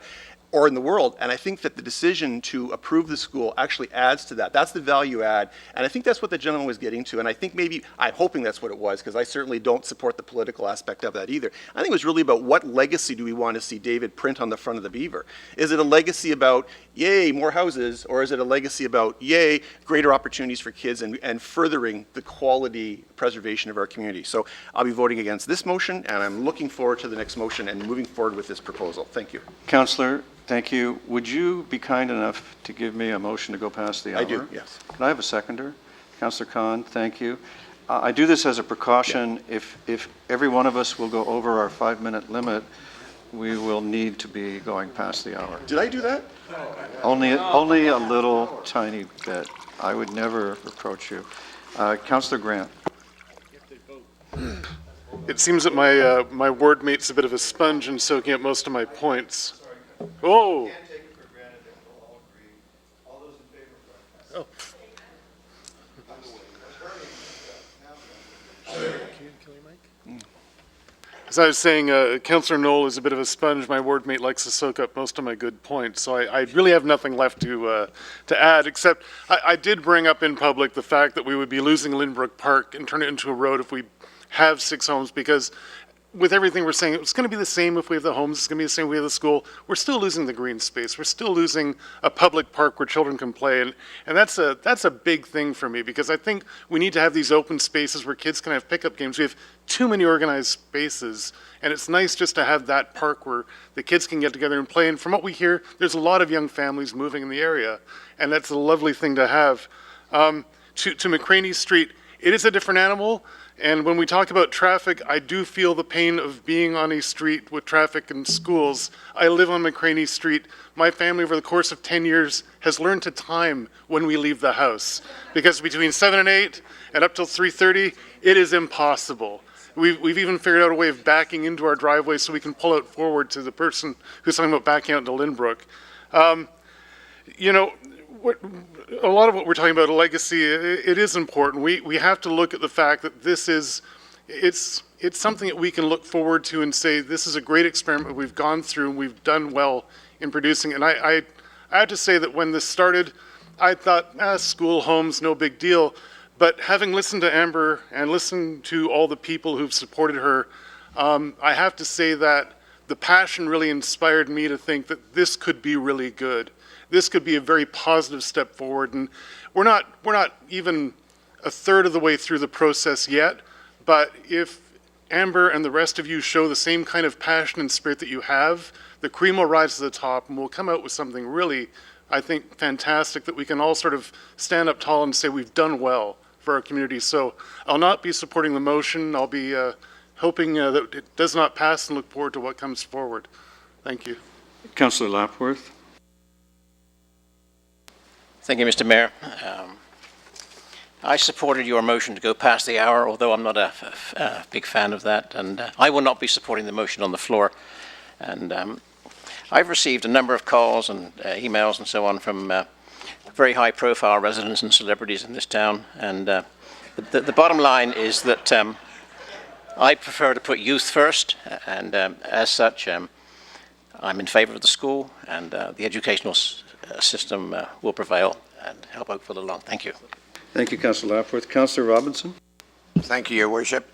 or in the world? And I think that the decision to approve the school actually adds to that. That's the value add. And I think that's what the gentleman was getting to. And I think I'm hoping that's what it was, because I certainly don't support the political aspect of that either. I think it was really about what legacy do we want to see David print on the front of the Beaver? Is it a legacy about, yay, more houses, or is it a legacy about, yay, greater opportunities for kids and furthering the quality preservation of our community? So I'll be voting against this motion, and I'm looking forward to the next motion and moving forward with this proposal. Thank you. Councillor, thank you. Would you be kind enough to give me a motion to go past the hour? I do, yes. Can I have a seconder? Councillor Khan, thank you. I do this as a precaution. Yeah. If every one of us will go over our 5-minute limit, we will need to be going past the hour. Did I do that? Only a little tiny bit. I would never reproach you. Councillor Grant. It seems that my ward mate's a bit of a sponge in soaking up most of my points. Oh. Oh. As I was saying, Councillor Knoll is a bit of a sponge. My ward mate likes to soak up most of my good points, so I really have nothing left to add, except I did bring up in public the fact that we would be losing Lynbrook Park and turn it into a road if we have 6 homes, because with everything we're saying, it's going to be the same if we have the homes, it's going to be the same if we have the school. We're still losing the green space. We're still losing a public park where children can play, and that's a big thing for me, because I think we need to have these open spaces where kids can have pickup games. We have too many organized spaces, and it's nice just to have that park where the kids can get together and play. And from what we hear, there's a lot of young families moving in the area, and that's a lovely thing to have. To McCraney Street, it is a different animal. And when we talk about traffic, I do feel the pain of being on a street with traffic and schools. I live on McCraney Street. My family, over the course of 10 years, has learned to time when we leave the house. Because between 7 and 8 and up till 3:30, it is impossible. We've even figured out a way of backing into our driveway so we can pull out forward to the person who's talking about backing out into Lynbrook. You know, a lot of what we're talking about, a legacy, it is important. We have to look at the fact that it's something that we can look forward to and say, this is a great experiment we've gone through and we've done well in producing. And I have to say that when this started, I thought, school, homes, no big deal. But having listened to Amber and listened to all the people who've supported her, I have to say that the passion really inspired me to think that this could be really good. This could be a very positive step forward, and we're not even a third of the way through the process yet, but if Amber and the rest of you show the same kind of passion and spirit that you have, the cream will rise to the top, and we'll come out with something really, I think, fantastic that we can all sort of stand up tall and say we've done well for our community. So I'll not be supporting the motion. I'll be hoping that it does not pass, and look forward to what comes forward. Thank you. Councillor Lapworth. Thank you, Mr. Mayor. I supported your motion to go past the hour, although I'm not a big fan of that, and I will not be supporting the motion on the floor. And I've received a number of calls and emails and so on from very high-profile residents and celebrities in this town, and the bottom line is that I prefer to put youth first, and as such, I'm in favour of the school, and the educational system will prevail and help Oakville along. Thank you. Thank you, Councillor Lapworth. Councillor Robinson. Thank you, Your Worship.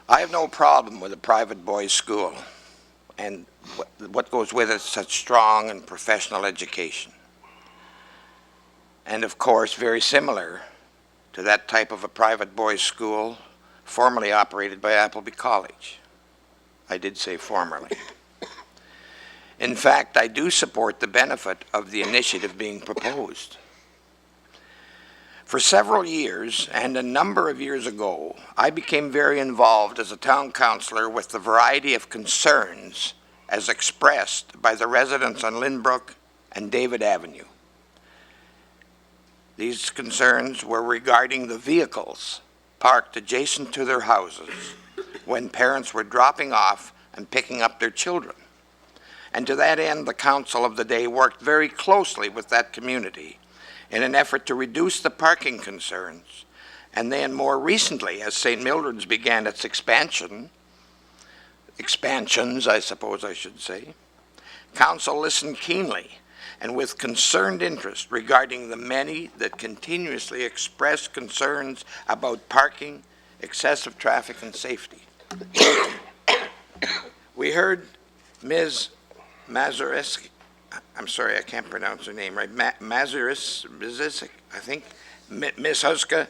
I have no problem with a private boys' school, and what goes with it, such strong and professional education. And of course, very similar to that type of a private boys' school formerly operated by Appleby College. I did say formerly. In fact, I do support the benefit of the initiative being proposed. For several years, and a number of years ago, I became very involved as a town councillor with the variety of concerns as expressed by the residents on Lynbrook and David Avenue. These concerns were regarding the vehicles parked adjacent to their houses when parents were dropping off and picking up their children. And to that end, the council of the day worked very closely with that community in an effort to reduce the parking concerns. And then more recently, as St. Mildred's began its expansions, I suppose I should say, council listened keenly and with concerned interest regarding the many that continuously express concerns about parking, excessive traffic, and safety. We heard Ms. Mazureski, I'm sorry, I can't pronounce her name right, Mazureski, I think, Ms. Huska,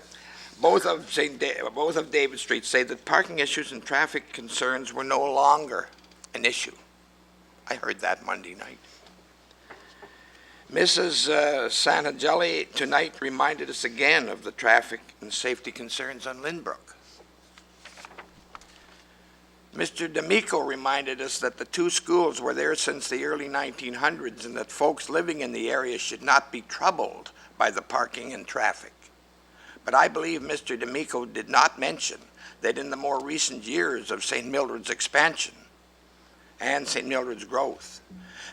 both of David Street say that parking issues and traffic concerns were no longer an issue. I heard that Monday night. Mrs. Sanajelli tonight reminded us again of the traffic and safety concerns on Lynbrook. Mr. D'Amico reminded us that the two schools were there since the early 1900s and that folks living in the area should not be troubled by the parking and traffic. But I believe Mr. D'Amico did not mention that in the more recent years of St. Mildred's expansion and St. Mildred's growth,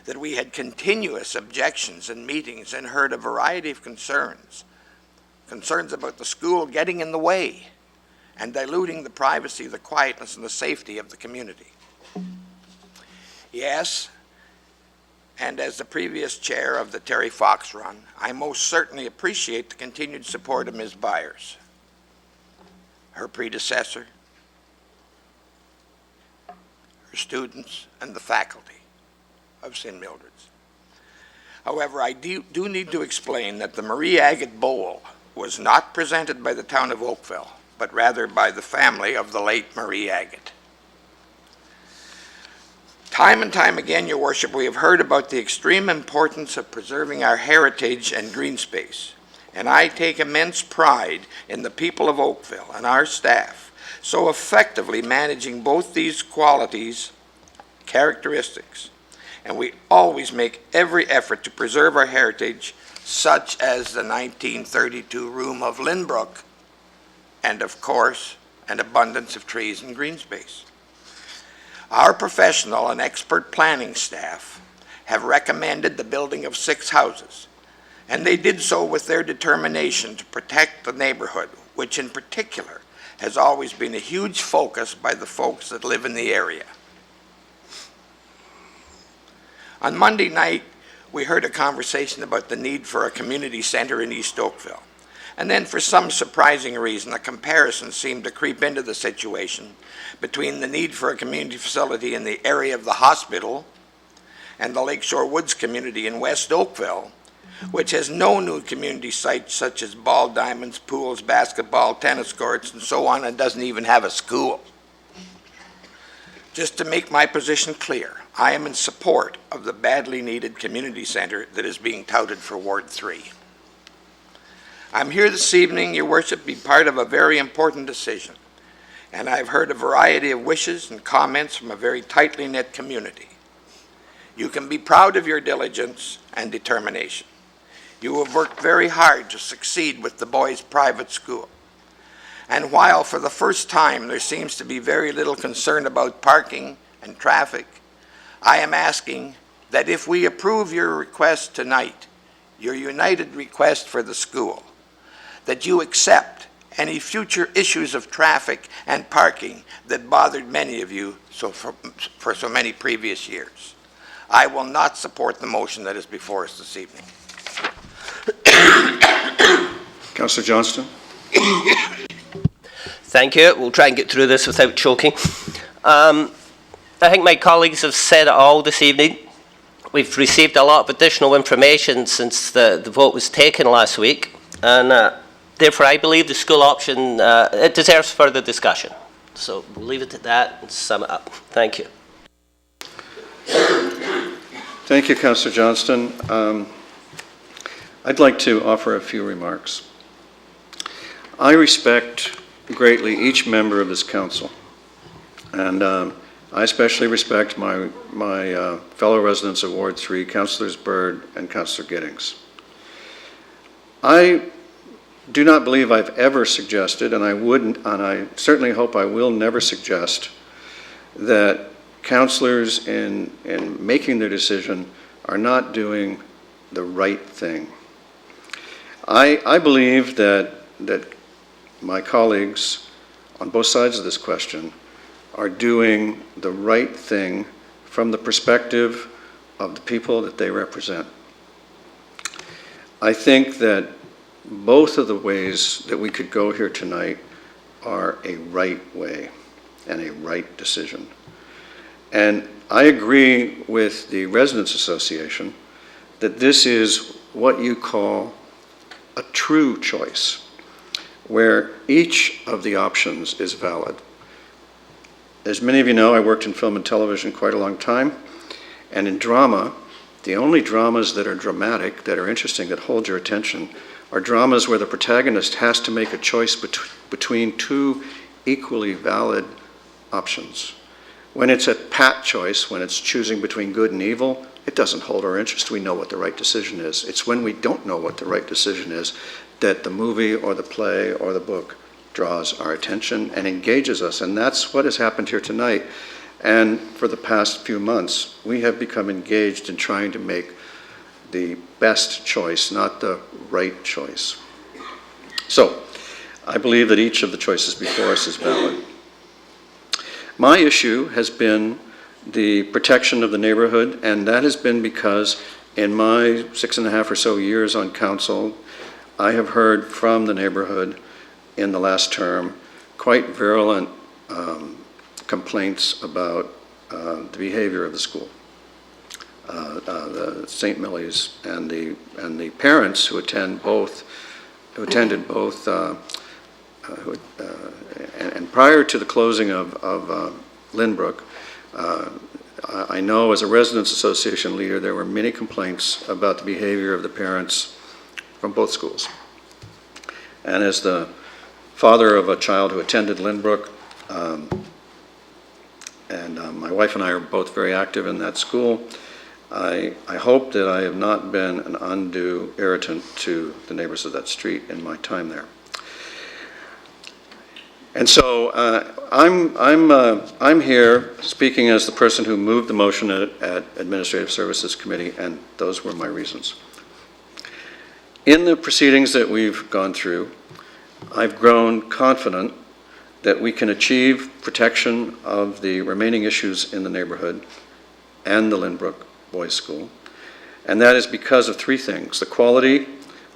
that we had continuous objections and meetings and heard a variety of concerns about the school getting in the way and diluting the privacy, the quietness, and the safety of the community. Yes, and as the previous chair of the Terry Fox Run, I most certainly appreciate the continued support of Ms. Byers, her predecessor, her students, and the faculty of St. Mildred's. However, I do need to explain that the Marie Agate Bowl was not presented by the town of Oakville, but rather by the family of the late Marie Agate. Time and time again, Your Worship, we have heard about the extreme importance of preserving our heritage and green space, and I take immense pride in the people of Oakville and our staff so effectively managing both these characteristics, and we always make every effort to preserve our heritage, such as the 1932 Room of Lynbrook, and of course, an abundance of trees and green space. Our professional and expert planning staff have recommended the building of 6 houses, and they did so with their determination to protect the neighborhood, which in particular has always been a huge focus by the folks that live in the area. On Monday night, we heard a conversation about the need for a community center in East Oakville. And then for some surprising reason, a comparison seemed to creep into the situation between the need for a community facility in the area of the hospital and the Lakeshore Woods community in West Oakville, which has no new community sites such as ball diamonds, pools, basketball, tennis courts, and so on, and doesn't even have a school. Just to make my position clear, I am in support of the badly needed community center that is being touted for Ward 3. I'm here this evening, Your Worship, to be part of a very important decision, and I've heard a variety of wishes and comments from a very tightly knit community. You can be proud of your diligence and determination. You have worked very hard to succeed with the boys' private school. And while for the first time there seems to be very little concern about parking and traffic, I am asking that if we approve your request tonight, your united request for the school, that you accept any future issues of traffic and parking that bothered many of you for so many previous years. I will not support the motion that is before us this evening. Councillor Johnston. Thank you. We'll try and get through this without choking. I think my colleagues have said it all this evening. We've received a lot of additional information since the vote was taken last week, and therefore I believe the school option, it deserves further discussion. So we'll leave it at that and sum it up. Thank you. Thank you, Councillor Johnston. I'd like to offer a few remarks. I respect greatly each member of this council, and I especially respect my fellow residents of Ward 3, Councillors Bird and Councillor Giddings. I do not believe I've ever suggested, and I certainly hope I will never suggest, that councillors in making their decision are not doing the right thing. I believe that my colleagues on both sides of this question are doing the right thing from the perspective of the people that they represent. I think that both of the ways that we could go here tonight are a right way and a right decision. And I agree with the Residents Association that this is what you call a true choice, where each of the options is valid. As many of you know, I worked in film and television quite a long time, and in drama, the only dramas that are dramatic, that are interesting, that hold your attention, are dramas where the protagonist has to make a choice between two equally valid options. When it's a pat choice, when it's choosing between good and evil, it doesn't hold our interest. We know what the right decision is. It's when we don't know what the right decision is that the movie or the play or the book draws our attention and engages us. And that's what has happened here tonight. And for the past few months, we have become engaged in trying to make the best choice, not the right choice. So, I believe that each of the choices before us is valid. My issue has been the protection of the neighborhood, and that has been because in my 6.5 or so years on council, I have heard from the neighborhood in the last term quite virulent complaints about the behavior of the school. The St. Millie's and the parents who attended both, and prior to the closing of Lynbrook, I know as a residents association leader there were many complaints about the behavior of the parents from both schools. And as the father of a child who attended Lynbrook, and my wife and I are both very active in that school, I hope that I have not been an undue irritant to the neighbors of that street in my time there. And so I'm here speaking as the person who moved the motion at Administrative Services Committee, and those were my reasons. In the proceedings that we've gone through, I've grown confident that we can achieve protection of the remaining issues in the neighborhood and the Lynbrook Boys School. And that is because of three things: the quality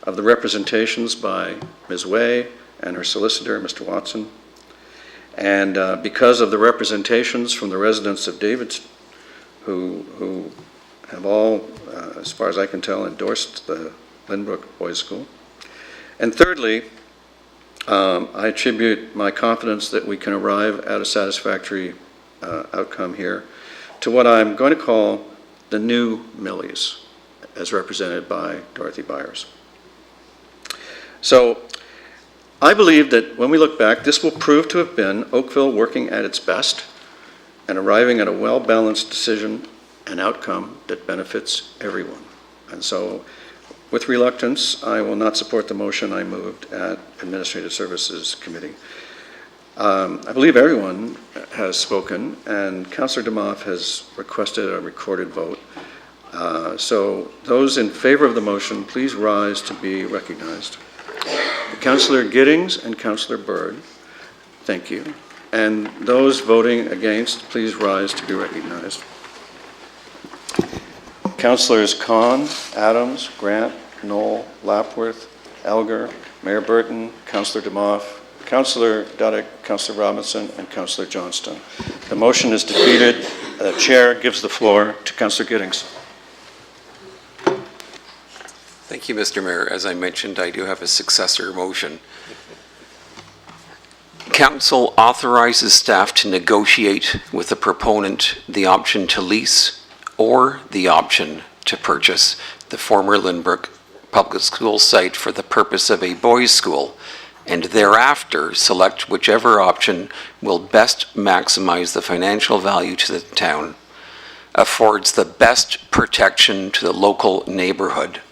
of the representations by Ms. Way and her solicitor, Mr. Watson, and because of the representations from the residents of Davidson, who have all, as far as I can tell, endorsed the Lynbrook Boys School. And thirdly, I attribute my confidence that we can arrive at a satisfactory outcome here to what I'm going to call the new Millies, as represented by Dorothy Byers. So I believe that when we look back, this will prove to have been Oakville working at its best and arriving at a well-balanced decision and outcome that benefits everyone. And so, with reluctance, I will not support the motion I moved at Administrative Services Committee. I believe everyone has spoken, and Councillor Demoff has requested a recorded vote. So those in favor of the motion, please rise to be recognized. Councillor Giddings and Councillor Bird, thank you. And those voting against, please rise to be recognized. Councillors Kahn, Adams, Grant, Knoll, Lapworth, Elgar, Mayor Burton, Councillor Demoff, Councillor Duddick, Councillor Robinson, and Councillor Johnston. The motion is defeated. The chair gives the floor to Councillor Giddings. Thank you, Mr. Mayor. As I mentioned, I do have a successor motion. Council authorizes staff to negotiate with the proponent the option to lease or the option to purchase the former Lynbrook Public School site for the purpose of a boys' school and thereafter select whichever option will best maximize the financial value to the town, affords the best protection to the local neighborhood,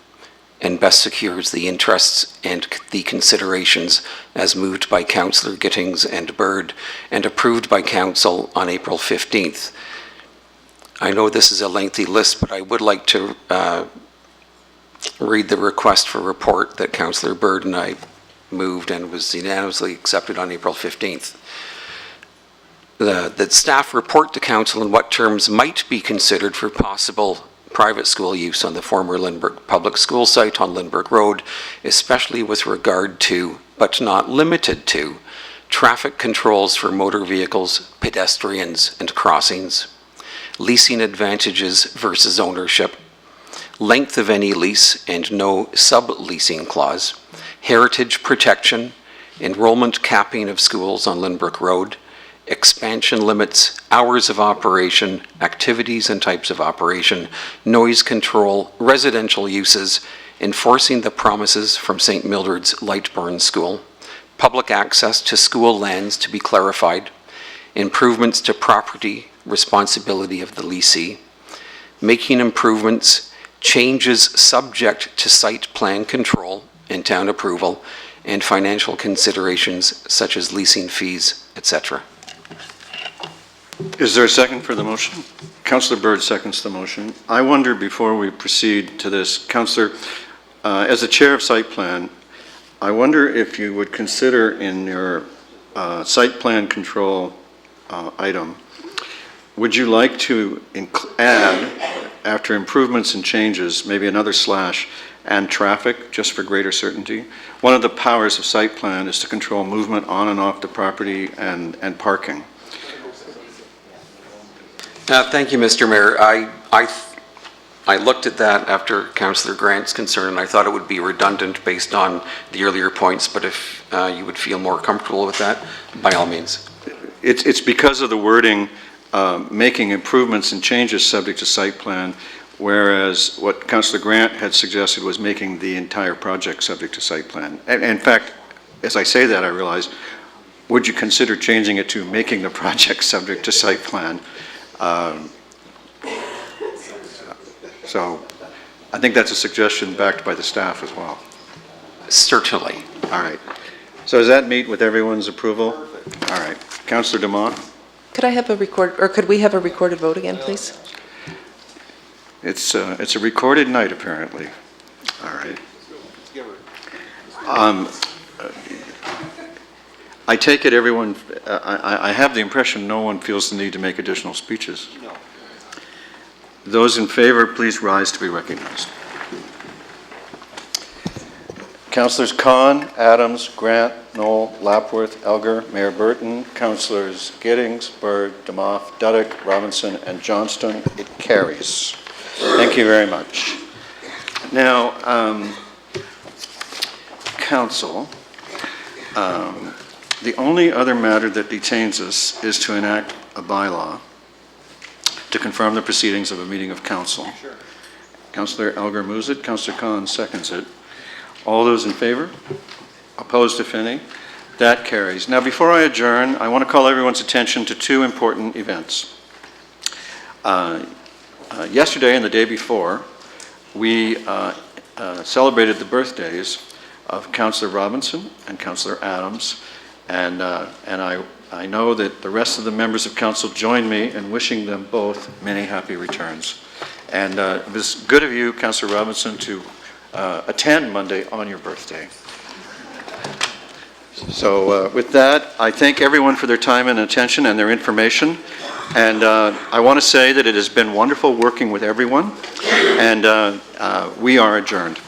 and best secures the interests and the considerations as moved by Councillor Gittings and Byrd and approved by Council on April 15th. I know this is a lengthy list, but I would like to read the request for report that Councillor Byrd and I moved and was unanimously accepted on April 15th. That staff report to Council in what terms might be considered for possible private school use on the former Lynbrook Public School site on Lynbrook Road, especially with regard to, but not limited to, traffic controls for motor vehicles, pedestrians, and crossings, leasing advantages versus ownership, length of any lease and no subleasing clause, heritage protection, enrollment capping of schools on Lynbrook Road, expansion limits, hours of operation, activities and types of operation, noise control, residential uses, enforcing the promises from St. Mildred's Lightburn School, public access to school lands to be clarified, improvements to property responsibility of the leasee, making improvements, changes subject to site plan control and town approval, and financial considerations such as leasing fees, etc. Is there a second for the motion? Councillor Byrd seconds the motion. I wonder, before we proceed to this, Councillor, as the chair of site plan, I wonder if you would consider in your site plan control item, would you like to add, after improvements and changes, maybe another slash, and traffic, just for greater certainty? One of the powers of site plan is to control movement on and off the property and parking. Thank you, Mr. Mayor. I looked at that after Councillor Grant's concern, and I thought it would be redundant based on the earlier points, but if you would feel more comfortable with that, by all means. It's because of the wording, making improvements and changes subject to site plan, whereas what Councillor Grant had suggested was making the entire project subject to site plan. And in fact, as I say that, I realize, would you consider changing it to making the project subject to site plan? So I think that's a suggestion backed by the staff as well. Certainly. All right. So does that meet with everyone's approval? All right. Councillor Dumont? Could I have a could we have a recorded vote again, please? It's a recorded night, apparently. All right. I take it everyone, I have the impression no one feels the need to make additional speeches. No. Those in favor, please rise to be recognized. Councillors Khan, Adams, Grant, Knoll, Lapworth, Elgar, Mayor Burton, Councillors Gittings, Byrd, Demoff, Duddick, Robinson, and Johnston. It carries. Thank you very much. Now, Council, the only other matter that detains us is to enact a bylaw to confirm the proceedings of a meeting of council. Sure. Councillor Elgar moves it, Councillor Khan seconds it. All those in favor? Opposed, if any? That carries. Now, before I adjourn, I want to call everyone's attention to two important events. Yesterday and the day before, we celebrated the birthdays of Councillor Robinson and Councillor Adams, and I know that the rest of the members of council join me in wishing them both many happy returns. And it was good of you, Councillor Robinson, to attend Monday on your birthday. So with that, I thank everyone for their time and attention and their information. And I want to say that it has been wonderful working with everyone, and we are adjourned.